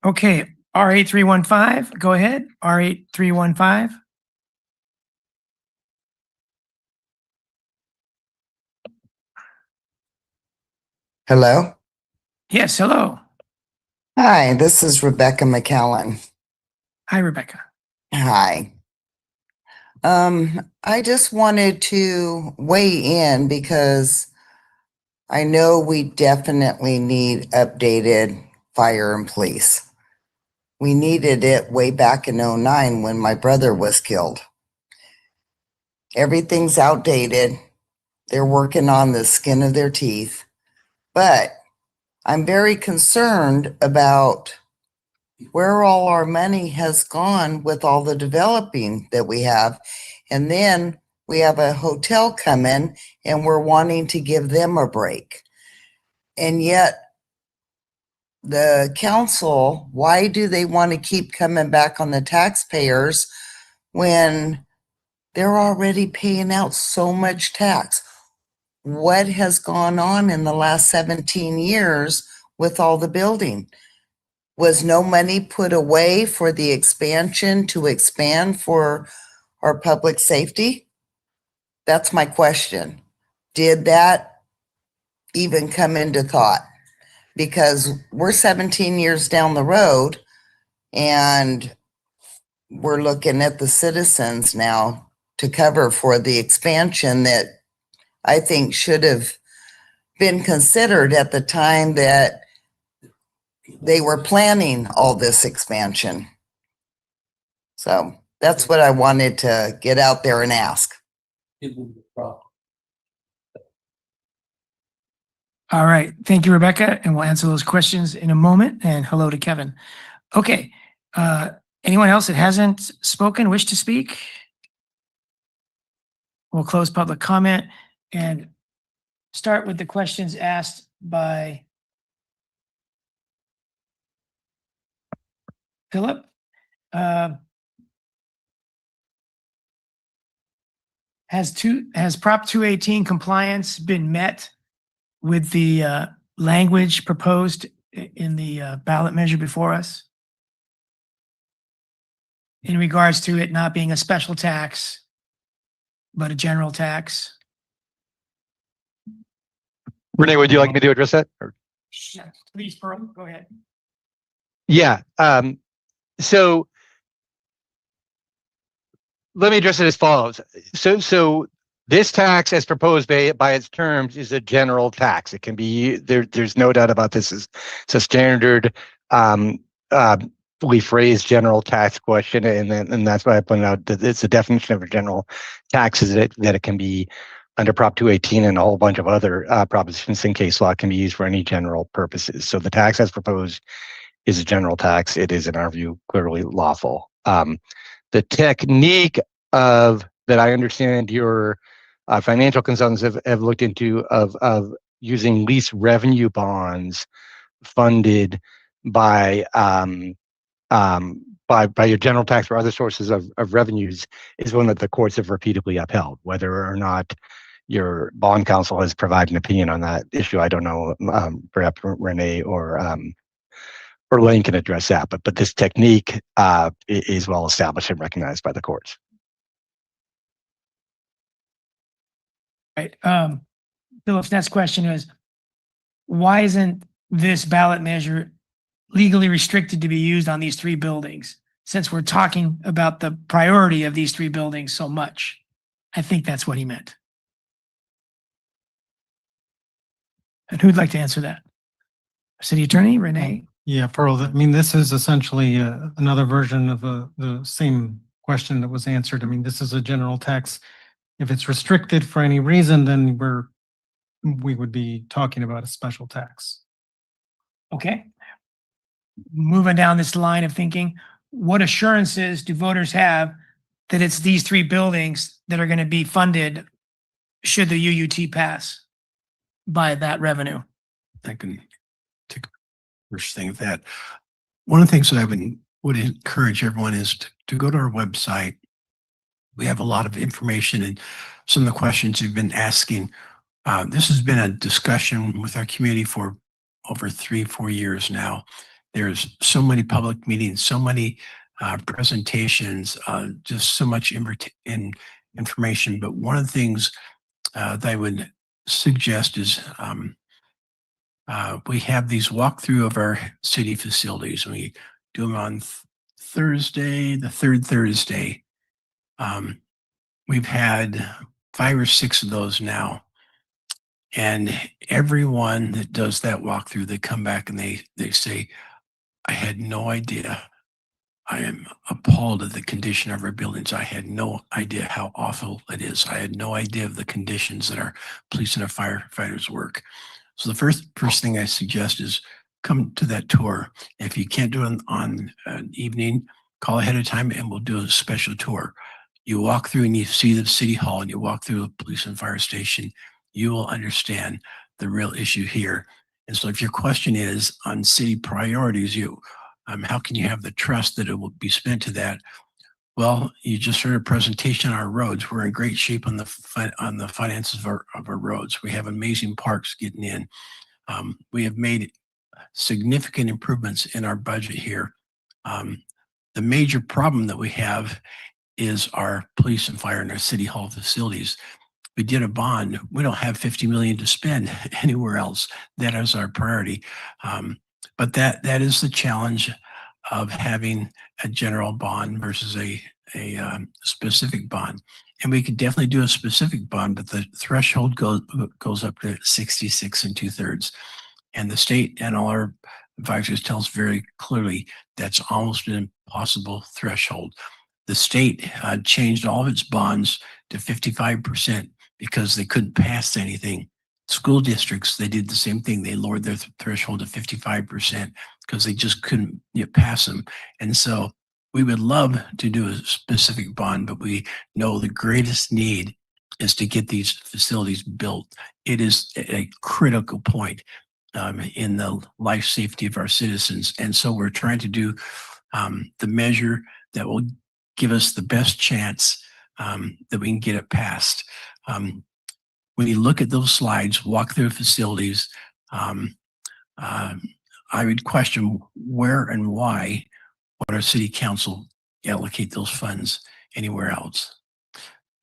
Okay, R8315, go ahead. R8315. Hello. Yes, hello. Hi, this is Rebecca McAllen. Hi, Rebecca. Hi. I just wanted to weigh in because I know we definitely need updated fire and police. We needed it way back in '09 when my brother was killed. Everything's outdated. They're working on the skin of their teeth. But I'm very concerned about where all our money has gone with all the developing that we have. And then we have a hotel come in and we're wanting to give them a break. And yet the council, why do they want to keep coming back on the taxpayers when they're already paying out so much tax? What has gone on in the last 17 years with all the building? Was no money put away for the expansion to expand for our public safety? That's my question. Did that even come into thought? Because we're 17 years down the road and we're looking at the citizens now to cover for the expansion that I think should have been considered at the time that they were planning all this expansion. So that's what I wanted to get out there and ask. All right. Thank you, Rebecca. And we'll answer those questions in a moment. And hello to Kevin. Okay. Anyone else that hasn't spoken, wish to speak? We'll close public comment and start with the questions asked by Philip. Has Prop 218 compliance been met with the language proposed in the ballot measure before us? In regards to it not being a special tax, but a general tax? Renee, would you like me to address that? Or- Yeah, please, Pearl, go ahead. Yeah. So let me address it as follows. So this tax, as proposed by its terms, is a general tax. It can be there's no doubt about this. It's a standard we phrase general tax question, and that's why I pointed out that it's a definition of a general tax is that it can be under Prop 218 and a whole bunch of other propositions in case law can be used for any general purposes. So the tax as proposed is a general tax. It is, in our view, clearly lawful. The technique of that I understand your financial consultants have looked into of using lease revenue bonds funded by your general tax or other sources of revenues is one that the courts have repeatedly upheld. Whether or not your bond counsel has provided an opinion on that issue, I don't know. Perhaps Renee or Lane can address that, but this technique is well established and recognized by the courts. Right. Philip's next question is, why isn't this ballot measure legally restricted to be used on these three buildings? Since we're talking about the priority of these three buildings so much. I think that's what he meant. And who'd like to answer that? City Attorney, Renee? Yeah, Pearl, I mean, this is essentially another version of the same question that was answered. I mean, this is a general tax. If it's restricted for any reason, then we would be talking about a special tax. Okay. Moving down this line of thinking, what assurances do voters have that it's these three buildings that are going to be funded should the UUT pass by that revenue? I can take first thing of that. One of the things that would encourage everyone is to go to our website We have a lot of information and some of the questions you've been asking. This has been a discussion with our community for over 3-4 years now. There's so many public meetings, so many presentations, just so much information. But one of the things that I would suggest is we have these walkthrough of our city facilities. We do them on Thursday, the third Thursday. We've had 5 or 6 of those now. And everyone that does that walkthrough, they come back and they say, I had no idea. I am appalled at the condition of our buildings. I had no idea how awful it is. I had no idea of the conditions that our police and our firefighters work. So the first thing I suggest is come to that tour. If you can't do it on an evening, call ahead of time and we'll do a special tour. You walk through and you see the city hall and you walk through the police and fire station, you will understand the real issue here. And so if your question is on city priorities, how can you have the trust that it will be spent to that? Well, you just heard a presentation on our roads. We're in great shape on the finances of our roads. We have amazing parks getting in. We have made significant improvements in our budget here. The major problem that we have is our police and fire and our city hall facilities. We did a bond. We don't have 50 million to spend anywhere else. That is our priority. But that is the challenge of having a general bond versus a specific bond. And we could definitely do a specific bond, but the threshold goes up to 66 2/3. And the state and all our advisors tell us very clearly that's almost an impossible threshold. The state changed all of its bonds to 55% because they couldn't pass anything. School districts, they did the same thing. They lowered their threshold to 55% because they just couldn't pass them. And so we would love to do a specific bond, but we know the greatest need is to get these facilities built. It is a critical point in the life safety of our citizens. And so we're trying to do the measure that will give us the best chance that we can get it passed. When you look at those slides, walk through facilities, I would question where and why would our city council allocate those funds anywhere else.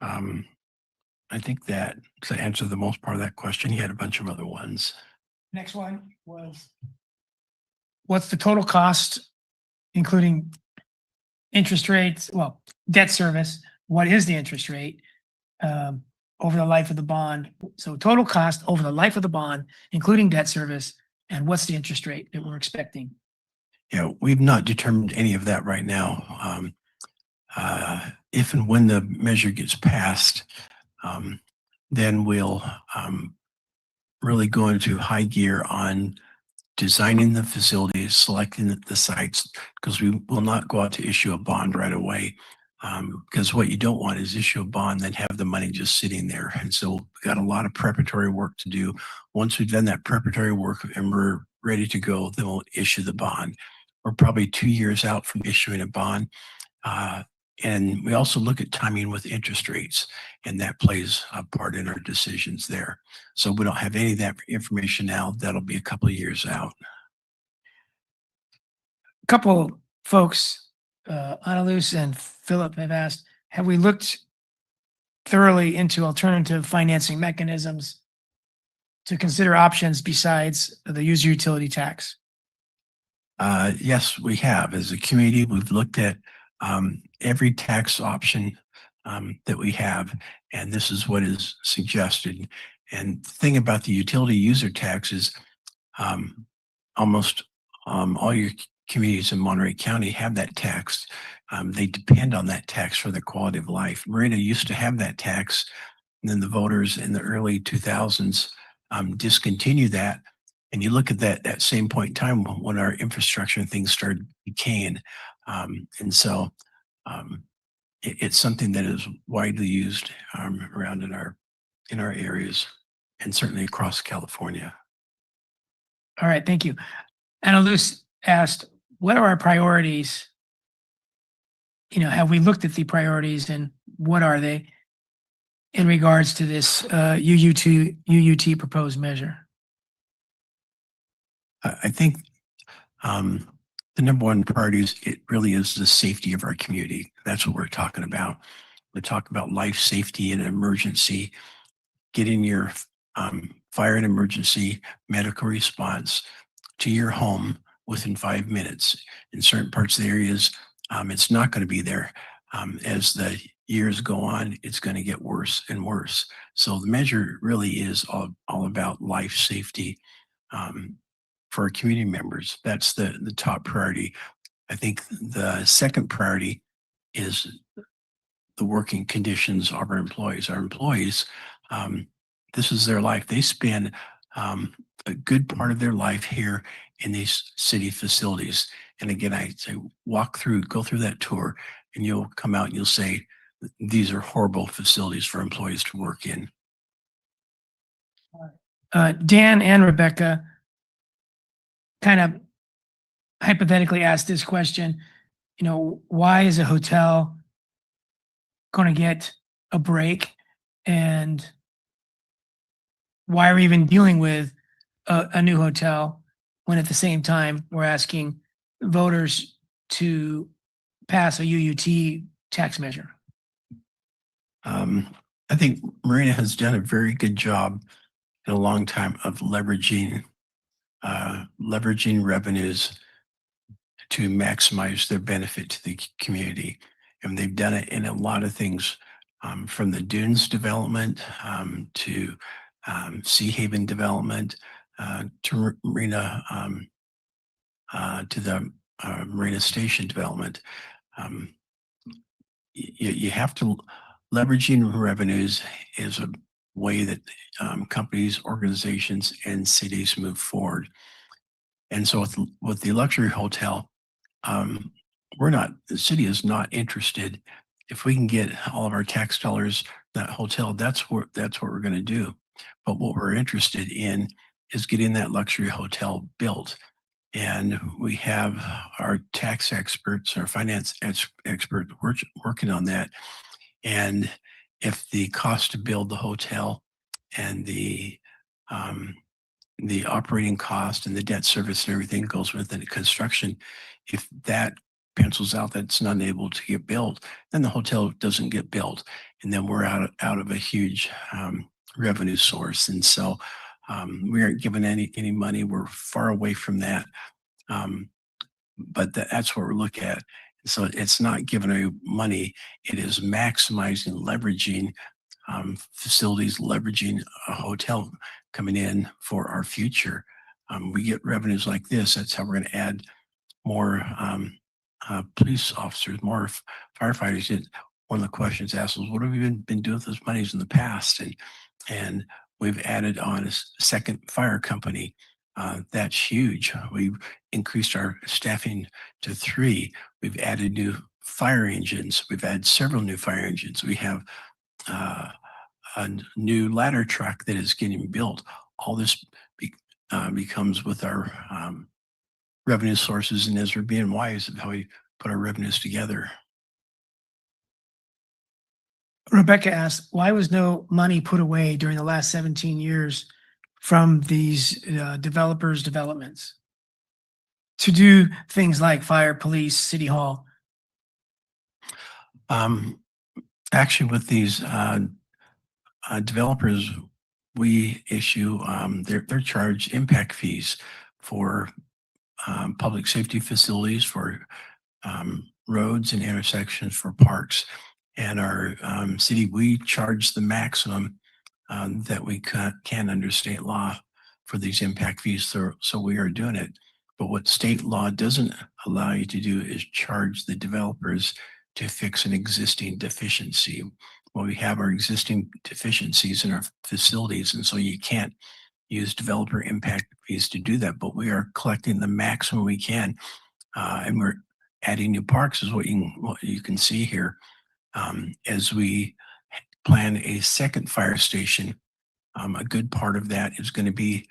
I think that to answer the most part of that question. He had a bunch of other ones. Next one was, what's the total cost, including interest rates, well, debt service? What is the interest rate over the life of the bond? So total cost over the life of the bond, including debt service, and what's the interest rate that we're expecting? Yeah, we've not determined any of that right now. If and when the measure gets passed, then we'll really go into high gear on designing the facilities, selecting the sites, because we will not go out to issue a bond right away. Because what you don't want is issue a bond, then have the money just sitting there. And so we've got a lot of preparatory work to do. Once we've done that preparatory work and we're ready to go, then we'll issue the bond. We're probably 2 years out from issuing a bond. And we also look at timing with interest rates, and that plays a part in our decisions there. So we don't have any of that information now. That'll be a couple of years out. A couple folks, Annalise and Philip, have asked, have we looked thoroughly into alternative financing mechanisms to consider options besides the user utility tax? Yes, we have. As a community, we've looked at every tax option that we have, and this is what is suggested. And the thing about the utility user tax is almost all your communities in Monterey County have that tax. They depend on that tax for their quality of life. Marina used to have that tax, and then the voters in the early 2000s discontinued that. And you look at that same point in time when our infrastructure and things started decaying. And so it's something that is widely used around in our areas and certainly across California. All right, thank you. Annalise asked, what are our priorities have we looked at the priorities and what are they in regards to this UUT proposed measure? I think the number one priority is it really is the safety of our community. That's what we're talking about. We talk about life safety in an emergency, getting your fire and emergency medical response to your home within 5 minutes. In certain parts of the areas, it's not going to be there. As the years go on, it's going to get worse and worse. So the measure really is all about life safety for our community members. That's the top priority. I think the second priority is the working conditions of our employees. Our employees, this is their life. They spend a good part of their life here in these city facilities. And again, I say, go through that tour, and you'll come out and you'll say, these are horrible facilities for employees to work in. Dan and Rebecca kind of hypothetically asked this question, why is a hotel going to get a break, and why are we even dealing with a new hotel when at the same time we're asking voters to pass a UUT tax measure? I think Marina has done a very good job in a long time of leveraging revenues to maximize their benefit to the community. And they've done it in a lot of things, from the Dunes development to Sea Haven development to Marina to the Marina Station development. You have to leveraging revenues is a way that companies, organizations, and cities move forward. And so with the luxury hotel, the city is not interested. If we can get all of our tax dollars, that hotel, that's what we're going to do. But what we're interested in is getting that luxury hotel built. And we have our tax experts, our finance experts working on that. And if the cost to build the hotel and the operating cost and the debt service and everything goes with the construction, if that pencils out that's not able to get built, then the hotel doesn't get built. And then we're out of a huge revenue source. And so we aren't given any money. We're far away from that. But that's what we're looking at. So it's not giving away money. It is maximizing, leveraging facilities, leveraging a hotel coming in for our future. We get revenues like this. That's how we're going to add more police officers, more firefighters. One of the questions asked was, what have we been doing with those monies in the past? And we've added on a second fire company. That's huge. We've increased our staffing to 3. We've added new fire engines. We've added several new fire engines. We have a new ladder truck that is getting built. All this becomes with our revenue sources, and as we're being wise of how we put our revenues together. Rebecca asked, why was no money put away during the last 17 years from these developers' developments to do things like fire, police, city hall? Actually, with these developers, we issue they're charged impact fees for public safety facilities, for roads and intersections, for parks. And our city, we charge the maximum that we can under state law for these impact fees. So we are doing it. But what state law doesn't allow you to do is charge the developers to fix an existing deficiency. Well, we have our existing deficiencies in our facilities, and so you can't use developer impact fees to do that. But we are collecting the maximum we can, and we're adding new parks, is what you can see here. As we plan a second fire station, a good part of that is going to be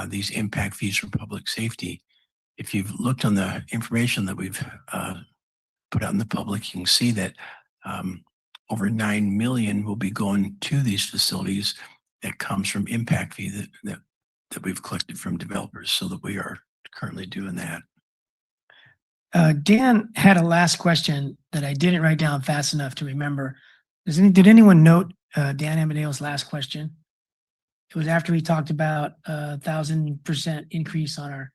these impact fees for public safety. If you've looked on the information that we've put out in the public, you can see that over 9 million will be going to these facilities that comes from impact fee that we've collected from developers, so that we are currently doing that. Dan had a last question that I didn't write down fast enough to remember. Did anyone note Dan Amadeo's last question? It was after we talked about 1,000% increase on our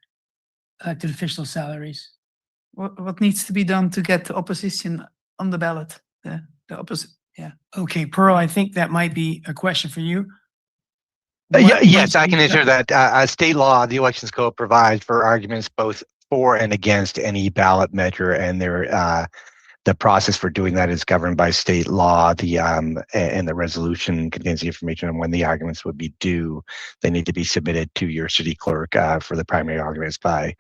elected official salaries. What needs to be done to get the opposition on the ballot? The opposite, yeah. Okay, Pearl, I think that might be a question for you. Yes, I can answer that. State law, the elections code provides for arguments both for and against any ballot measure, and the process for doing that is governed by state law. And the resolution contains the information on when the arguments would be due. They need to be submitted to your city clerk for the primary arguments by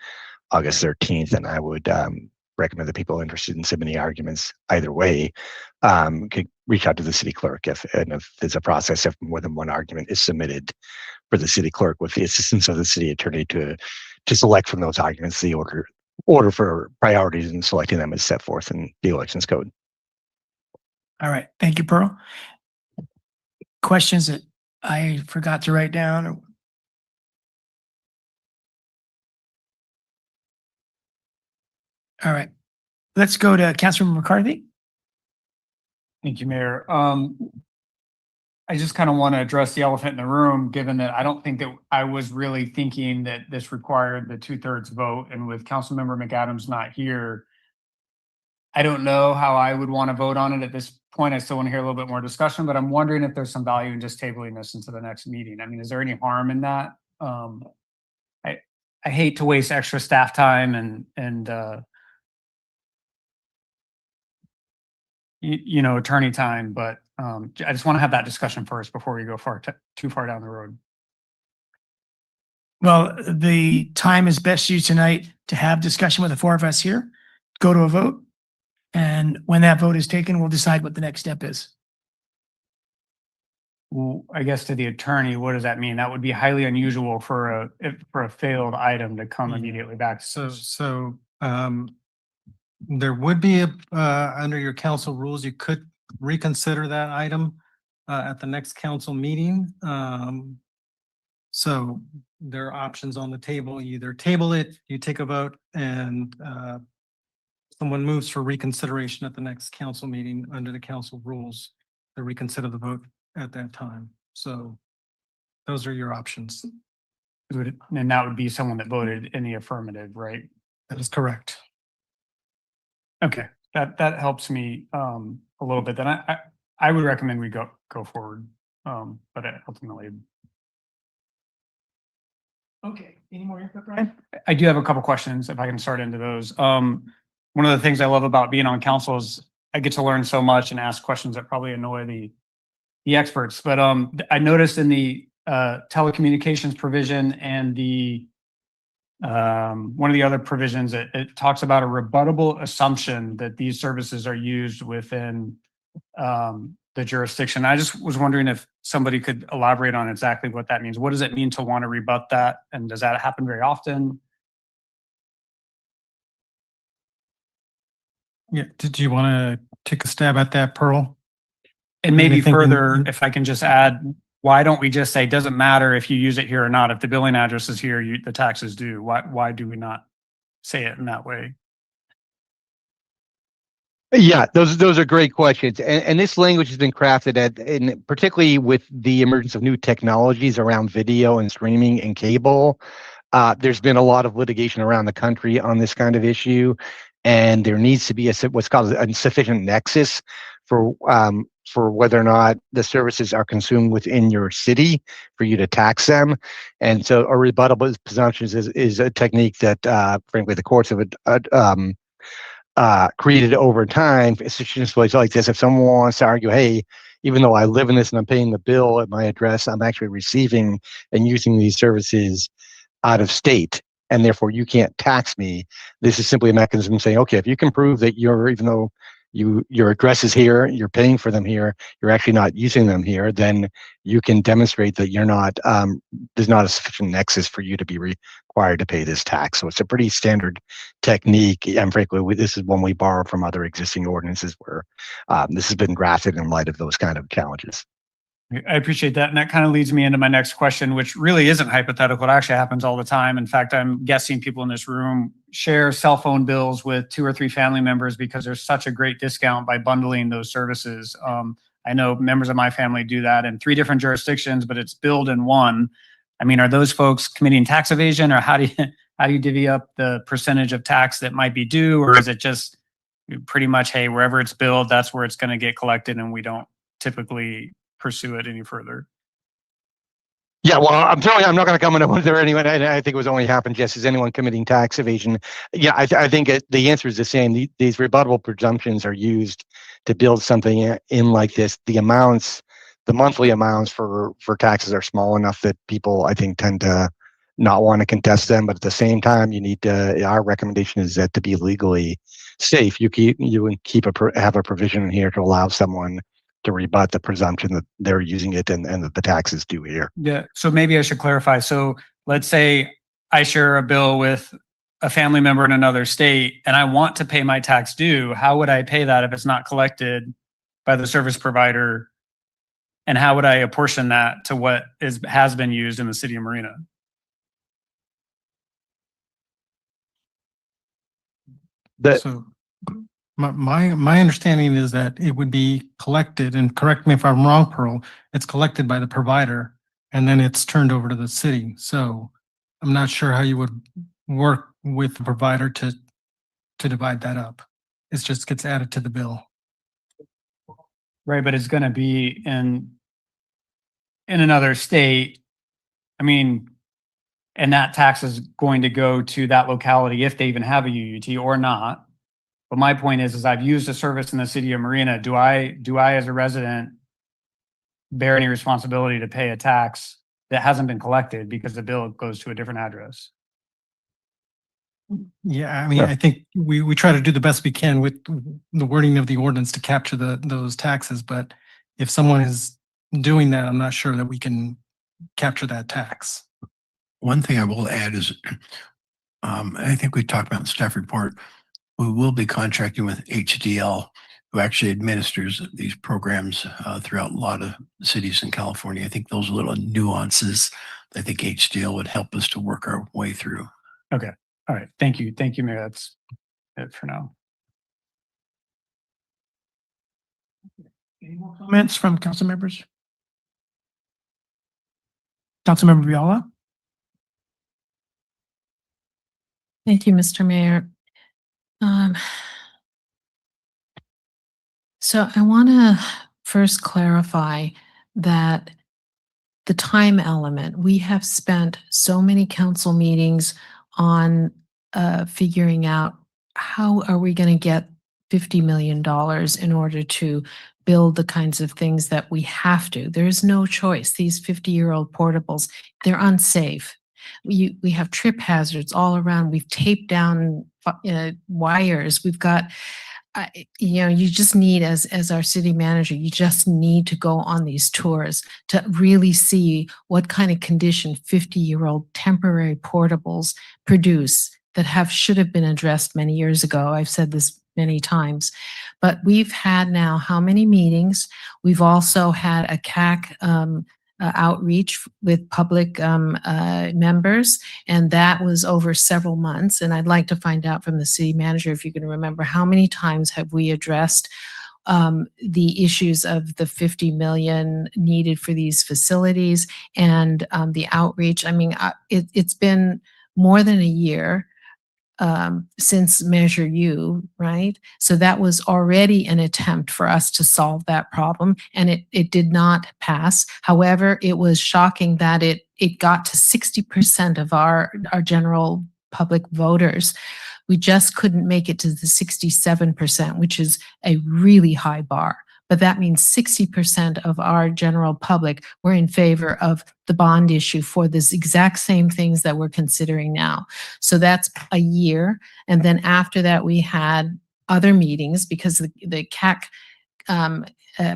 August 13th, and I would recommend that people interested in submitting arguments either way could reach out to the city clerk if there's a process if more than one argument is submitted for the city clerk with the assistance of the city attorney to select from those arguments the order for priorities and selecting them is set forth in the elections code. All right, thank you, Pearl. Questions that I forgot to write down? All right, let's go to Councilmember McCarthy. Thank you, Mayor. I just kind of want to address the elephant in the room, given that I don't think that I was really thinking that this required the 2/3 vote. And with Councilmember McAdams not here, I don't know how I would want to vote on it at this point. I still want to hear a little bit more discussion, but I'm wondering if there's some value in just tabling this into the next meeting. I mean, is there any harm in that? I hate to waste extra staff time and attorney time, but I just want to have that discussion first before we go too far down the road. Well, the time is best used tonight to have discussion with the four of us here, go to a vote, and when that vote is taken, we'll decide what the next step is. Well, I guess to the attorney, what does that mean? That would be highly unusual for a failed item to come immediately back. So there would be under your council rules, you could reconsider that item at the next council meeting. So there are options on the table. You either table it, you take a vote, and someone moves for reconsideration at the next council meeting under the council rules to reconsider the vote at that time. So those are your options. And that would be someone that voted in the affirmative, right? That is correct. Okay, that helps me a little bit. Then I would recommend we go forward, but ultimately. Okay, any more input, Brian? I do have a couple questions if I can start into those. One of the things I love about being on council is I get to learn so much and ask questions that probably annoy the experts. But I noticed in the telecommunications provision and the one of the other provisions, it talks about a rebuttable assumption that these services are used within the jurisdiction. I just was wondering if somebody could elaborate on exactly what that means. What does it mean to want to rebut that? And does that happen very often? Yeah, did you want to take a stab at that, Pearl? And maybe further, if I can just add, why don't we just say, doesn't matter if you use it here or not, if the billing address is here, the tax is due. Why do we not say it in that way? Yeah, those are great questions, and this language has been crafted particularly with the emergence of new technologies around video and streaming and cable. There's been a lot of litigation around the country on this kind of issue, and there needs to be what's called a sufficient nexus for whether or not the services are consumed within your city for you to tax them. And so a rebuttable presumptions is a technique that frankly the courts have created over time for situations like this. If someone wants to argue, hey, even though I live in this and I'm paying the bill at my address, I'm actually receiving and using these services out of state, and therefore you can't tax me. This is simply a mechanism saying, okay, if you can prove that even though your address is here, you're paying for them here, you're actually not using them here, then you can demonstrate that you're not, there's not a sufficient nexus for you to be required to pay this tax. So it's a pretty standard technique. And frankly, this is one we borrow from other existing ordinances where this has been drafted in light of those kind of challenges. I appreciate that. And that kind of leads me into my next question, which really isn't hypothetical. It actually happens all the time. In fact, I'm guessing people in this room share cell phone bills with 2 or 3 family members because there's such a great discount by bundling those services. I know members of my family do that in 3 different jurisdictions, but it's billed in one. I mean, are those folks committing tax evasion, or how do you divvy up the percentage of tax that might be due? Or is it just pretty much, hey, wherever it's billed, that's where it's going to get collected, and we don't typically pursue it any further? Yeah, well, I'm not going to comment on whether anyone, I think it was only happened just as anyone committing tax evasion. Yeah, I think the answer is the same. These rebuttable presumptions are used to build something in like this. The monthly amounts for taxes are small enough that people, I think, tend to not want to contest them. But at the same time, you need to, our recommendation is that to be legally safe, you have a provision in here to allow someone to rebut the presumption that they're using it and that the tax is due here. Yeah. So maybe I should clarify. So let's say I share a bill with a family member in another state and I want to pay my tax due. How would I pay that if it's not collected by the service provider? And how would I apportion that to what has been used in the city of Marina? So my understanding is that it would be collected, and correct me if I'm wrong, Pearl, it's collected by the provider and then it's turned over to the city. So I'm not sure how you would work with the provider to divide that up. It just gets added to the bill. Right, but it's going to be in another state. I mean, and that tax is going to go to that locality if they even have a UUT or not. But my point is I've used a service in the city of Marina. Do I as a resident bear any responsibility to pay a tax that hasn't been collected because the bill goes to a different address? Yeah, I mean, I think we try to do the best we can with the wording of the ordinance to capture those taxes. But if someone is doing that, I'm not sure that we can capture that tax. One thing I will add is, I think we talked about in the staff report, we will be contracting with HDL, who actually administers these programs throughout a lot of cities in California. I think those little nuances, I think HDL would help us to work our way through. Okay. All right. Thank you. Thank you, Mayor. That's it for now. Any more comments from council members? Councilmember Viola? Thank you, Mr. Mayor. So I want to first clarify that the time element, we have spent so many council meetings on figuring out how are we going to get $50 million in order to build the kinds of things that we have to. There is no choice. These 50-year-old portables, they're unsafe. We have trip hazards all around. We've taped down wires. We've got, you just need, as our city manager, you just need to go on these tours to really see what kind of condition 50-year-old temporary portables produce that should have been addressed many years ago. I've said this many times, but we've had now how many meetings? We've also had a CAC outreach with public members, and that was over several months. And I'd like to find out from the city manager, if you can remember, how many times have we addressed the issues of the 50 million needed for these facilities and the outreach. I mean, it's been more than a year since Measure U, right? So that was already an attempt for us to solve that problem, and it did not pass. However, it was shocking that it got to 60% of our general public voters. We just couldn't make it to the 67%, which is a really high bar. But that means 60% of our general public were in favor of the bond issue for this exact same things that we're considering now. So that's a year. And then after that, we had other meetings because the CAC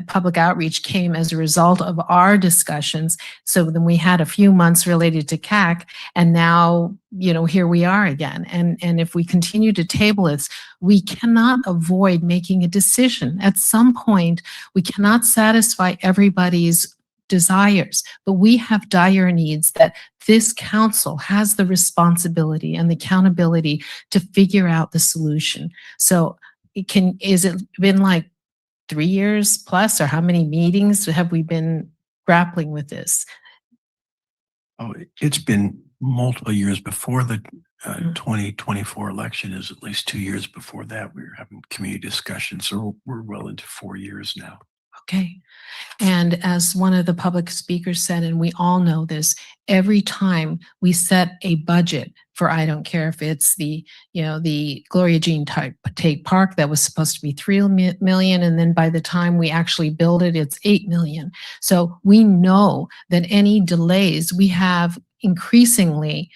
public outreach came as a result of our discussions. So then we had a few months related to CAC, and now, here we are again. And if we continue to table this, we cannot avoid making a decision. At some point, we cannot satisfy everybody's desires, but we have dire needs that this council has the responsibility and the accountability to figure out the solution. So is it been like 3 years plus, or how many meetings have we been grappling with this? Oh, it's been multiple years before the 2024 election. Is at least 2 years before that. We were having community discussions, so we're well into 4 years now. Okay. And as one of the public speakers said, and we all know this, every time we set a budget for, I don't care if it's the Gloria Jean Tate Park that was supposed to be 3 million, and then by the time we actually build it, it's 8 million. So we know that any delays we have increasingly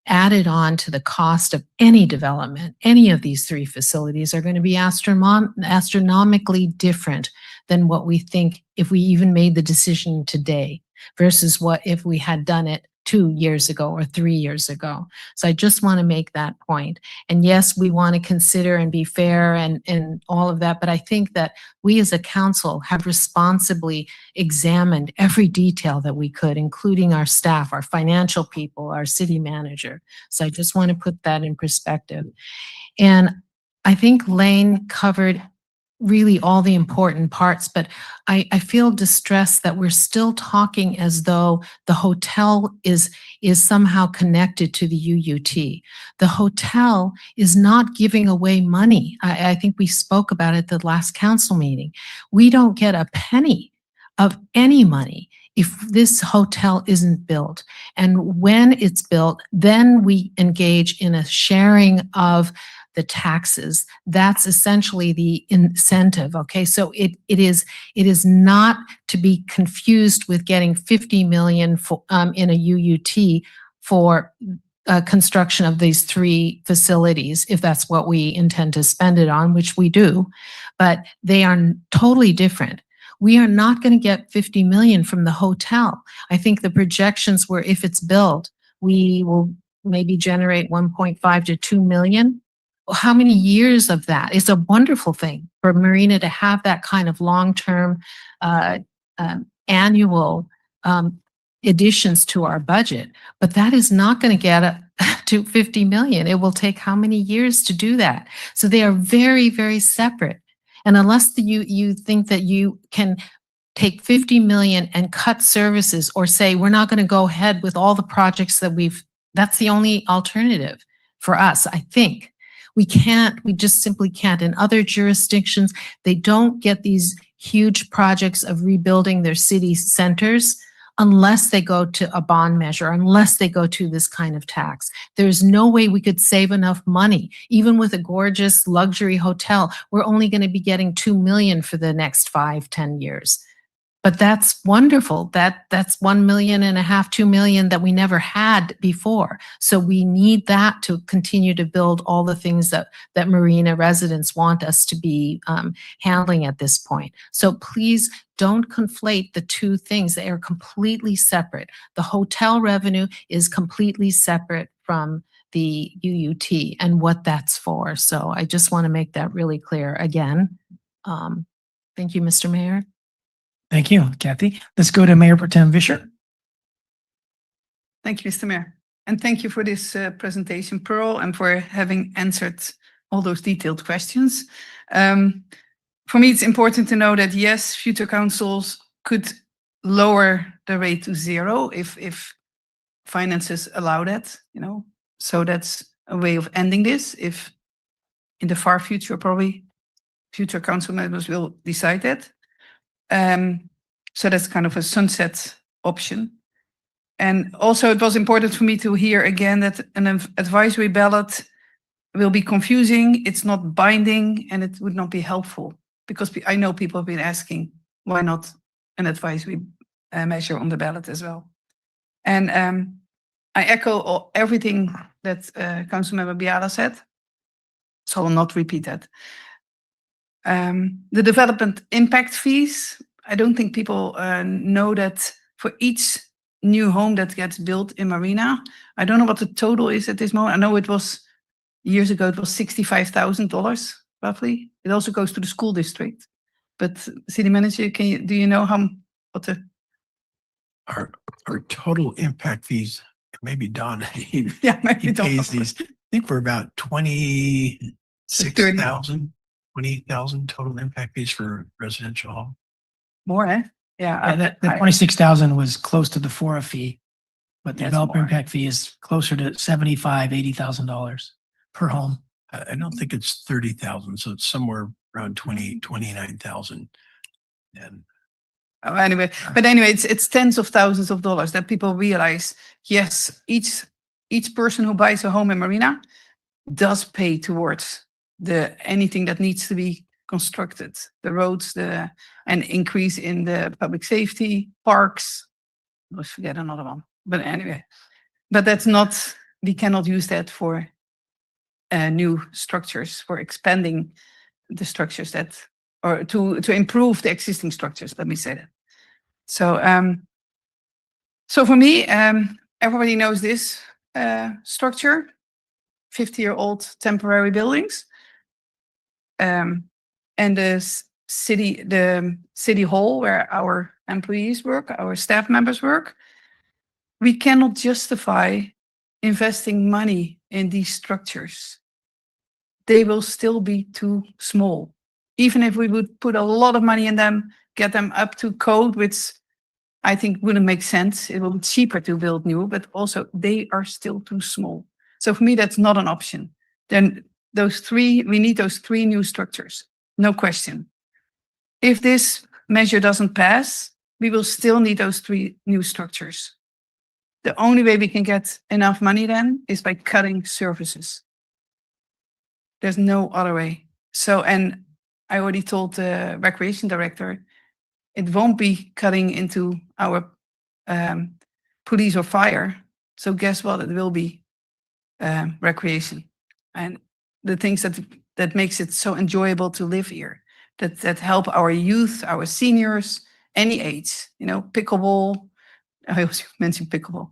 added on to the cost of any development. Any of these 3 facilities are going to be astronomically different than what we think if we even made the decision today versus what if we had done it 2 years ago or 3 years ago. So I just want to make that point. And yes, we want to consider and be fair and all of that, but I think that we as a council have responsibly examined every detail that we could, including our staff, our financial people, our city manager. So I just want to put that in perspective. And I think Lane covered really all the important parts, but I feel distressed that we're still talking as though the hotel is somehow connected to the UUT. The hotel is not giving away money. I think we spoke about it at the last council meeting. We don't get a penny of any money if this hotel isn't built. And when it's built, then we engage in a sharing of the taxes. That's essentially the incentive. Okay, so it is not to be confused with getting 50 million for, in a UUT for construction of these 3 facilities, if that's what we intend to spend it on, which we do, but they are totally different. We are not going to get 50 million from the hotel. I think the projections were if it's built, we will maybe generate 1.5 to 2 million. How many years of that? It's a wonderful thing for Marina to have that kind of long-term annual additions to our budget, but that is not going to get to 50 million. It will take how many years to do that? So they are very, very separate. And unless you think that you can take 50 million and cut services or say, we're not going to go ahead with all the projects that that's the only alternative for us, I think. We just simply can't. In other jurisdictions, they don't get these huge projects of rebuilding their city centers unless they go to a bond measure, unless they go to this kind of tax. There's no way we could save enough money. Even with a gorgeous luxury hotel, we're only going to be getting 2 million for the next 5-10 years. But that's wonderful. That's 1.5 million, 2 million that we never had before. So we need that to continue to build all the things that Marina residents want us to be handling at this point. So please don't conflate the 2 things. They are completely separate. The hotel revenue is completely separate from the UUT and what that's for. So I just want to make that really clear again. Thank you, Mr. Mayor. Thank you, Kathy. Let's go to Mayor Pro Tem Vischer. Thank you, Mr. Mayor. And thank you for this presentation, Pearl, and for having answered all those detailed questions. For me, it's important to know that, yes, future councils could lower the rate to 0 if finances allow that, So that's a way of ending this. If in the far future, probably future council members will decide that. So that's kind of a sunset option. And also it was important for me to hear again that an advisory ballot will be confusing, it's not binding, and it would not be helpful. Because I know people have been asking, why not an advisory measure on the ballot as well? And I echo everything that Councilmember Biala said, so I will not repeat that. The development impact fees, I don't think people know that for each new home that gets built in Marina, I don't know what the total is at this moment. I know it was years ago, it was $65,000 roughly. It also goes to the school district. But city manager, do you know what the Our total impact fees, maybe Don, he maybe Don. pays these, I think we're about 26,000, 28,000 total impact fees for residential home. More, eh? Yeah. That 26,000 was close to the FORA fee, but the That's developer more. impact fee is closer to $80,000 per home. I don't think it's 30,000, so it's somewhere around 29,000. And Anyway, it's tens of thousands of dollars that people realize. Yes, each person who buys a home in Marina does pay towards anything that needs to be constructed, the roads, and increase in the public safety, parks. Let's forget another one. But anyway, we cannot use that for new structures, for expanding the structures or to improve the existing structures, let me say that. So for me, everybody knows this structure, 50-year-old temporary buildings. And the city hall where our employees work, our staff members work, we cannot justify investing money in these structures. They will still be too small. Even if we would put a lot of money in them, get them up to code, which I think wouldn't make sense. It will be cheaper to build new, but also they are still too small. So for me, that's not an option. Then we need those 3 new structures, no question. If this measure doesn't pass, we will still need those 3 new structures. The only way we can get enough money then is by cutting services. There's no other way. So, and I already told the recreation director, it won't be cutting into our police or fire. So guess what? It will be recreation and the things that makes it so enjoyable to live here, that help our youth, our seniors, any age. Pickleball. I also mentioned pickleball,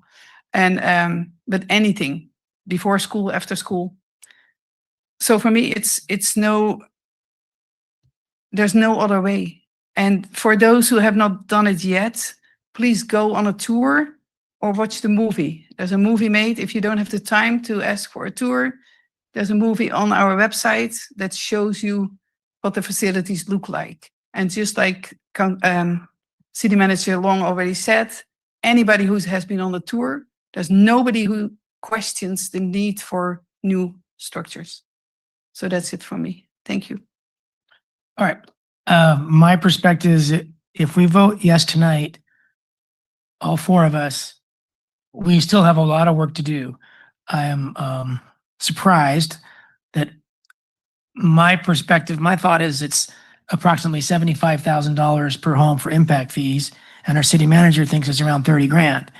and but anything before school, after school. So for me, there's no other way. And for those who have not done it yet, please go on a tour or watch the movie. There's a movie made. If you don't have the time to ask for a tour, there's a movie on our website that shows you what the facilities look like. And just like City Manager Long already said, anybody who has been on the tour, there's nobody who questions the need for new structures. So that's it for me. Thank you. All right. My perspective is if we vote yes tonight, all 4 of us, we still have a lot of work to do. I am surprised that my thought is it's approximately $75,000 per home for impact fees, and our city manager thinks it's around 30 grand.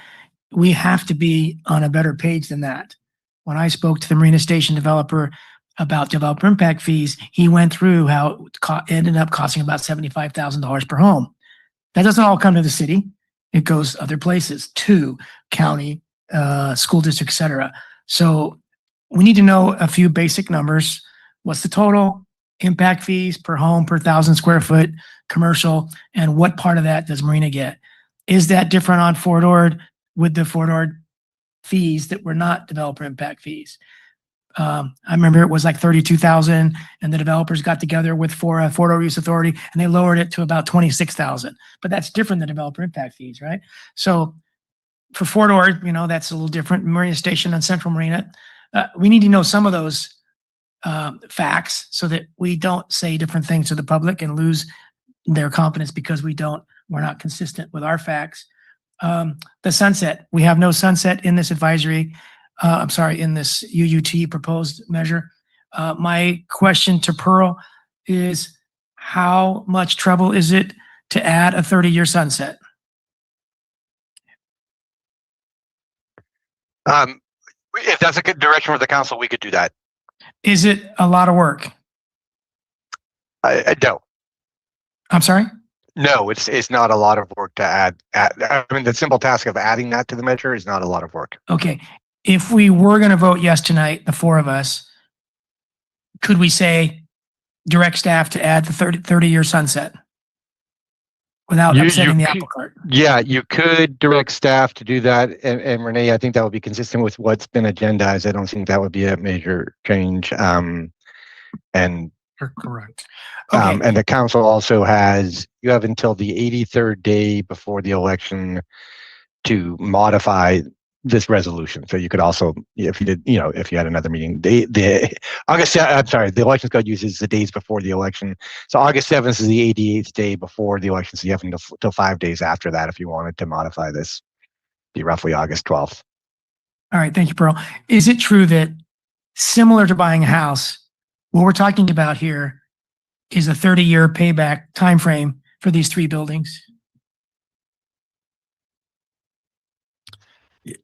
We have to be on a better page than that. When I spoke to the Marina Station developer about developer impact fees, he went through how it ended up costing about $75,000 per home. That doesn't all come to the city. It goes other places, too, county, school district, et cetera. So we need to know a few basic numbers. What's the total impact fees per home, per 1,000 square foot commercial, and what part of that does Marina get? Is that different on Fort Ord with the Fort Ord fees that were not developer impact fees? I remember it was like 32,000 and the developers got together with Fort Ord Use Authority and they lowered it to about 26,000, but that's different than developer impact fees, right? So for Fort Ord, that's a little different. Marina Station and Central Marina, we need to know some of those facts so that we don't say different things to the public and lose their confidence because we're not consistent with our facts. The sunset, we have no sunset in this advisory. In this UUT proposed measure. My question to Pearl is how much trouble is it to add a 30-year sunset? If that's a good direction for the council, we could do that. Is it a lot of work? I don't. I'm sorry? No, it's not a lot of work to add. I mean, the simple task of adding that to the measure is not a lot of work. Okay. If we were going to vote yes tonight, the four of us, could we say direct staff to add the 30-year sunset without upsetting the apple cart? Yeah, you could direct staff to do that. And Renee, I think that would be consistent with what's been agendized. I don't think that would be a major change. And You're correct. and the council also you have until the 83rd day before the election to modify this resolution. So you could also, if you did, if you had another meeting, the elections code uses the days before the election. So August 7th is the 88th day before the election. So you have until 5 days after that if you wanted to modify this, be roughly August 12th. All right. Thank you, Pearl. Is it true that similar to buying a house, what we're talking about here is a 30-year payback timeframe for these 3 buildings?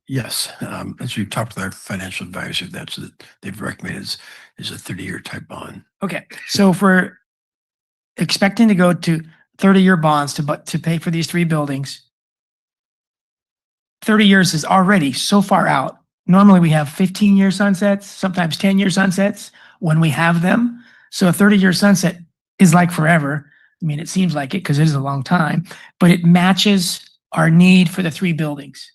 Yes, as we've talked with our financial advisor, that's what they've recommended is a 30-year type bond. Okay, so if we're expecting to go to 30-year bonds to pay for these 3 buildings, 30 years is already so far out. Normally we have 15-year sunsets, sometimes 10-year sunsets when we have them. So a 30-year sunset is like forever. I mean, it seems like it because it is a long time, but it matches our need for the 3 buildings.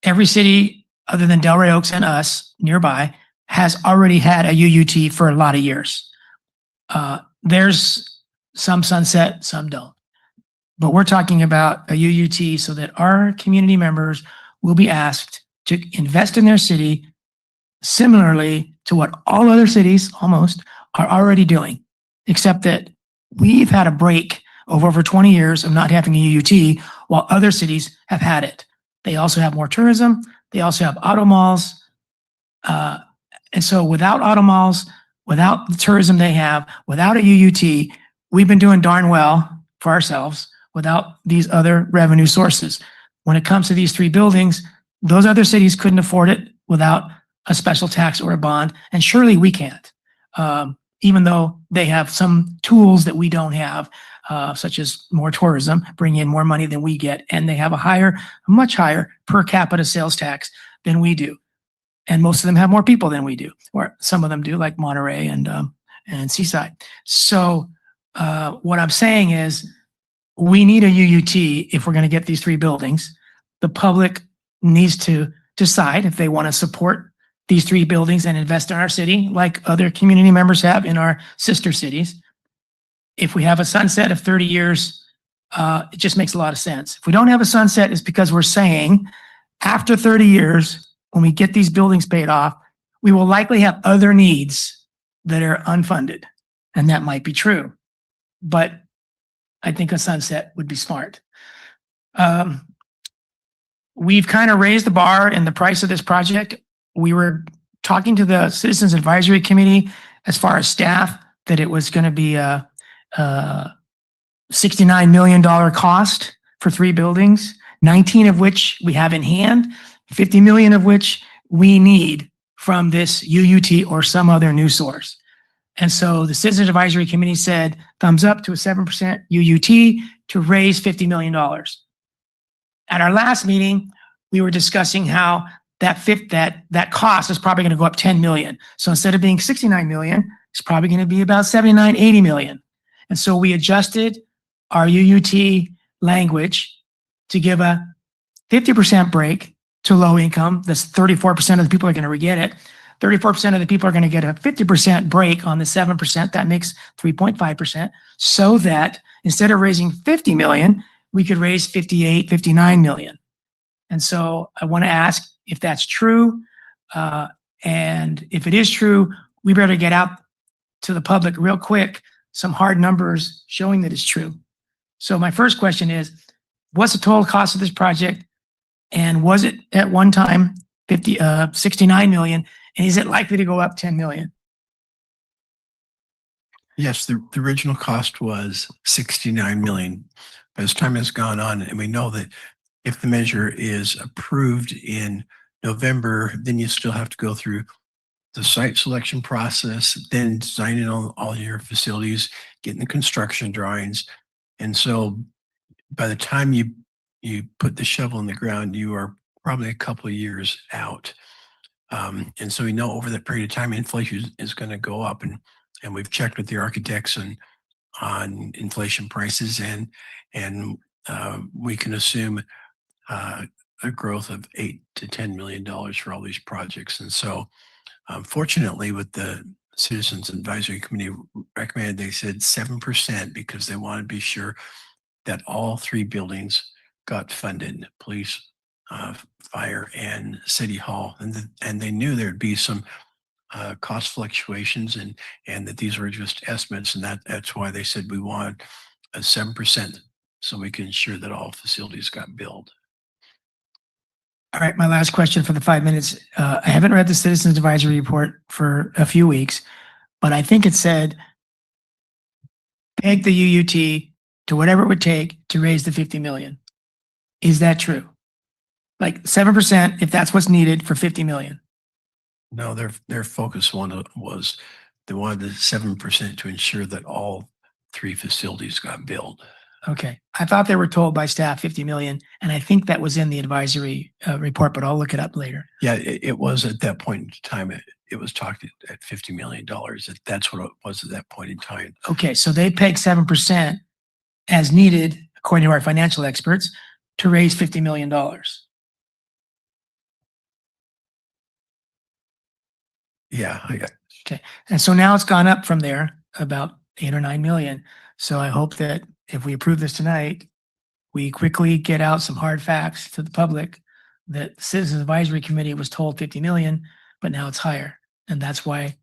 Every city other than Delray Oaks and us nearby has already had a UUT for a lot of years. There's some sunset, some don't. But we're talking about a UUT so that our community members will be asked to invest in their city similarly to what all other cities almost are already doing, except that we've had a break of over 20 years of not having a UUT while other cities have had it. They also have more tourism. They also have auto malls. And so without auto malls, without the tourism they have, without a UUT, we've been doing darn well for ourselves without these other revenue sources. When it comes to these 3 buildings, those other cities couldn't afford it without a special tax or a bond, and surely we can't, even though they have some tools that we don't have, such as more tourism, bring in more money than we get, and they have a much higher per capita sales tax than we do. And most of them have more people than we do, or some of them do, like Monterey and Seaside. So what I'm saying is we need a UUT if we're going to get these 3 buildings. The public needs to decide if they want to support these 3 buildings and invest in our city like other community members have in our sister cities. If we have a sunset of 30 years, it just makes a lot of sense. If we don't have a sunset, it's because we're saying after 30 years, when we get these buildings paid off, we will likely have other needs that are unfunded. And that might be true. But I think a sunset would be smart. We've kind of raised the bar in the price of this project. We were talking to the Citizens Advisory Committee as far as staff that it was going to be a $69 million cost for 3 buildings, 19 of which we have in hand, 50 million of which we need from this UUT or some other new source. And so the Citizens Advisory Committee said thumbs up to a 7% UUT to raise $50 million. At our last meeting, we were discussing how that cost is probably going to go up 10 million. So instead of being 69 million, it's probably going to be about 79, 80 million. And so we adjusted our UUT language to give a 50% break to low income. That's 34% of the people are going to get it. 34% of the people are going to get a 50% break on the 7%. That makes 3.5%. So that instead of raising 50 million, we could raise 58, 59 million. And so I want to ask if that's true. And if it is true, we better get out to the public real quick some hard numbers showing that it's true. So my first question is, what's the total cost of this project? And was it at one time 69 million? And is it likely to go up 10 million? Yes, the original cost was 69 million. As time has gone on, and we know that if the measure is approved in November, then you still have to go through the site selection process, then designing all your facilities, getting the construction drawings. And so by the time you put the shovel in the ground, you are probably a couple of years out. And so we know over that period of time, inflation is going to go up, and we've checked with the architects on inflation prices, and we can assume a growth of $8 to $10 million for all these projects. And so, fortunately, with the Citizens Advisory Committee recommended, they said 7% because they want to be sure that all three buildings got funded: police, fire, and city hall. And they knew there'd be some cost fluctuations, and that these were just estimates, and that's why they said we want a 7% so we can ensure that all facilities got built. All right, my last question for the 5 minutes. I haven't read the Citizens Advisory Report for a few weeks, but I think it said peg the UUT to whatever it would take to raise the 50 million. Is that true? Like 7% if that's what's needed for 50 million? No, their focus was they wanted the 7% to ensure that all three facilities got built. Okay. I thought they were told by staff 50 million, and I think that was in the advisory report, but I'll look it up later. Yeah, it was at that point in time. It was talked at $50 million. That's what it was at that point in time. Okay, so they pegged 7% as needed, according to our financial experts, to raise $50 million. Yeah. Okay. And so now it's gone up from there about 8 or 9 million. So I hope that if we approve this tonight, we quickly get out some hard facts to the public that the Citizens Advisory Committee was told 50 million, but now it's higher. And that's why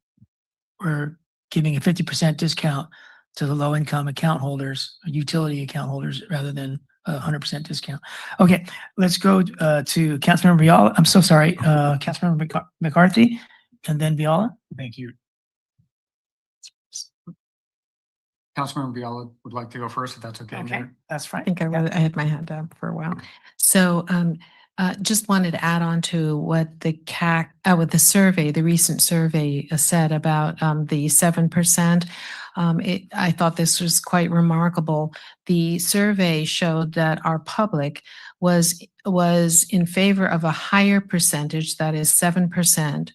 we're giving a 50% discount to the low income account holders, utility account holders, rather than a 100% discount. Okay, let's go to Councilmember Viola. I'm so sorry, Councilmember McCarthy, and then Viola. Thank you. Councilmember Viola would like to go first, if that's okay. Okay, Mayor. that's fine. I think I had my hand up for a while. So just wanted to add on to what the with the survey, the recent survey said about the 7%. I thought this was quite remarkable. The survey showed that our public was in favor of a higher percentage, that is 7%,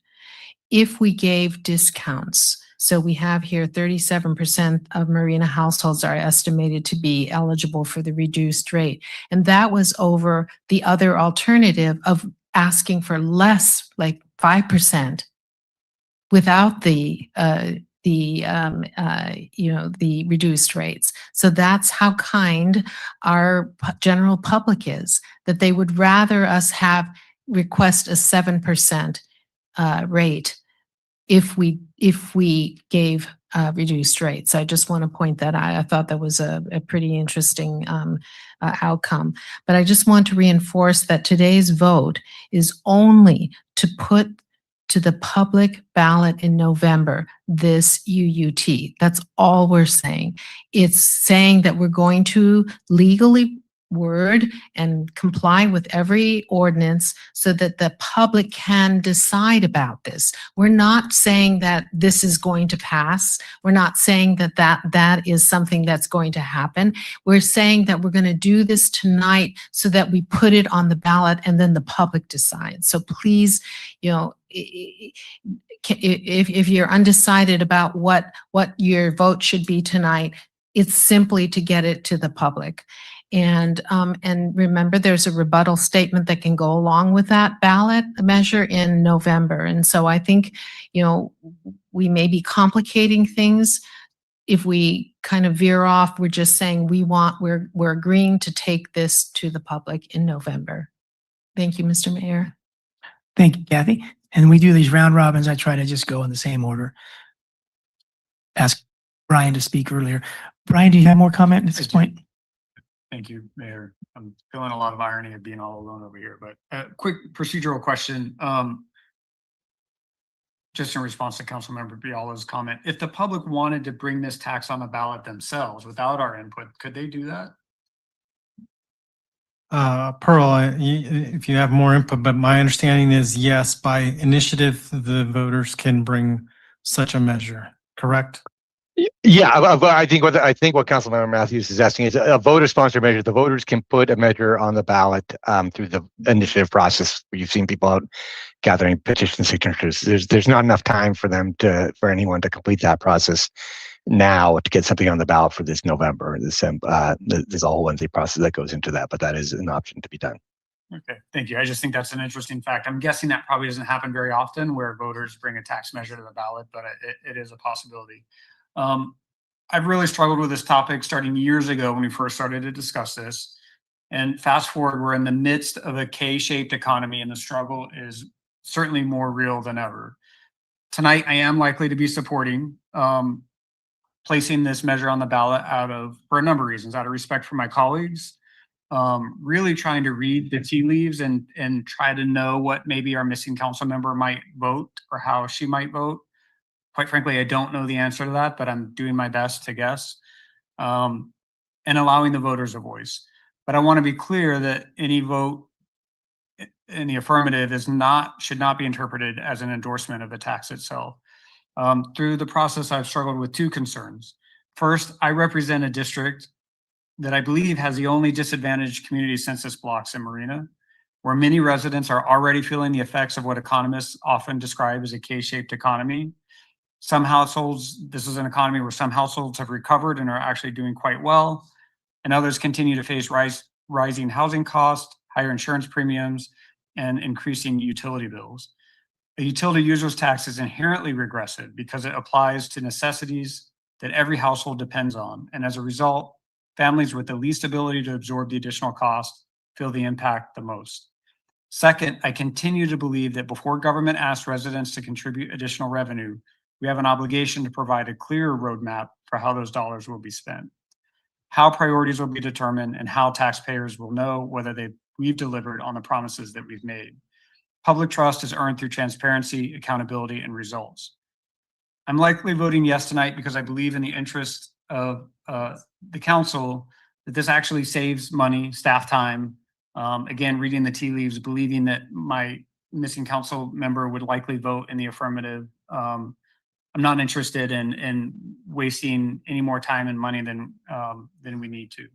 if we gave discounts. So we have here 37% of Marina households are estimated to be eligible for the reduced rate. And that was over the other alternative of asking for less, like 5%, without the reduced rates. So that's how kind our general public is, that they would rather us request a 7% rate if we gave reduced rates. I just want to point that out. I thought that was a pretty interesting outcome. But I just want to reinforce that today's vote is only to put to the public ballot in November this UUT. That's all we're saying. It's saying that we're going to legally word and comply with every ordinance so that the public can decide about this. We're not saying that this is going to pass. We're not saying that is something that's going to happen. We're saying that we're going to do this tonight so that we put it on the ballot and then the public decides. So please, if you're undecided about what your vote should be tonight, it's simply to get it to the public. And remember, there's a rebuttal statement that can go along with that ballot measure in November. And so I think, we may be complicating things. If we kind of veer off, we're just saying we're agreeing to take this to the public in November. Thank you, Mr. Mayor. Thank you, Kathy. And we do these round robins. I try to just go in the same order. Ask Brian to speak earlier. Brian, do you have more comment at this point? Thank you, Mayor. I'm feeling a lot of irony of being all alone over here, but a quick procedural question. Just in response to Councilmember Biala's comment, if the public wanted to bring this tax on the ballot themselves without our input, could they do that? Pearl, if you have more input, but my understanding is yes, by initiative, the voters can bring such a measure, correct? Yeah, I think what Councilmember Matthews is asking is a voter-sponsored measure. The voters can put a measure on the ballot through the initiative process. You've seen people out gathering petition signatures. There's not enough time for anyone to complete that process now to get something on the ballot for this November. There's a whole lengthy process that goes into that, but that is an option to be done. Okay, thank you. I just think that's an interesting fact. I'm guessing that probably doesn't happen very often where voters bring a tax measure to the ballot, but it is a possibility. I've really struggled with this topic starting years ago when we first started to discuss this. And fast forward, we're in the midst of a K-shaped economy and the struggle is certainly more real than ever. Tonight, I am likely to be supporting placing this measure on the ballot for a number of reasons, out of respect for my colleagues, really trying to read the tea leaves and try to know what maybe our missing council member might vote or how she might vote. Quite frankly, I don't know the answer to that, but I'm doing my best to guess, and allowing the voters a voice. But I want to be clear that any vote in the affirmative should not be interpreted as an endorsement of the tax itself. Through the process, I've struggled with two concerns. First, I represent a district that I believe has the only disadvantaged community census blocks in Marina, where many residents are already feeling the effects of what economists often describe as a K-shaped economy. Some households, this is an economy where some households have recovered and are actually doing quite well, and others continue to face rising housing costs, higher insurance premiums, and increasing utility bills. The utility users tax is inherently regressive because it applies to necessities that every household depends on, and as a result, families with the least ability to absorb the additional cost feel the impact the most. Second, I continue to believe that before government asks residents to contribute additional revenue, we have an obligation to provide a clearer roadmap for how those dollars will be spent, how priorities will be determined, and how taxpayers will know whether we've delivered on the promises that we've made. Public trust is earned through transparency, accountability, and results. I'm likely voting yes tonight because I believe in the interest of the council that this actually saves money, staff time. Again, reading the tea leaves, believing that my missing council member would likely vote in the affirmative. I'm not interested in wasting any more time and money than we need to.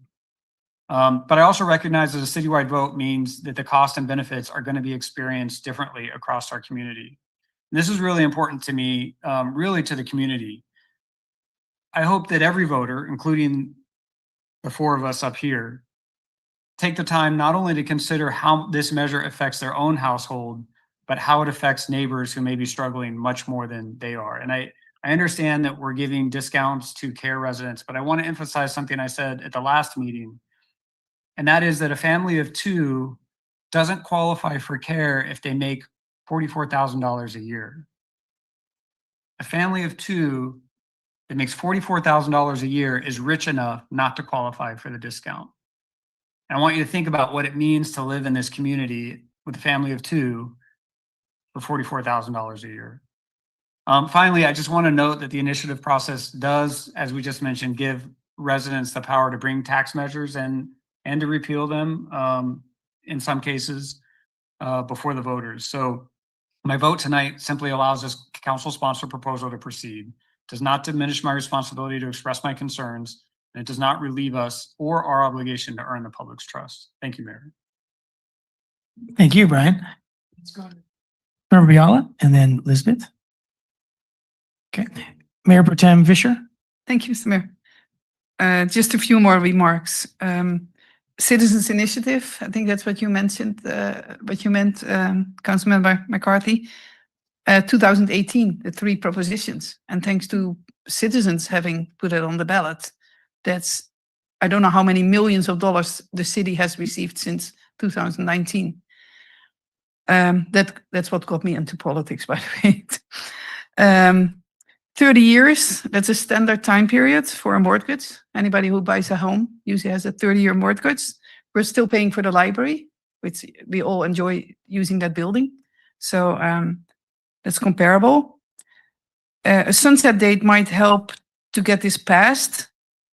But I also recognize that a citywide vote means that the cost and benefits are going to be experienced differently across our community. And this is really important to me, really to the community. I hope that every voter, including the four of us up here, take the time not only to consider how this measure affects their own household, but how it affects neighbors who may be struggling much more than they are. And I understand that we're giving discounts to care residents, but I want to emphasize something I said at the last meeting, and that is that a family of two doesn't qualify for care if they make $44,000 a year. A family of two that makes $44,000 a year is rich enough not to qualify for the discount. And I want you to think about what it means to live in this community with a family of two for $44,000 a year. Finally, I just want to note that the initiative process does, as we just mentioned, give residents the power to bring tax measures and to repeal them in some cases before the voters. So my vote tonight simply allows this council-sponsored proposal to proceed, does not diminish my responsibility to express my concerns, and it does not relieve us or our obligation to earn the public's trust. Thank you, Mayor. Thank you, Brian. Let's go to Member Biala and then Elizabeth. Okay, Mayor Pro Tem Fisher. Thank you, Mr. Mayor. Just a few more remarks. Citizens Initiative, I think that's what you mentioned, Councilmember McCarthy. 2018, the 3 propositions, and thanks to citizens having put it on the ballot, I don't know how many millions of dollars the city has received since 2019. That's what got me into politics, by the way. 30 years, that's a standard time period for a mortgage. Anybody who buys a home usually has a 30-year mortgage. We're still paying for the library, which we all enjoy using that building. So that's comparable. A sunset date might help to get this passed,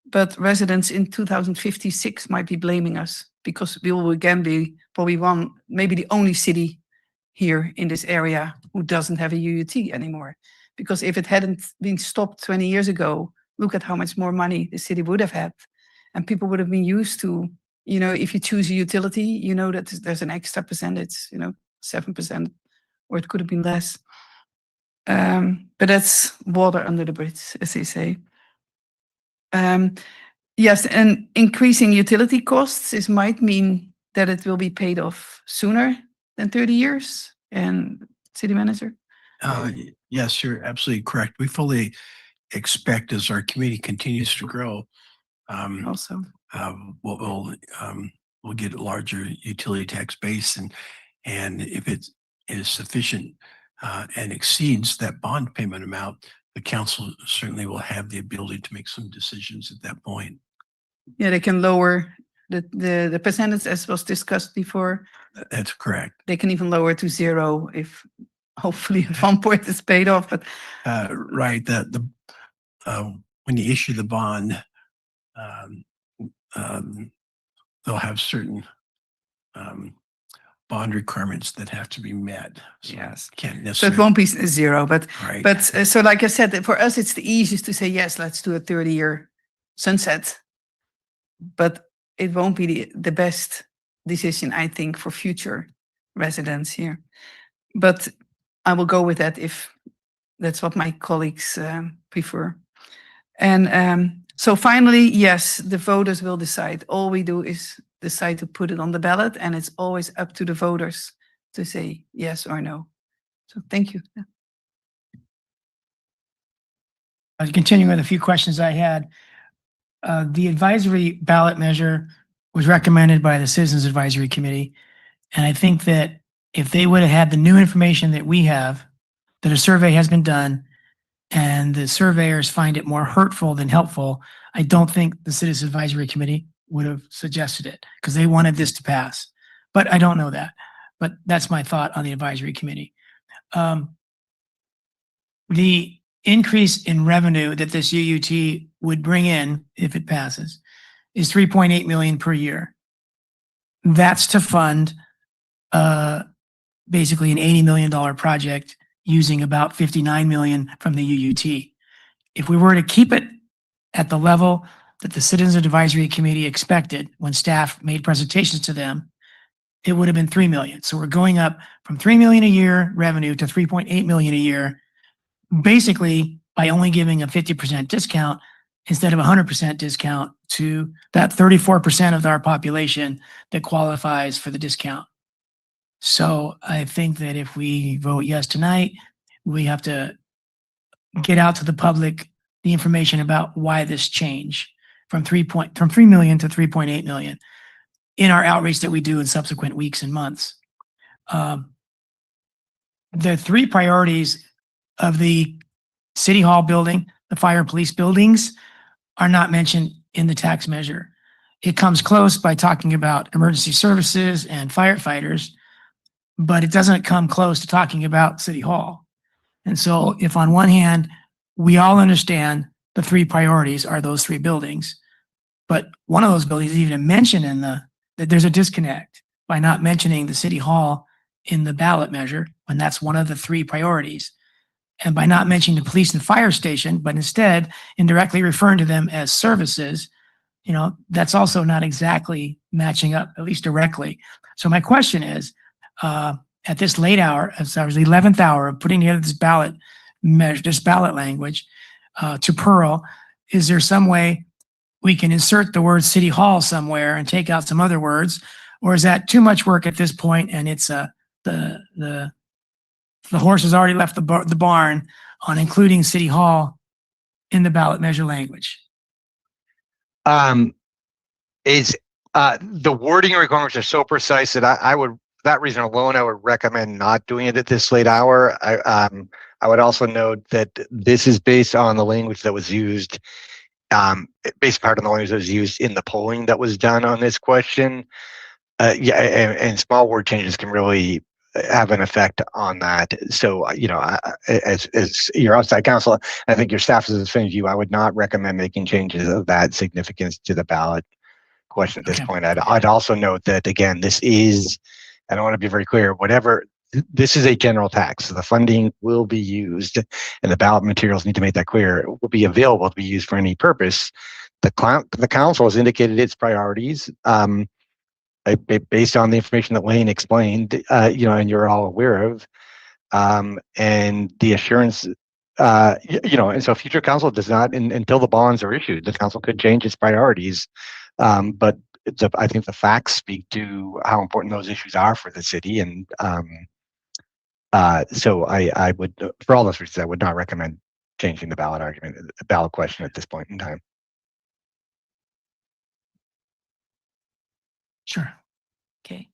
but residents in 2056 might be blaming us because we will again be probably maybe the only city here in this area who doesn't have a UUT anymore. Because if it hadn't been stopped 20 years ago, look at how much more money the city would have had. And people would have been used to, if you choose a utility, you know that there's an extra percentage, 7%, or it could have been less. But that's water under the bridge, as they say. Yes, and increasing utility costs might mean that it will be paid off sooner than 30 years. And city manager? Yes, you're absolutely correct. We fully expect as our community continues to grow, Also, we'll get a larger utility tax base, and if it is sufficient and exceeds that bond payment amount, the council certainly will have the ability to make some decisions at that point. yeah, they can lower the percentage as was discussed before. That's correct. They can even lower to 0 if hopefully at one point it's paid off. But right, when you issue the bond, they'll have certain bond requirements that have to be met. So yes, can't so necessarily. it won't be 0. But Right. but so like I said, for us it's the easiest to say yes, let's do a 30-year sunset. But it won't be the best decision, I think, for future residents here. But I will go with that if that's what my colleagues prefer. And so finally, yes, the voters will decide. All we do is decide to put it on the ballot, and it's always up to the voters to say yes or no. So thank you. Continuing with a few questions I had. The advisory ballot measure was recommended by the Citizens Advisory Committee. And I think that if they would have had the new information that we have, that a survey has been done, and the surveyors find it more hurtful than helpful, I don't think the Citizens Advisory Committee would have suggested it because they wanted this to pass. But I don't know that. But that's my thought on the advisory committee. The increase in revenue that this UUT would bring in, if it passes, is 3.8 million per year. That's to fund basically an $80 million project using about 59 million from the UUT. If we were to keep it at the level that the Citizens Advisory Committee expected when staff made presentations to them, it would have been 3 million. So we're going up from 3 million a year revenue to 3.8 million a year, basically by only giving a 50% discount instead of a 100% discount to that 34% of our population that qualifies for the discount. So I think that if we vote yes tonight, we have to get out to the public the information about why this change from 3 million to 3.8 million in our outreach that we do in subsequent weeks and months. The 3 priorities of the City Hall building, the fire and police buildings, are not mentioned in the tax measure. It comes close by talking about emergency services and firefighters, but it doesn't come close to talking about City Hall. And so if on one hand, we all understand the 3 priorities are those 3 buildings, but one of those buildings is even mentioned in that there's a disconnect by not mentioning the City Hall in the ballot measure when that's one of the 3 priorities. And by not mentioning the police and fire station, but instead indirectly referring to them as services, that's also not exactly matching up, at least directly. So my question is, at this late hour, as I was the 11th hour of putting together this ballot measure, this ballot language to Pearl, is there some way we can insert the word City Hall somewhere and take out some other words? Or is that too much work at this point and it's the horse has already left the barn on including City Hall in the ballot measure language? The wording requirements are so precise that I would, for that reason alone, I would recommend not doing it at this late hour. I would also note that this is based on the language that was used, based part on the language that was used in the polling that was done on this question. And small word changes can really have an effect on that. So, as your outside counsel, I think your staff is as a you, I would not recommend making changes of that significance to the ballot question at this Okay. point. I'd also note that, again, this is, and I want to be very clear, this is a general tax. So the funding will be used, and the ballot materials need to make that clear. It will be available to be used for any purpose. The council has indicated its priorities based on the information that Lane explained, and you're all aware of, and the assurance, and so future council does not, until the bonds are issued, the council could change its priorities. But I think the facts speak to how important those issues are for the city. And so I would, for all those reasons, I would not recommend changing the ballot question at this point in time. Sure. Okay.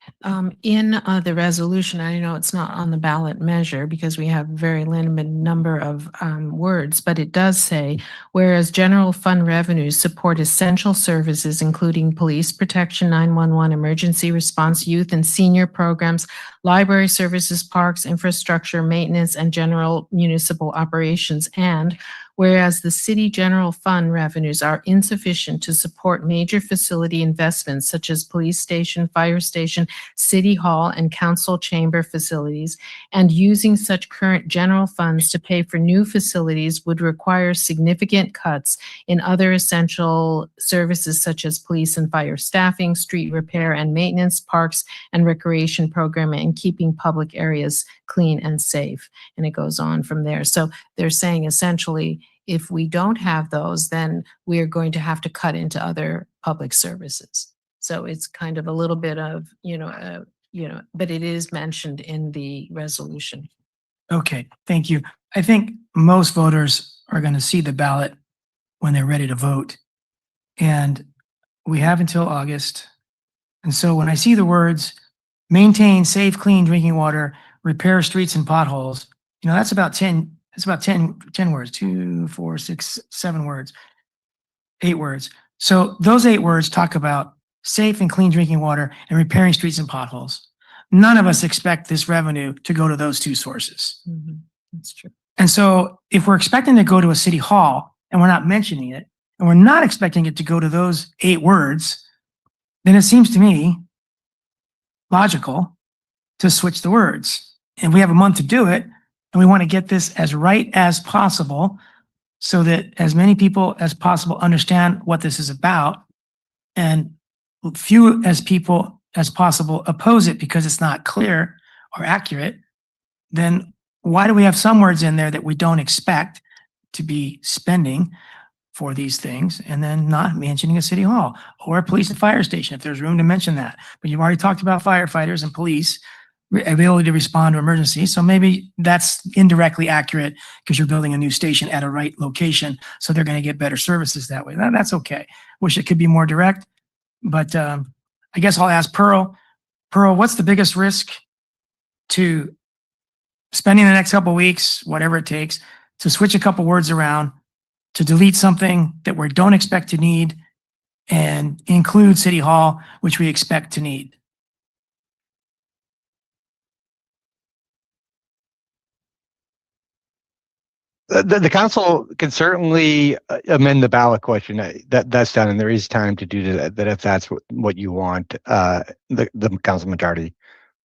In the resolution, I know it's not on the ballot measure because we have very limited number of words, but it does say, whereas general fund revenues support essential services, including police protection, 911, emergency response, youth and senior programs, library services, parks, infrastructure, maintenance, and general municipal operations. And whereas the city general fund revenues are insufficient to support major facility investments such as police station, fire station, city hall, and council chamber facilities, and using such current general funds to pay for new facilities would require significant cuts in other essential services such as police and fire staffing, street repair and maintenance, parks and recreation programming, and keeping public areas clean and safe. And it goes on from there. So they're saying essentially, if we don't have those, then we are going to have to cut into other public services. So it's kind of a little bit of, but it is mentioned in the resolution. Okay, thank you. I think most voters are going to see the ballot when they're ready to vote. And we have until August. And so when I see the words, maintain safe, clean drinking water, repair streets and potholes, that's about 10 words, 2, 4, 6, 7 words, 8 words. So those 8 words talk about safe and clean drinking water and repairing streets and potholes. None of us expect this revenue to go to those 2 sources. Mm-hmm. That's true. And so if we're expecting to go to a city hall and we're not mentioning it, and we're not expecting it to go to those 8 words, then it seems to me logical to switch the words. And we have a month to do it, and we want to get this as right as possible so that as many people as possible understand what this is about, and few as people as possible oppose it because it's not clear or accurate. Then why do we have some words in there that we don't expect to be spending for these things, and then not mentioning a city hall or a police and fire station if there's room to mention that? But you've already talked about firefighters and police ability to respond to emergencies. So maybe that's indirectly accurate because you're building a new station at a right location. So they're going to get better services that way. That's okay. Wish it could be more direct, but I guess I'll ask Pearl. Pearl, what's the biggest risk to spending the next couple of weeks, whatever it takes, to switch a couple words around, to delete something that we don't expect to need and include City Hall, which we expect to need? The council can certainly amend the ballot question. That's done, and there is time to do that. That if that's what you want, the council majority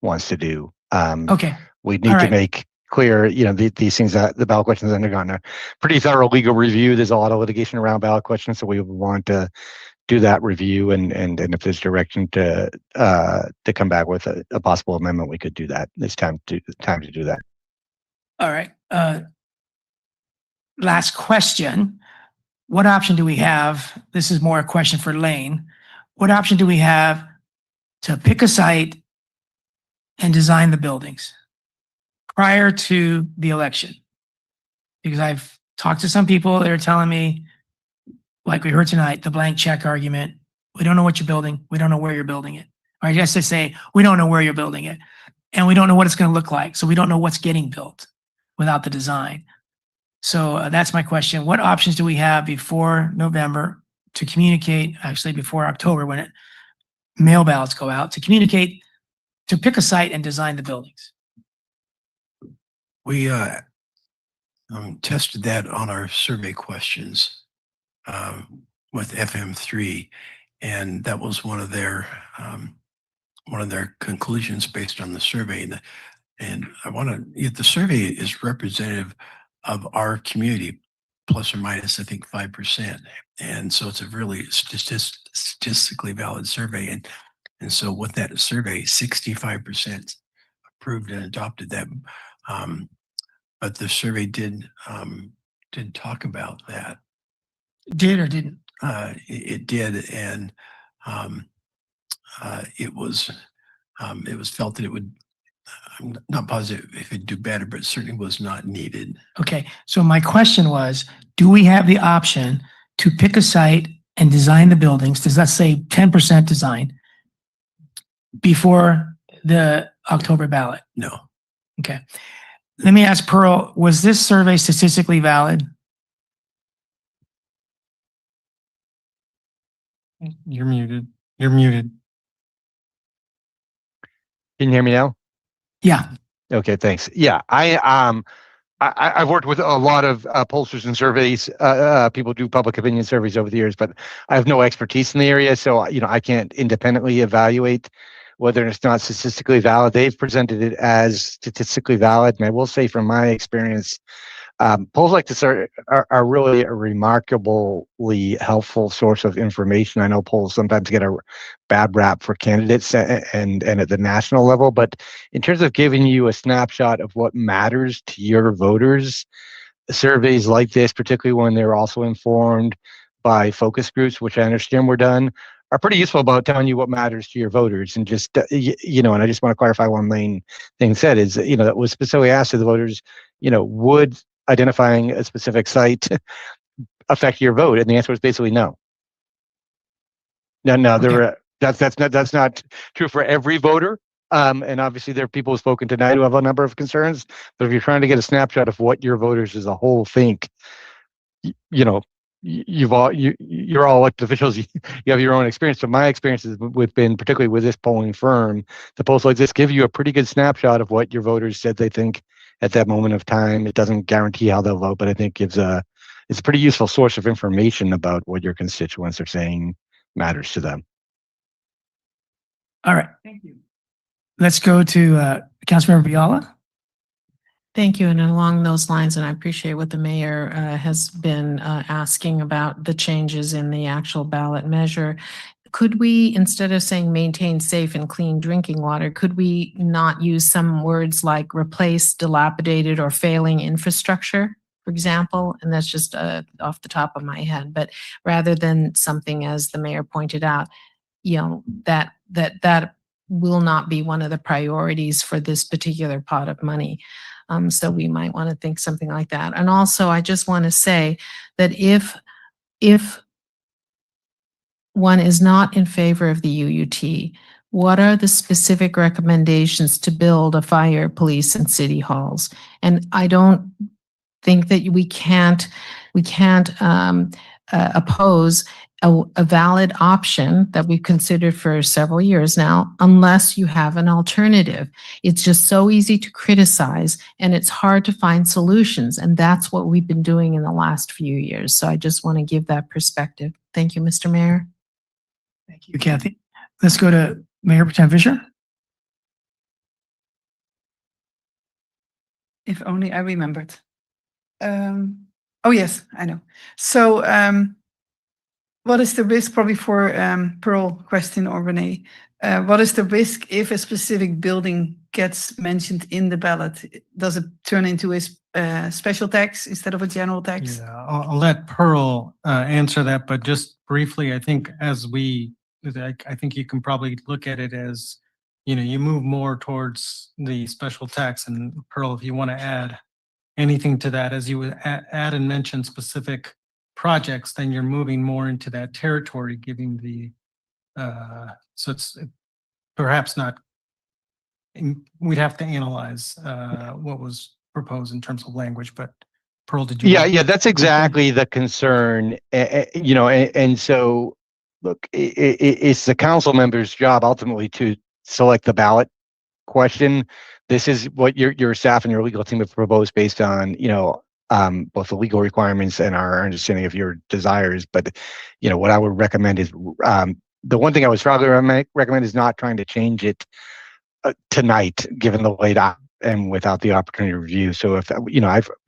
wants to do. Okay. We need to make clear, these things that the ballot questions have undergone a pretty thorough legal review. There's a lot of litigation around ballot questions, so we want to do that review, and if there's direction to come back with a possible amendment, we could do that. It's time to do that. All right. Last question. What option do we have? This is more a question for Lane. What option do we have to pick a site and design the buildings prior to the election? Because I've talked to some people that are telling me, like we heard tonight, the blank check argument. We don't know what you're building. We don't know where you're building it. Or I guess they say, we don't know where you're building it. And we don't know what it's going to look like. So we don't know what's getting built without the design. So that's my question. What options do we have before November to communicate, actually before October when mail ballots go out, to communicate, to pick a site and design the buildings? We tested that on our survey questions with FM3, And that was one of their conclusions based on the survey. And I want to, the survey is representative of our community, plus or minus, I think, 5%. And so it's a really statistically valid survey. And so with that survey, 65% approved and adopted that. But the survey did talk about that. Did or didn't? It did, and it was felt that it would. I'm not positive if it'd do better, but it certainly was not needed. Okay, so my question was, do we have the option to pick a site and design the buildings? Does that say 10% design before the October ballot? No. Okay. Let me ask Pearl, was this survey statistically valid? You're muted. You're muted. Can you hear me now? Yeah. Okay, thanks. Yeah, I've worked with a lot of pollsters and surveys. People do public opinion surveys over the years, but I have no expertise in the area, so I can't independently evaluate whether it's not statistically valid. They've presented it as statistically valid, and I will say from my experience, polls like this are really a remarkably helpful source of information. I know polls sometimes get a bad rap for candidates and at the national level, but in terms of giving you a snapshot of what matters to your voters, surveys like this, particularly when they're also informed by focus groups, which I understand were done, are pretty useful about telling you what matters to your voters. And just, and I just want to clarify one main thing said is, that was specifically asked to the voters, would identifying a specific site affect your vote? And the answer was basically no. No, okay. That's not true for every voter. And obviously there are people who've spoken tonight who have a number of concerns, but if you're trying to get a snapshot of what your voters as a whole think, you're all elected officials, you have your own experience. So my experiences been particularly with this polling firm, the polls like this give you a pretty good snapshot of what your voters said they think at that moment of time. It doesn't guarantee how they'll vote, but I think it's a pretty useful source of information about what your constituents are saying matters to them. All right. Thank you. Let's go to Councilmember Biala. Thank you. And along those lines, and I appreciate what the mayor has been asking about the changes in the actual ballot measure. Could we, instead of saying maintain safe and clean drinking water, could we not use some words like replace dilapidated or failing infrastructure, for example? And that's just off the top of my head. But rather than something, as the mayor pointed out, that will not be one of the priorities for this particular pot of money. So we might want to think something like that. And also, I just want to say that if one is not in favor of the UUT, what are the specific recommendations to build a fire, police, and city halls? And I don't think that we can't oppose a valid option that we've considered for several years now, unless you have an alternative. It's just so easy to criticize, and it's hard to find solutions. And that's what we've been doing in the last few years. So I just want to give that perspective. Thank you, Mr. Mayor. Thank you, Kathy. Let's go to Mayor Pro Tem Fisher. If only I remembered. Oh, yes, I know. So what is the risk, probably for Pearl question or Renee, what is the risk if a specific building gets mentioned in the ballot? Does it turn into a special tax instead of a general tax? Yeah, I'll let Pearl answer that, but just briefly, I think I think you can probably look at it as, you move more towards the special tax. And Pearl, if you want to add anything to that, as you would add and mention specific projects, then you're moving more into that territory, giving the, so it's perhaps not, we'd have to analyze what was proposed in terms of language, but Pearl, did you? Yeah, that's exactly the concern. And so, look, it's the council member's job ultimately to select the ballot question. This is what your staff and your legal team have proposed based on, both the legal requirements and our understanding of your desires. But, what I would recommend is the one thing I would strongly recommend is not trying to change it tonight, given the late and without the opportunity to review. So if,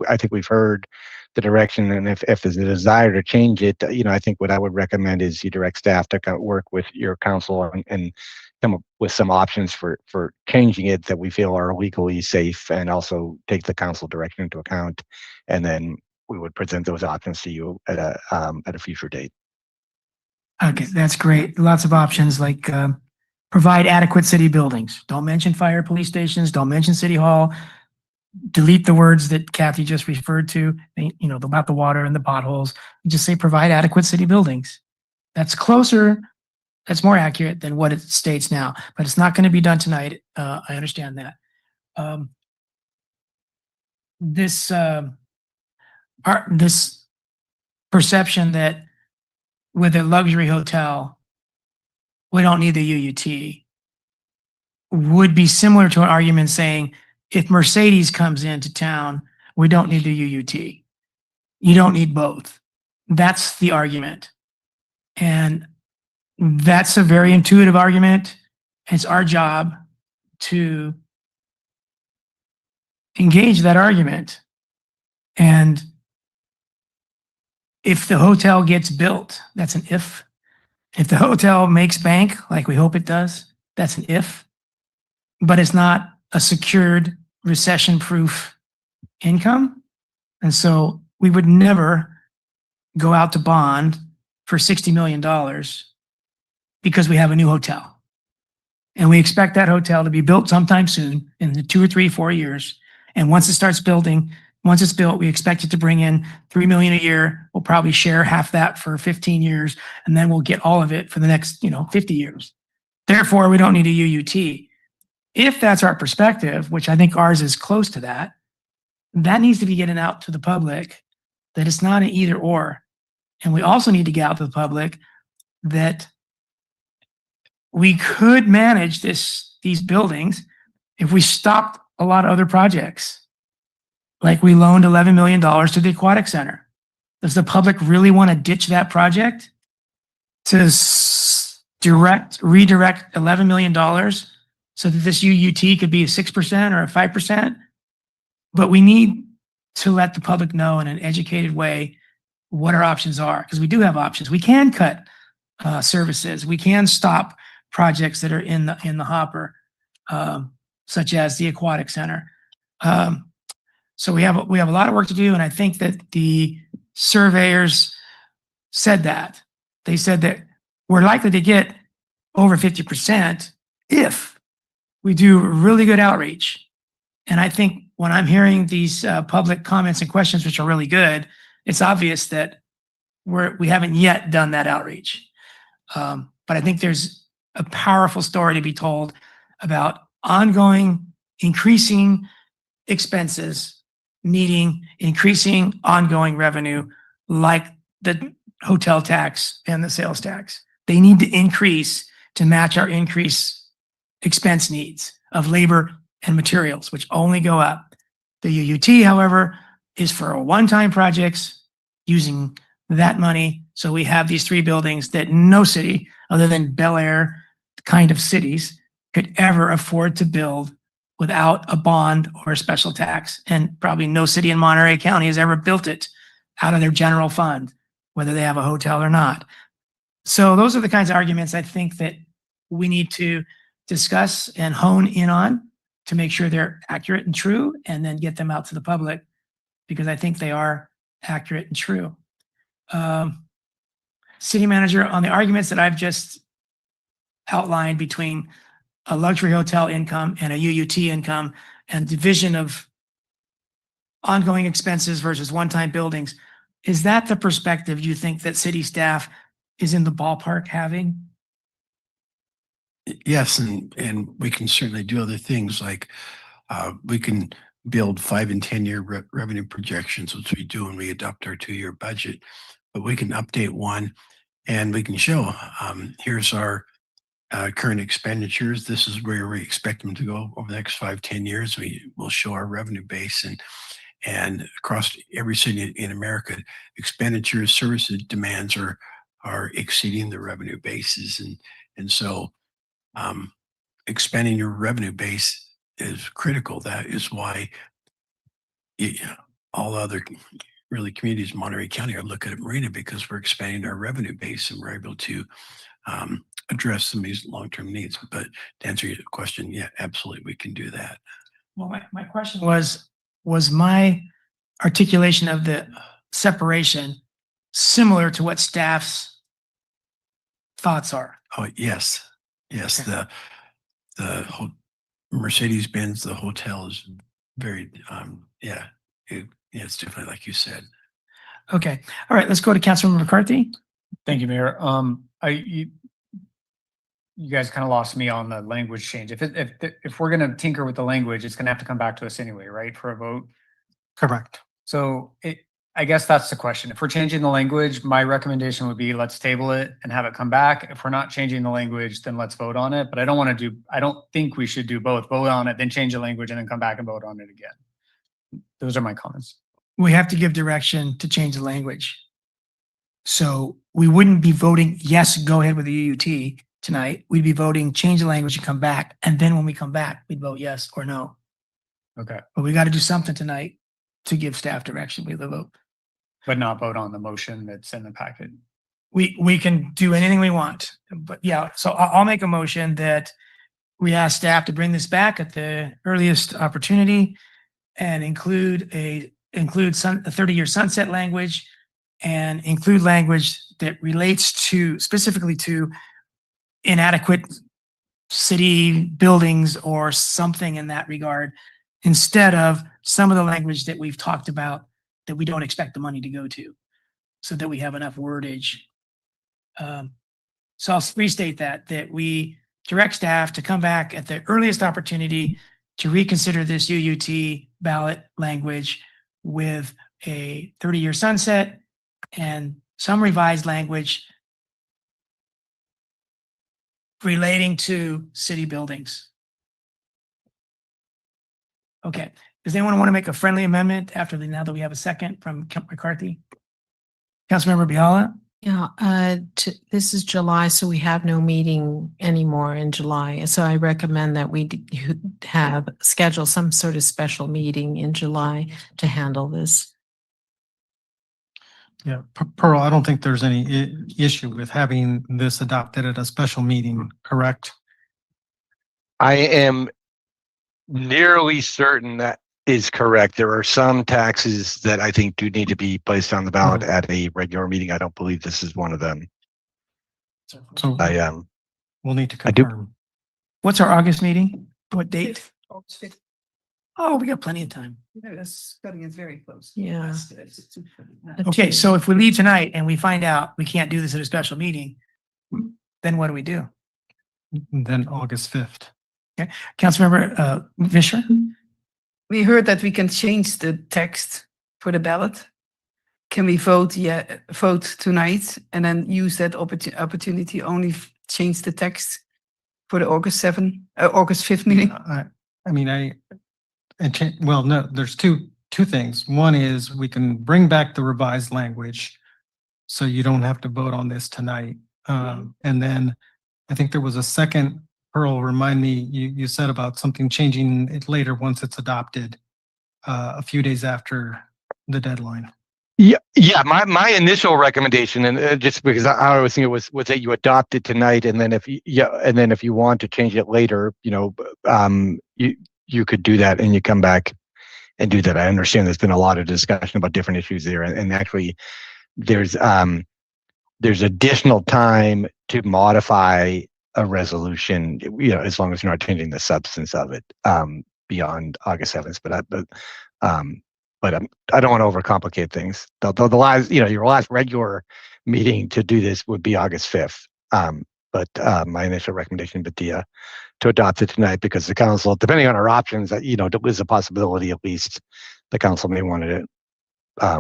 I think we've heard the direction, and if there's a desire to change it, I think what I would recommend is you direct staff to kind of work with your council and come up with some options for changing it that we feel are legally safe, and also take the council direction into account. And then we would present those options to you at a future date. Okay, that's great. Lots of options like provide adequate city buildings. Don't mention fire, police stations. Don't mention city hall. Delete the words that Kathy just referred to, about the water and the potholes. Just say provide adequate city buildings. That's closer, that's more accurate than what it states now, but it's not going to be done tonight. I understand that. This perception that with a luxury hotel, we don't need the UUT would be similar to an argument saying, if Mercedes comes into town, we don't need the UUT. You don't need both. That's the argument. And that's a very intuitive argument. It's our job to engage that argument. And if the hotel gets built, that's an if. If the hotel makes bank, like we hope it does, that's an if. But it's not a secured recession-proof income. And so we would never go out to bond for $60 million because we have a new hotel. And we expect that hotel to be built sometime soon, in the 2 or 3, 4 years. And once it starts building, once it's built, we expect it to bring in $3 million a year. We'll probably share half that for 15 years, and then we'll get all of it for the next, 50 years. Therefore, we don't need a UUT. If that's our perspective, which I think ours is close to that, that needs to be getting out to the public that it's not an either or. And we also need to get out to the public that we could manage these buildings if we stopped a lot of other projects. Like we loaned $11 million to the Aquatic Center. Does the public really want to ditch that project to redirect $11 million so that this UUT could be a 6% or a 5%? But we need to let the public know in an educated way what our options are, because we do have options. We can cut services. We can stop projects that are in the hopper, such as the Aquatic Center. So we have a lot of work to do, and I think that the surveyors said that. They said that we're likely to get over 50% if we do really good outreach. And I think when I'm hearing these public comments and questions, which are really good, it's obvious that we haven't yet done that outreach. But I think there's a powerful story to be told about ongoing, increasing expenses needing increasing ongoing revenue, like the hotel tax and the sales tax. They need to increase to match our increased expense needs of labor and materials, which only go up. The UUT, however, is for one-time projects using that money. So we have these 3 buildings that no city other than Bel Air kind of cities could ever afford to build without a bond or a special tax. And probably no city in Monterey County has ever built it out of their general fund, whether they have a hotel or not. So those are the kinds of arguments I think that we need to discuss and hone in on to make sure they're accurate and true, and then get them out to the public, because I think they are accurate and true. City manager, on the arguments that I've just outlined between a luxury hotel income and a UUT income and division of ongoing expenses versus one-time buildings, is that the perspective you think that city staff is in the ballpark having? Yes, and we can certainly do other things like we can build 5 and 10-year revenue projections, which we do when we adopt our 2-year budget. But we can update one, and we can show here's our current expenditures. This is where we expect them to go over the next 5-10 years. We will show our revenue base, and across every city in America, expenditures, services, demands are are exceeding the revenue bases. And so expanding your revenue base is critical. That is why all other really communities in Monterey County are looking at Marina, because we're expanding our revenue base and we're able to address some of these long-term needs. But to answer your question, yeah, absolutely, we can do that. Well, my question was my articulation of the separation similar to what staff's thoughts are? Oh, yes. Yes. Okay. The Mercedes-Benz, the hotel is very, it's definitely like you said. Okay. All right. Let's go to Councilmember McCarthy. Thank you, Mayor. You guys kind of lost me on the language change. If we're gonna tinker with the language, it's gonna have to come back to us anyway, right, for a vote? Correct. So I guess that's the question. If we're changing the language, my recommendation would be let's table it and have it come back. If we're not changing the language, then let's vote on it. But I don't think we should do both. Vote on it, then change the language, and then come back and vote on it again. Those are my comments. We have to give direction to change the language. So we wouldn't be voting, yes, go ahead with the UUT tonight. We'd be voting, change the language and come back. And then when we come back, we'd vote yes or no. Okay. But we got to do something tonight to give staff direction with the vote. But not vote on the motion that's in the packet. We can do anything we want, but yeah, so I'll make a motion that we ask staff to bring this back at the earliest opportunity and include a 30-year sunset language and include language that relates to specifically to inadequate city buildings or something in that regard, instead of some of the language that we've talked about that we don't expect the money to go to, so that we have enough wordage. So I'll restate that we direct staff to come back at the earliest opportunity to reconsider this UUT ballot language with a 30-year sunset and some revised language relating to city buildings. Okay. Does anyone want to make a friendly amendment now that we have a second from McCarthy? Councilmember Biala? Yeah, this is July, so we have no meeting anymore in July. So I recommend that we have schedule some sort of special meeting in July to handle this. Yeah, Pearl, I don't think there's any issue with having this adopted at a special meeting, correct? I am nearly certain that is correct. There are some taxes that I think do need to be placed on the ballot at a regular meeting. I don't believe this is one of them. So we'll need to I do. confirm. What's our August meeting? What date? Oh, we got plenty of time. That's cutting it very close. Yeah. Okay, so if we leave tonight and we find out we can't do this at a special meeting, then what do we do? Then August 5th. Okay, Councilmember Fisher? We heard that we can change the text for the ballot. Can we vote tonight and then use that opportunity only change the text for the August 5th meeting? Well, no, there's two things. One is we can bring back the revised language, so you don't have to vote on this tonight. And then I think there was a second. Pearl, remind me, you said about something changing it later once it's adopted, a few days after the deadline. Yeah. My initial recommendation, and just because I was thinking was that you adopt it tonight, and then if you want to change it later, you could do that and you come back and do that. I understand there's been a lot of discussion about different issues there, and actually there's additional time to modify a resolution, as long as you're not changing the substance of it beyond August 7th. But I don't want to overcomplicate things. The last, your last regular meeting to do this would be August 5th. But my initial recommendation would be to adopt it tonight, because the council, depending on our options, there is a possibility at least the council may want it. I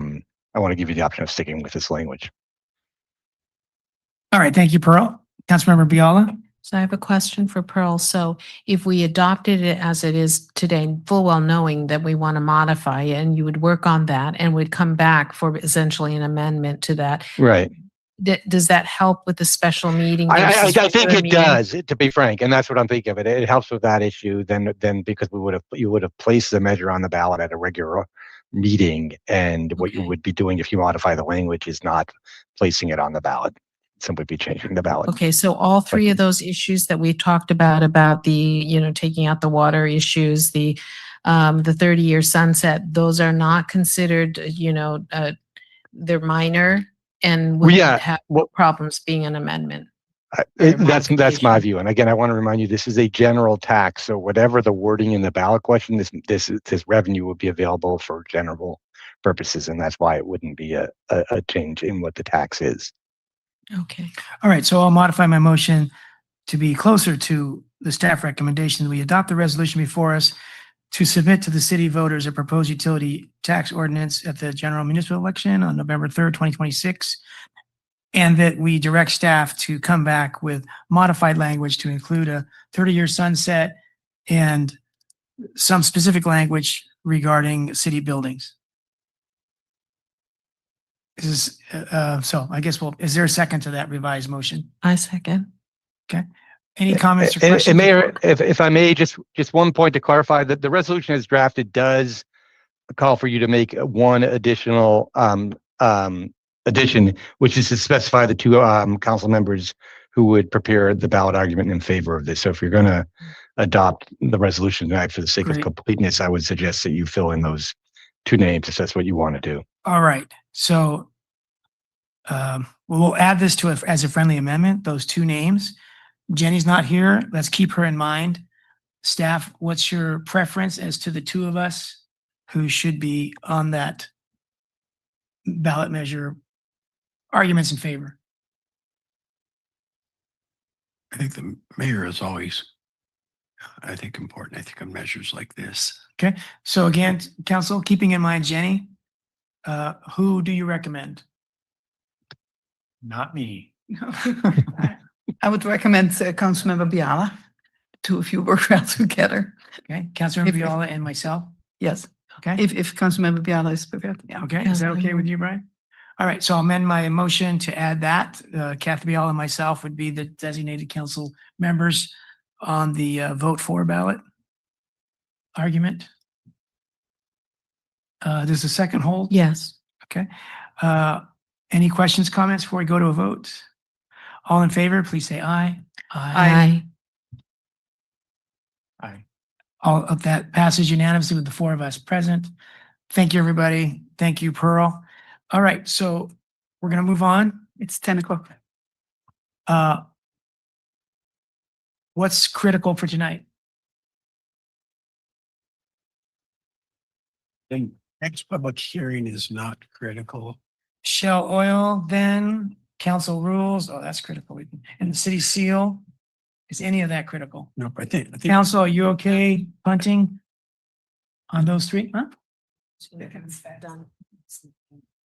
want to give you the option of sticking with this language. All right, thank you, Pearl. Councilmember Biala? So I have a question for Pearl. So if we adopted it as it is today, full well knowing that we want to modify it, and you would work on that and would come back for essentially an amendment to that. Right. does that help with the special meeting? I versus think regular it meeting? does, to be frank, and that's what I'm thinking of it. It helps with that issue then because you would have placed the measure on the ballot at a regular meeting, and what you would be doing if you modify the language is not placing it on the ballot. Simply be changing the ballot. Okay, so all three of those issues that we talked about the, taking out the water issues, the 30-year sunset, those are not considered, they're minor and Well, would yeah, have well, problems being an amendment. That's my view. And again, I want to remind you, this is a general tax. So whatever the wording in the ballot question, this revenue would be available for general purposes, and that's why it wouldn't be a change in what the tax is. Okay. All right, so I'll modify my motion to be closer to the staff recommendation. We adopt the resolution before us to submit to the city voters a proposed utility tax ordinance at the general municipal election on November 3rd, 2026. And that we direct staff to come back with modified language to include a 30-year sunset and some specific language regarding city buildings. So I guess is there a second to that revised motion? I second. Okay. Any comments or And questions? Mayor, if I may, just one point to clarify that the resolution as drafted does call for you to make one additional addition, which is to specify the two council members who would prepare the ballot argument in favor of this. So if you're going to adopt the resolution tonight for the sake of completeness, I would suggest that you fill in those two names if that's what you want to do. All right. So we'll add this to it as a friendly amendment, those two names. Jenny's not here. Let's keep her in mind. Staff, what's your preference as to the two of us who should be on that ballot measure? Arguments in favor. I think the mayor is always, important. I think on measures like this. Okay. So again, council, keeping in mind Jenny, who do you recommend? Not me. I would recommend Councilmember Biala. Two of you work well together. Okay, Councilmember Biala and myself. Yes. Okay. If Councilmember Biala is prepared. Yeah. Okay, is that okay with you, Brian? All right, so I'll amend my motion to add that. Kathy Biala and myself would be the designated council members on the vote for ballot argument. Does the second hold? Yes. Okay. Any questions, comments before we go to a vote? All in favor, please say aye. Aye. Aye. All of that passes unanimously with the four of us present. Thank you, everybody. Thank you, Pearl. All right, so we're going to move on. It's 10 o'clock. What's critical for tonight? The next public hearing is not critical. Shell oil, then council rules. Oh, that's critical. And the city seal. Is any of that critical? Nope, I think Council, are you okay punting on those three? Huh?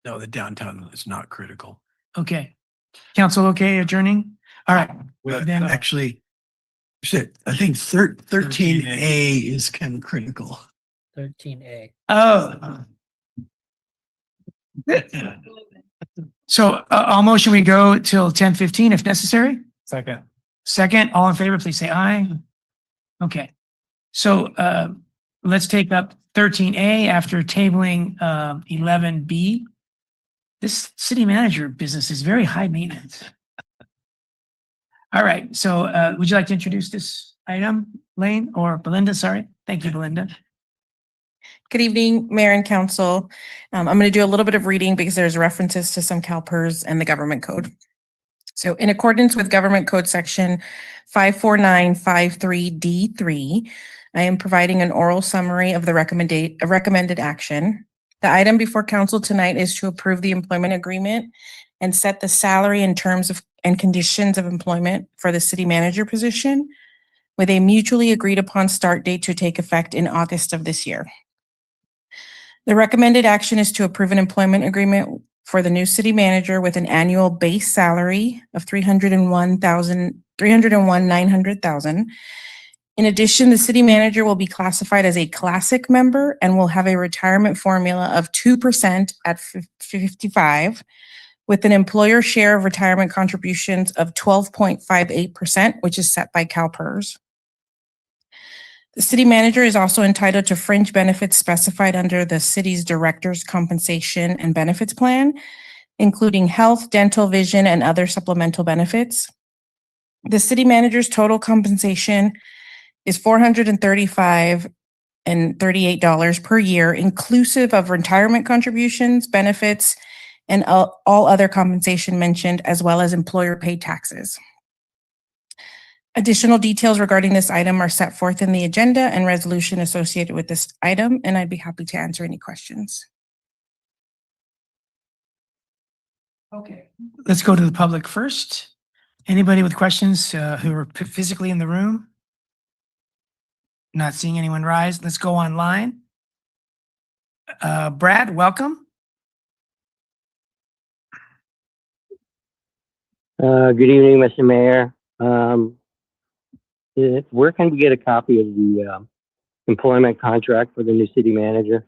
no, the downtown is not critical. Okay. Council, okay adjourning? All right. Well, Then- actually, shit, I think 13A is kind of critical. 13A. Oh. So I'll motion we go till 10:15 if necessary. Second. Second, all in favor, please say aye. Okay. So let's take up 13A after tabling 11B. This city manager business is very high maintenance. All right. So would you like to introduce this item, Lane or Belinda? Sorry. Thank you, Belinda. Good evening, Mayor and Council. I'm going to do a little bit of reading because there's references to some CalPERS and the government code. So in accordance with Government Code Section 54953D3, I am providing an oral summary of the recommended action. The item before council tonight is to approve the employment agreement and set the salary and terms of and conditions of employment for the city manager position with a mutually agreed upon start date to take effect in August of this year. The recommended action is to approve an employment agreement for the new city manager with an annual base salary of $301,900. In addition, the city manager will be classified as a classic member and will have a retirement formula of 2% at 55, with an employer share of retirement contributions of 12.58%, which is set by CalPERS. The city manager is also entitled to fringe benefits specified under the city's director's compensation and benefits plan, including health, dental, vision, and other supplemental benefits. The city manager's total compensation is $435.38 per year, inclusive of retirement contributions, benefits, and all other compensation mentioned, as well as employer paid taxes. Additional details regarding this item are set forth in the agenda and resolution associated with this item, and I'd be happy to answer any questions. Okay, let's go to the public first. Anybody with questions who are physically in the room? Not seeing anyone rise. Let's go online. Brad, welcome. Good evening, Mr. Mayor. Where can we get a copy of the employment contract for the new city manager?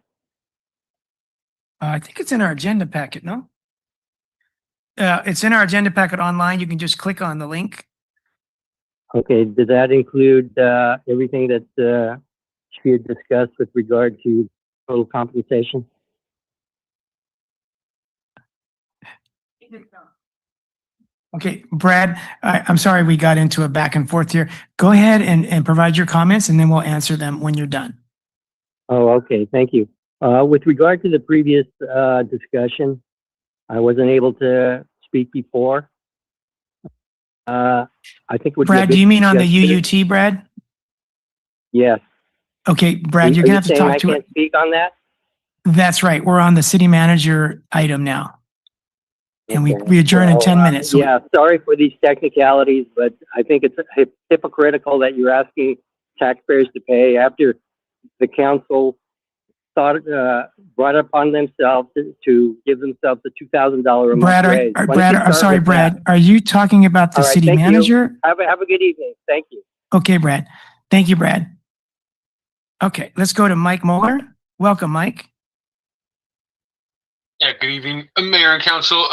I think it's in our agenda packet, no? It's in our agenda packet online. You can just click on the link. Okay, does that include everything that she had discussed with regard to total compensation? Okay, Brad, I'm sorry we got into a back and forth here. Go ahead and provide your comments, and then we'll answer them when you're done. Oh, okay, thank you. With regard to the previous discussion, I wasn't able to speak before. I think it would be a Brad, good do you mean on the suggestion. UUT, Brad? Yes. Okay, Brad, you're Are gonna you have to saying talk I to can't it. speak on that? That's right. We're on the city manager item now. And we adjourn in 10 minutes. So Yeah, sorry for these technicalities, but I think it's hypocritical that you're asking taxpayers to pay after the council brought upon themselves to give themselves a $2,000 a month Brad, raise. Why don't you I'm start sorry, with Brad, that? are you talking about the All right, city thank you. manager? Have a good evening. Thank you. Okay, Brad. Thank you, Brad. Okay, let's go to Mike Mueller. Welcome, Mike. Yeah, good evening, Mayor and Council.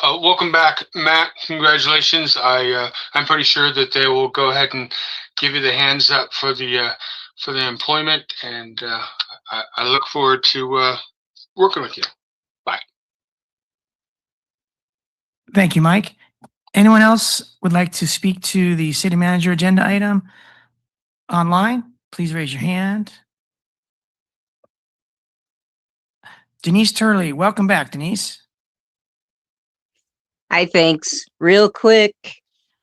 Welcome back, Matt. Congratulations. I'm pretty sure that they will go ahead and give you the hands up for the employment, and I look forward to working with you. Bye. Thank you, Mike. Anyone else would like to speak to the city manager agenda item online? Please raise your hand. Denise Turley, welcome back, Denise. Hi, thanks. Real quick.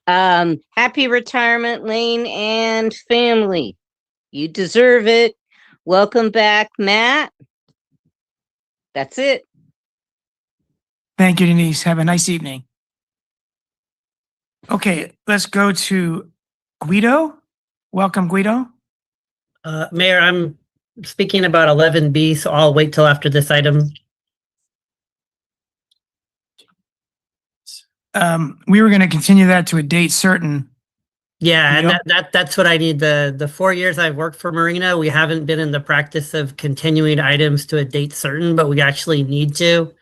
Happy retirement, Lane and family. You deserve it. Welcome back, Matt. That's it. Thank you, Denise. Have a nice evening. Okay, let's go to Guido. Welcome, Guido. Mayor, I'm speaking about 11B, so I'll wait till after this item. We were going to continue that to a date certain. Yeah, Guido? and that's what I need. The 4 years I've worked for Marina, we haven't been in the practice of continuing items to a date certain, but we actually need to.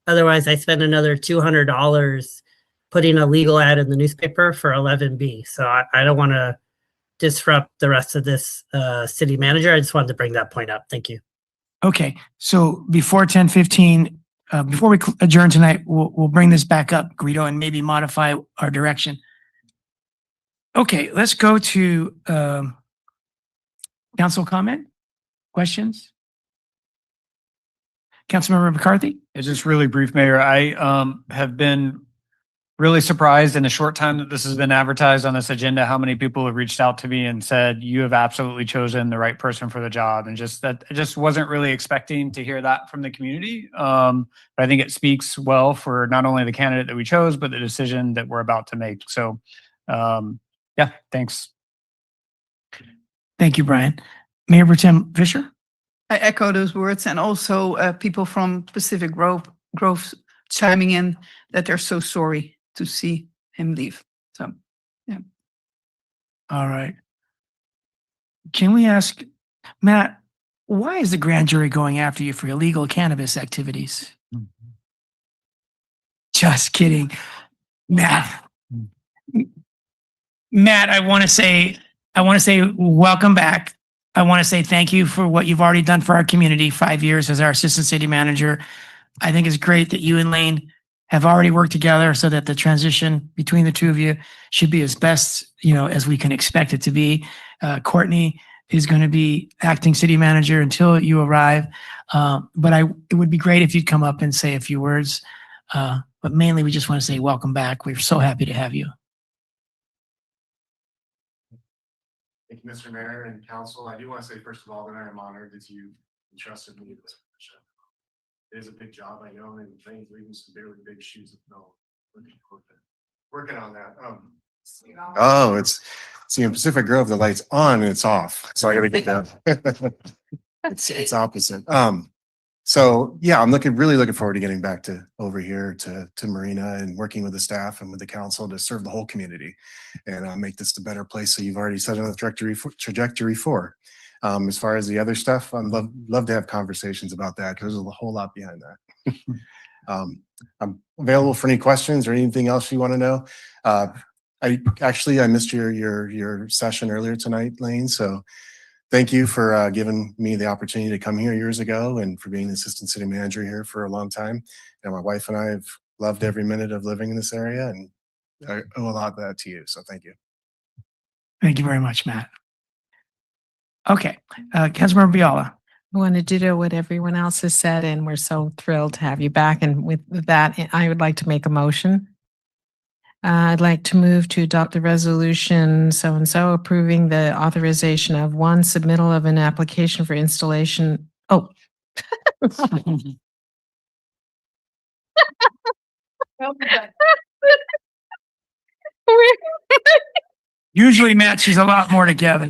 Otherwise, I spend another $200 putting a legal ad in the newspaper for 11B. So I don't want to disrupt the rest of this city manager. I just wanted to bring that point up. Thank you. Okay, so before 10:15, before we adjourn tonight, we'll bring this back up, Guido, and maybe modify our direction. Okay, let's go to council comment, questions. Councilmember McCarthy. It's just really brief, Mayor. I have been really surprised in the short time that this has been advertised on this agenda, how many people have reached out to me and said, you have absolutely chosen the right person for the job. And just that, I just wasn't really expecting to hear that from the community. But I think it speaks well for not only the candidate that we chose, but the decision that we're about to make. So yeah, thanks. Thank you, Brian. Mayor Pro Tem Fisher. I echo those words, and also people from Pacific Grove chiming in that they're so sorry to see him leave. So, yeah. All right. Can we ask, Matt, why is the grand jury going after you for illegal cannabis activities? Just kidding. Matt. Matt, I want to say welcome back. I want to say thank you for what you've already done for our community, 5 years as our assistant city manager. I think it's great that you and Lane have already worked together so that the transition between the two of you should be as best, as we can expect it to be. Courtney is going to be acting city manager until you arrive. But it would be great if you'd come up and say a few words. But mainly we just want to say welcome back. We're so happy to have you. Thank you, Mr. Mayor and Council. I do want to say, first of all, that I am honored that you entrusted me with this position. It is a big job, I know, and things leaving some very big shoes to fill. Working on that. Oh, it's see in Pacific Grove, the light's on and it's off, so I got to get that. It's opposite. So yeah, I'm really looking forward to getting back to over here to Marina and working with the staff and with the council to serve the whole community and make this a better place. So you've already set on the trajectory for. As far as the other stuff, I'd love to have conversations about that because there's a whole lot behind that. I'm available for any questions or anything else you want to know. I missed your session earlier tonight, Lane. So thank you for giving me the opportunity to come here years ago and for being the assistant city manager here for a long time. And my wife and I have loved every minute of living in this area, and I owe a lot of that to you. So thank you. Thank you very much, Matt. Okay, Councilmember Biala. I want to ditto what everyone else has said, and we're so thrilled to have you back. And with that, I would like to make a motion. I'd like to move to adopt the resolution so-and-so approving the authorization of one submittal of an application for installation. Oh. Usually Matt, she's a lot more together.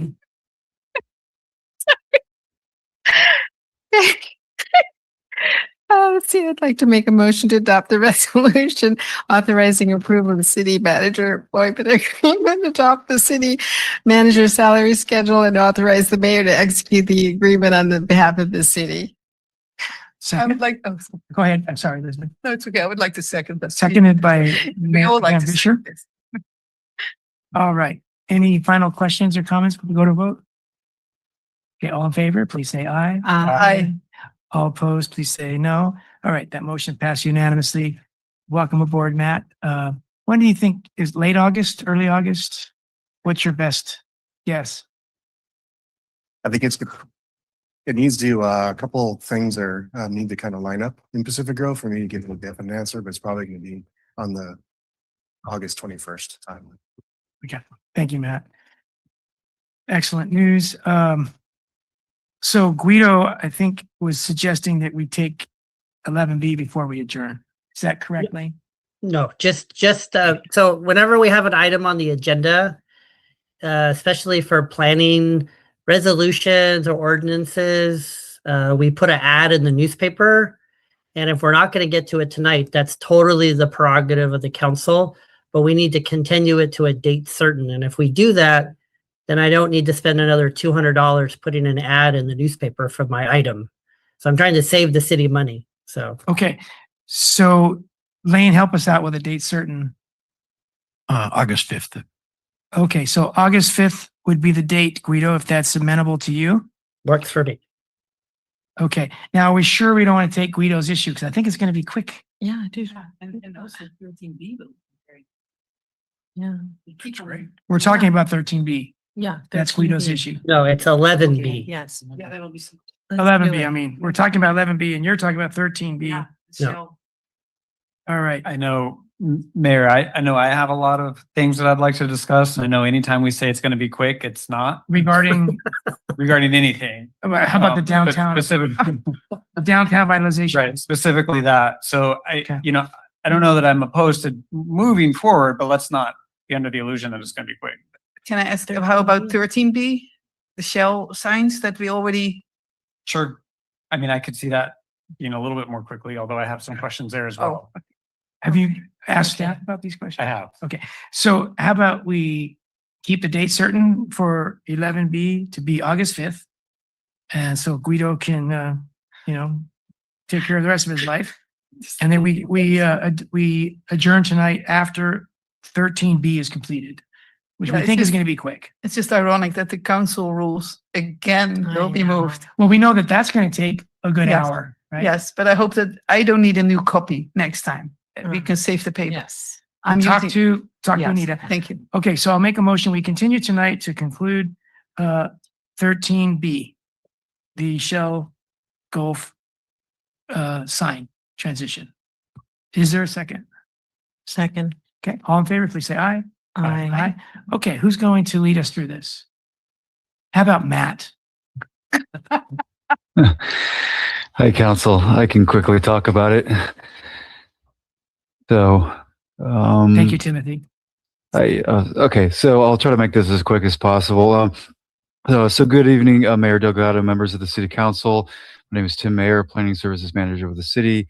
Let's see, I'd like to make a motion to adopt the resolution authorizing approval of the city manager appointment agreement, adopt the city manager's salary schedule, and authorize the mayor to execute the agreement on the behalf of the city. I would like, Go ahead. I'm sorry, Elizabeth. no, it's okay. I would like to second that. Seconded by We all like Mayor to Fisher. second this. All right. Any final questions or comments before we go to vote? Okay, all in favor, please say aye. Aye. All opposed, please say no. All right, that motion passed unanimously. Welcome aboard, Matt. When do you think is late August, early August? What's your best guess? I think it needs to a couple things need to kind of line up in Pacific Grove for me to give a definite answer, but it's probably going to be on the August 21st time. Okay, thank you, Matt. Excellent news. So Guido, I think, was suggesting that we take 11B before we adjourn. Is that correct, Lane? No, just so whenever we have an item on the agenda, especially for planning resolutions or ordinances, we put an ad in the newspaper. And if we're not going to get to it tonight, that's totally the prerogative of the council, but we need to continue it to a date certain. And if we do that, then I don't need to spend another $200 putting an ad in the newspaper for my item. So I'm trying to save the city money. So Okay, so Lane, help us out with a date certain. August 5th. Okay, so August 5th would be the date, Guido, if that's amenable to you. works for me. Okay, now are we sure we don't want to take Guido's issue? Because I think it's going to be quick. Yeah, I do. And also 13B. Yeah. We're talking about 13B. Yeah. That's Guido's 13B. issue. No, it's 11B. Yes. Yeah, that'll be. 11B, I mean, we're talking about 11B and you're talking about 13B. No. All right. I know, Mayor, I know I have a lot of things that I'd like to discuss. I know anytime we say it's going to be quick, it's not. Regarding, Regarding anything. how about the But downtown, specific- downtown vitalization? Right, specifically that. So Okay. I don't know that I'm opposed to moving forward, but let's not be under the illusion that it's going to be quick. Can I ask, how about 13B? The shell signs that we already, Sure. I mean, I could see that, a little bit more quickly, although I have some questions there as well. Have you asked staff about these questions? I have. Okay, so how about we keep the date certain for 11B to be August 5th? And so Guido can, take care of the rest of his life. And then we adjourn tonight after 13B is completed, which Yeah, we it's think is just- going to be quick. It's just ironic that the council rules again will be moved. Well, we know that that's going to take a good Yes. hour, right? Yes, but I hope that I don't need a new copy next time. We can save the paper. Yes. I'm Talk using- to Yes, Anita. Thank you. Okay, so I'll make a motion. We continue tonight to conclude 13B, the Shell Gulf sign transition. Is there a second? Second. Okay, all in favor, please say aye. Aye. Okay, who's going to lead us through this? How about Matt? Hi, council. I can quickly talk about it. So, Thank you, Timothy. okay, so I'll try to make this as quick as possible. So good evening, Mayor Delgado, members of the City Council. My name is Tim Mayer, Planning Services Manager of the city.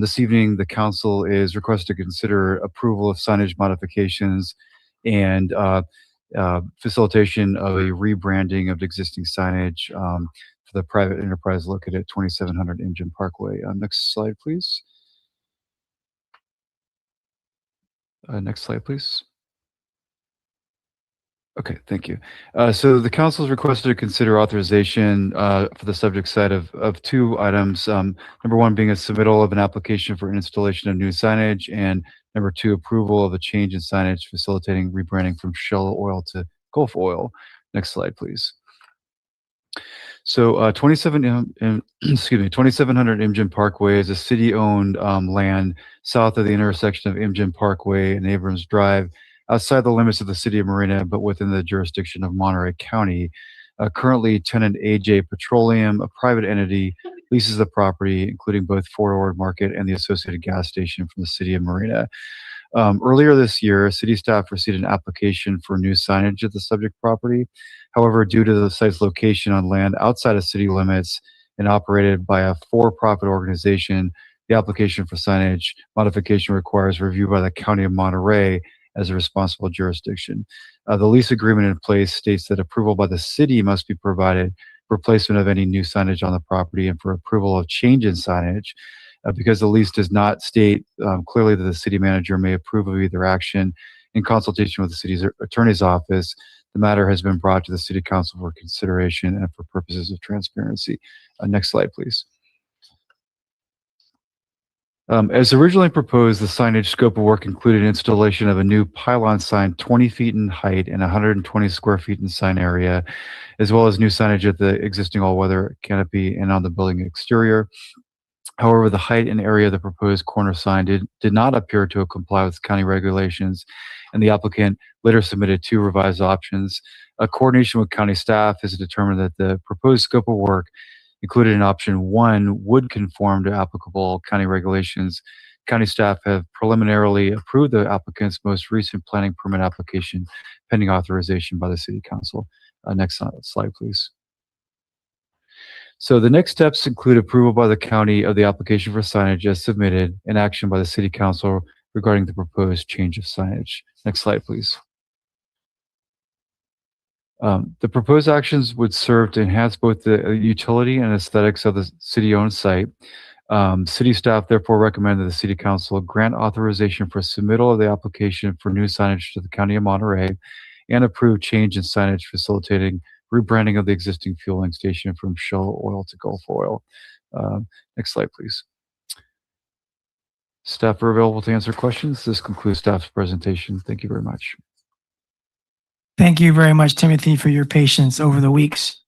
This evening, the council is requested to consider approval of signage modifications and facilitation of a rebranding of existing signage for the private enterprise located at 2700 Engine Parkway. Next slide, please. Next slide, please. Okay, thank you. So the council is requested to consider authorization for the subject side of two items. Number one being a submittal of an application for installation of new signage, and number two, approval of a change in signage facilitating rebranding from Shell Oil to Gulf Oil. Next slide, please. So 2700 Imjin Parkway is a city-owned land south of the intersection of Imjin Parkway and Abrams Drive, outside the limits of the city of Marina, but within the jurisdiction of Monterey County. Currently, tenant AJ Petroleum, a private entity, leases the property, including both Forward Market and the associated gas station from the city of Marina. Earlier this year, city staff received an application for new signage at the subject property. However, due to the site's location on land outside of city limits and operated by a for-profit organization, the application for signage modification requires review by the County of Monterey as a responsible jurisdiction. The lease agreement in place states that approval by the city must be provided for placement of any new signage on the property and for approval of change in signage. Because the lease does not state clearly that the city manager may approve of either action, in consultation with the city's attorney's office, the matter has been brought to the city council for consideration and for purposes of transparency. Next slide, please. As originally proposed, the signage scope of work included installation of a new pylon sign 20 feet in height and 120 square feet in sign area, as well as new signage at the existing all-weather canopy and on the building exterior. However, the height and area of the proposed corner sign did not appear to comply with county regulations, and the applicant later submitted two revised options. A coordination with county staff has determined that the proposed scope of work included in option one would conform to applicable county regulations. County staff have preliminarily approved the applicant's most recent planning permit application pending authorization by the city council. Next slide, please. So the next steps include approval by the county of the application for signage as submitted and action by the city council regarding the proposed change of signage. Next slide, please. The proposed actions would serve to enhance both the utility and aesthetics of the city-owned site. City staff therefore recommend that the city council grant authorization for submittal of the application for new signage to the county of Monterey and approve change in signage facilitating rebranding of the existing fueling station from Shell Oil to Gulf Oil. Next slide, please. Staff are available to answer questions. This concludes staff's presentation. Thank you very much. Thank you very much, Timothy, for your patience over the weeks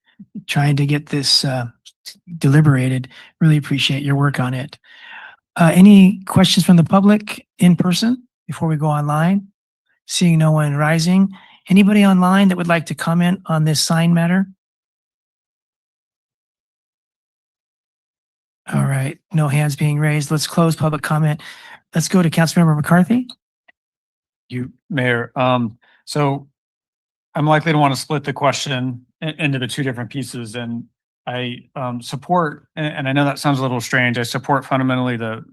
trying to get this deliberated. Really appreciate your work on it. Any questions from the public in person before we go online? Seeing no one rising. Anybody online that would like to comment on this sign matter? All right, no hands being raised. Let's close public comment. Let's go to Councilmember McCarthy. You, Mayor. So I'm likely to want to split the question into the two different pieces, and I support, and I know that sounds a little strange. I support fundamentally the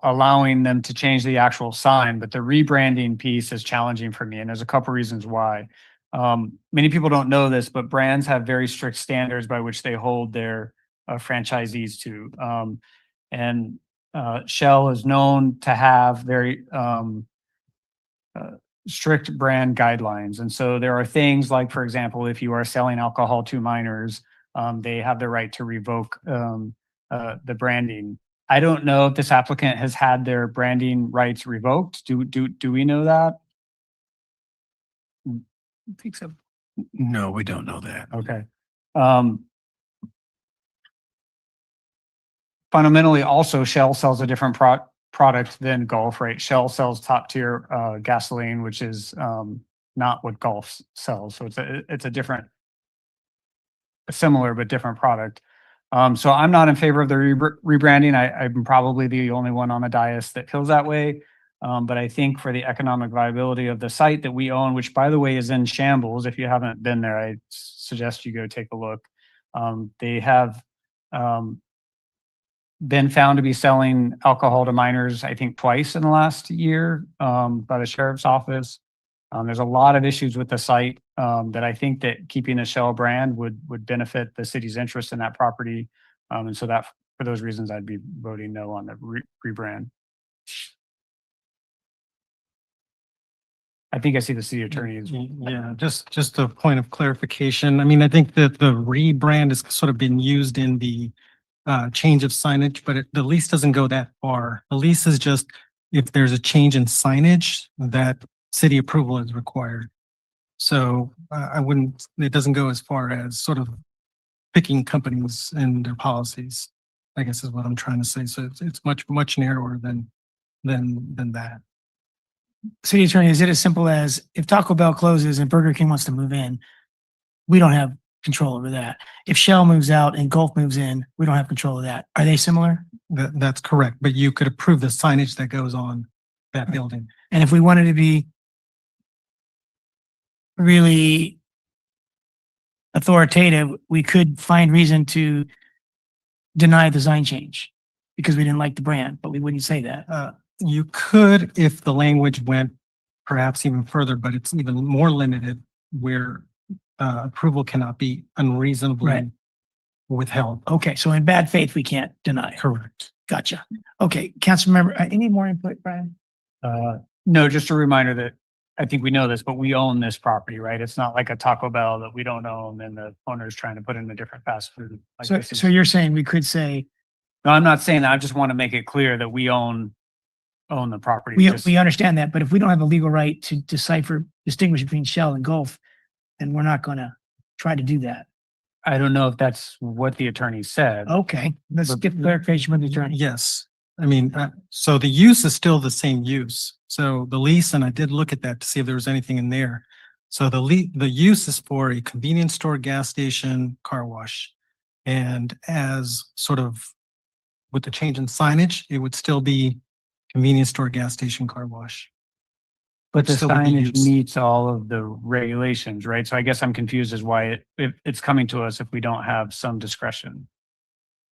allowing them to change the actual sign, but the rebranding piece is challenging for me, and there's a couple reasons why. Many people don't know this, but brands have very strict standards by which they hold their franchisees to. And Shell is known to have very strict brand guidelines. And so there are things like, for example, if you are selling alcohol to minors, they have the right to revoke the branding. I don't know if this applicant has had their branding rights revoked. Do we know that? I think so. No, we don't know that. Okay. Fundamentally, also Shell sells a different product than Gulf, right? Shell sells top tier gasoline, which is not what Gulf sells. So it's a different, a similar but different product. So I'm not in favor of the rebranding. I'm probably the only one on the dais that feels that way. But I think for the economic viability of the site that we own, which by the way is in shambles, if you haven't been there, I suggest you go take a look. They have been found to be selling alcohol to minors, I think twice in the last year by the sheriff's office. There's a lot of issues with the site that I think that keeping a Shell brand would benefit the city's interest in that property. And so that for those reasons, I'd be voting no on the rebrand. I think I see the city attorney as well. Yeah, just a point of clarification. I mean, I think that the rebrand has sort of been used in the change of signage, but the lease doesn't go that far. The lease is just if there's a change in signage, that city approval is required. So I wouldn't, it doesn't go as far as sort of picking companies and their policies, I guess is what I'm trying to say. So it's much narrower than that. City attorney, is it as simple as if Taco Bell closes and Burger King wants to move in, we don't have control over that. If Shell moves out and Gulf moves in, we don't have control of that. Are they similar? That's correct, but you could approve the signage that goes on that building. And if we wanted to be really authoritative, we could find reason to deny the sign change because we didn't like the brand, but we wouldn't say that. You could if the language went perhaps even further, but it's even more limited where approval cannot be unreasonably withheld. Okay, so in bad faith, we can't deny. Correct. Gotcha. Okay, council member, any more input, Brian? No, just a reminder that I think we know this, but we own this property, right? It's not like a Taco Bell that we don't own and the owner's trying to put in a different fast food. Like So, this is- so you're saying we could say, No, I'm not saying that. I just want to make it clear that we own the property. we understand that, but if we don't have a legal right to distinguish between Shell and Gulf, then we're not gonna try to do that. I don't know if that's what the attorney said. Okay, let's get clarification with the attorney. Yes, I mean, so the use is still the same use. So the lease, and I did look at that to see if there was anything in there. So the use is for a convenience store, gas station, car wash. And as sort of with the change in signage, it would still be convenience store, gas station, car wash. But the Still would be signage used. meets all of the regulations, right? So I guess I'm confused as why it's coming to us if we don't have some discretion.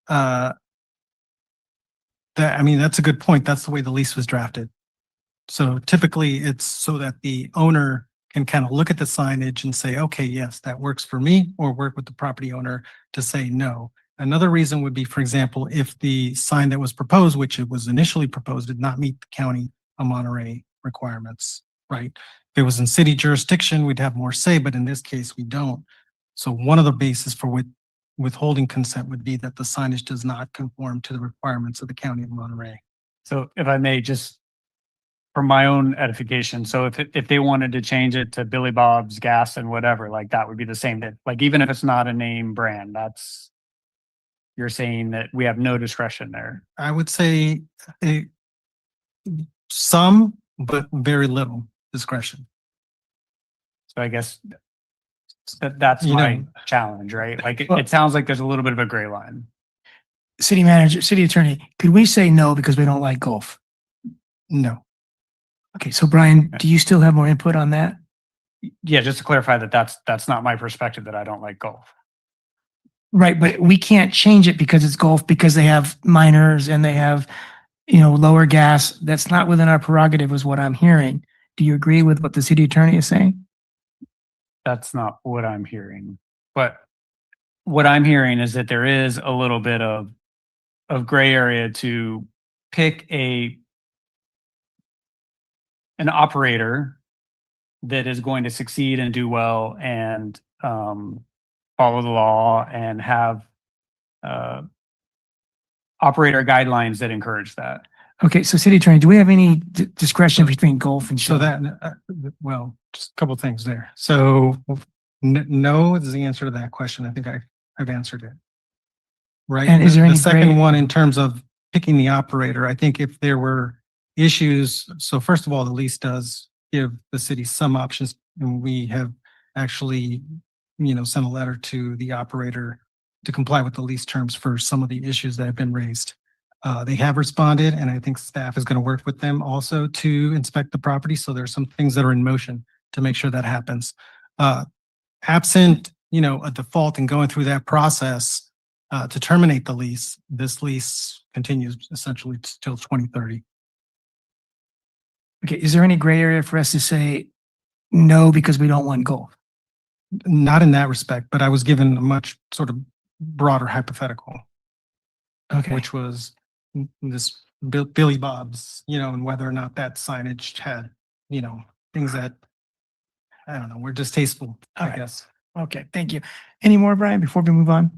I mean, that's a good point. That's the way the lease was drafted. So typically it's so that the owner can kind of look at the signage and say, okay, yes, that works for me, or work with the property owner to say no. Another reason would be, for example, if the sign that was proposed, which it was initially proposed, did not meet the county of Monterey requirements, right? If it was in city jurisdiction, we'd have more say, but in this case, we don't. So one of the bases for withholding consent would be that the signage does not conform to the requirements of the county of Monterey. So if I may, just for my own edification, so if they wanted to change it to Billy Bob's Gas and whatever, like that would be the same, that like even if it's not a name brand, you're saying that we have no discretion there. I would say some, but very little discretion. So I guess that's my challenge, right? Like it sounds like there's a little bit of a gray line. City manager, city attorney, could we say no because we don't like Gulf? No. Okay, so Brian, do you still have more input on that? Yeah, just to clarify that's not my perspective, that I don't like Gulf. Right, but we can't change it because it's Gulf, because they have minors and they have, lower gas. That's not within our prerogative is what I'm hearing. Do you agree with what the city attorney is saying? That's not what I'm hearing, but what I'm hearing is that there is a little bit of gray area to pick an operator that is going to succeed and do well and follow the law and have operator guidelines that encourage that. Okay, so city attorney, do we have any discretion between golf and So show? that, well, just a couple of things there. So no is the answer to that question. I think I've answered it. Right? And is there The any second gray- one, in terms of picking the operator, I think if there were issues, so first of all, the lease does give the city some options, and we have actually, sent a letter to the operator to comply with the lease terms for some of the issues that have been raised. They have responded, and I think staff is going to work with them also to inspect the property. So there's some things that are in motion to make sure that happens. Absent, a default and going through that process to terminate the lease, this lease continues essentially till 2030. Okay, is there any gray area for us to say no because we don't want golf? Not in that respect, but I was given a much sort of broader hypothetical, Okay. which was this Billy Bob's, and whether or not that signage had, things that, I don't know, were distasteful, All I right. guess. Okay, thank you. Any more, Brian, before we move on?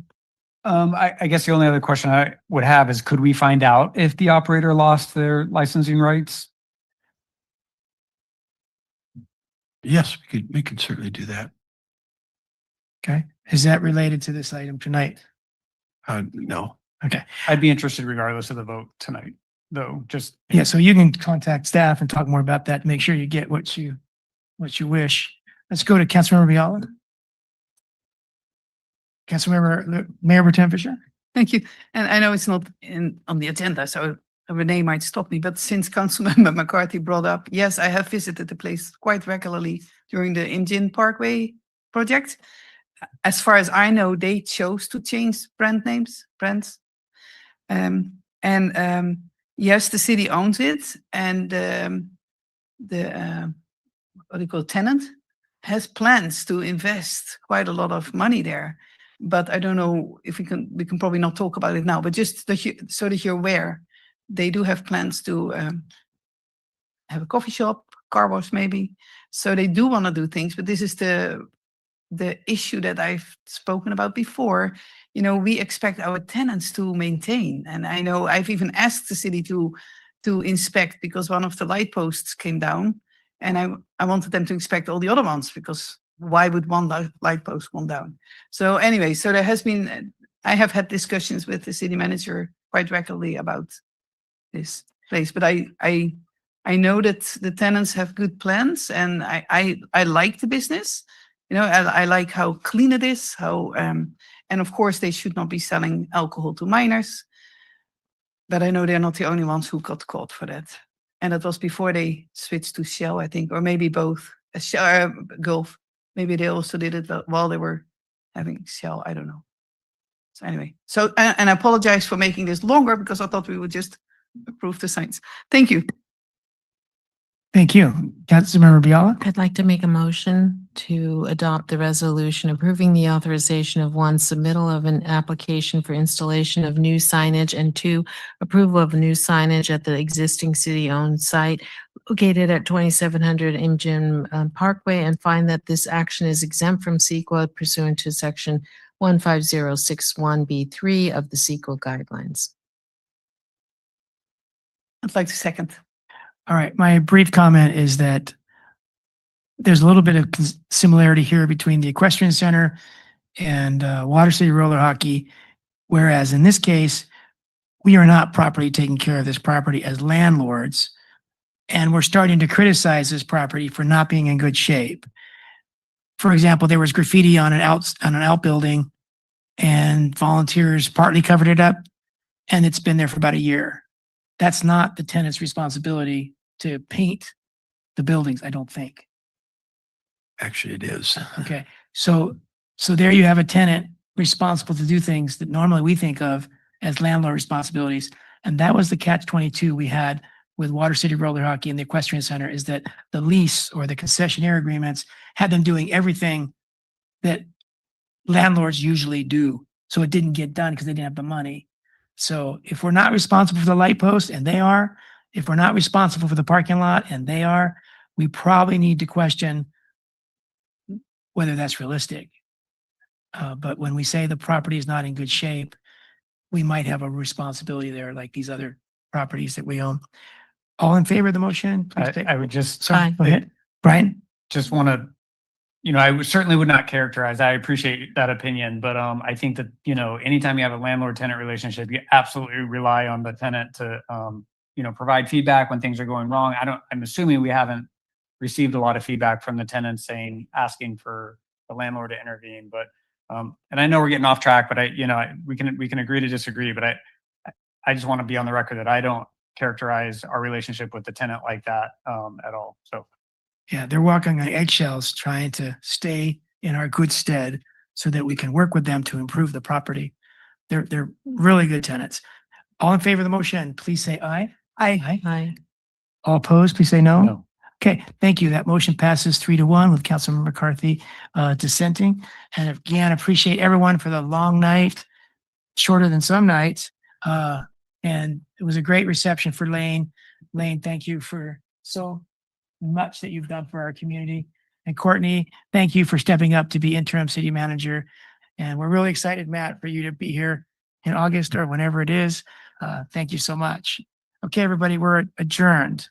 I guess the only other question I would have is, could we find out if the operator lost their licensing rights? Yes, we could certainly do that. Okay, is that related to this item tonight? No. Okay, I'd be interested regardless of the vote tonight, though, just. yeah, so you can contact staff and talk more about that to make sure you get what you wish. Let's go to Councilmember Viala. Councilmember, Mayor Pro Tem Fisher? Thank you. And I know it's not on the agenda, so Renee might stop me, but since Councilmember McCarthy brought up, yes, I have visited the place quite regularly during the Indian Parkway project. As far as I know, they chose to change brands. Yes, the city owns it, and the what do you call it, tenant has plans to invest quite a lot of money there. But I don't know if we can probably not talk about it now, but just so that you're aware, they do have plans to have a coffee shop, car wash maybe. So they do want to do things, but this is the issue that I've spoken about before. We expect our tenants to maintain. And I know I've even asked the city to inspect, because one of the light posts came down, and I wanted them to inspect all the other ones, because why would one light post come down? So anyway, so I have had discussions with the city manager quite regularly about this place, but I know that the tenants have good plans, and I like the business. I like how clean it is, and of course they should not be selling alcohol to minors. But I know they're not the only ones who got caught for that. And that was before they switched to Shell, I think, or maybe both. Gulf. Maybe they also did it while they were having Shell. I don't know. So anyway, and I apologize for making this longer, because I thought we would just approve the signs. Thank you. Thank you. Councilmember Viala? I'd like to make a motion to adopt the resolution approving the authorization of 1, submittal of an application for installation of new signage, and 2, approval of new signage at the existing city-owned site located at 2700 Imjin Parkway, and find that this action is exempt from CEQA pursuant to section 15061B3 of the CEQA guidelines. I'd like to second. All right, my brief comment is that there's a little bit of similarity here between the Equestrian Center and Water City Roller Hockey, whereas in this case, we are not properly taking care of this property as landlords, and we're starting to criticize this property for not being in good shape. For example, there was graffiti on an outbuilding, and volunteers partly covered it up, and it's been there for about a year. That's not the tenant's responsibility to paint the buildings, I don't think. Actually, it is. Okay, so there you have a tenant responsible to do things that normally we think of as landlord responsibilities. And that was the catch-22 we had with Water City Roller Hockey and the Equestrian Center, is that the lease or the concessionaire agreements had them doing everything that landlords usually do. So it didn't get done because they didn't have the money. So if we're not responsible for the light post, and they are, if we're not responsible for the parking lot, and they are, we probably need to question whether that's realistic. But when we say the property is not in good shape, we might have a responsibility there, like these other properties that we own. All in favor of the motion? Please say- I would just. Sorry, go ahead. Brian? Just want to, certainly would not characterize, I appreciate that opinion, but I think that, anytime you have a landlord-tenant relationship, you absolutely rely on the tenant to, provide feedback when things are going wrong. I'm assuming we haven't received a lot of feedback from the tenants asking for the landlord to intervene, but, and I know we're getting off track, but we can agree to disagree, but I just want to be on the record that I don't characterize our relationship with the tenant like that, at all. So. Yeah, they're walking on eggshells trying to stay in our good stead so that we can work with them to improve the property. They're really good tenants. All in favor of the motion, please say aye. Aye. Aye. All opposed, please say no. No. Okay, thank you. That motion passes 3-1 with Councilmember McCarthy dissenting. And again, appreciate everyone for the long night, shorter than some nights. And it was a great reception for Lane. Lane, thank you for so much that you've done for our community. And Courtney, thank you for stepping up to be interim city manager. And we're really excited, Matt, for you to be here in August or whenever it is. Thank you so much. Okay, everybody, we're adjourned.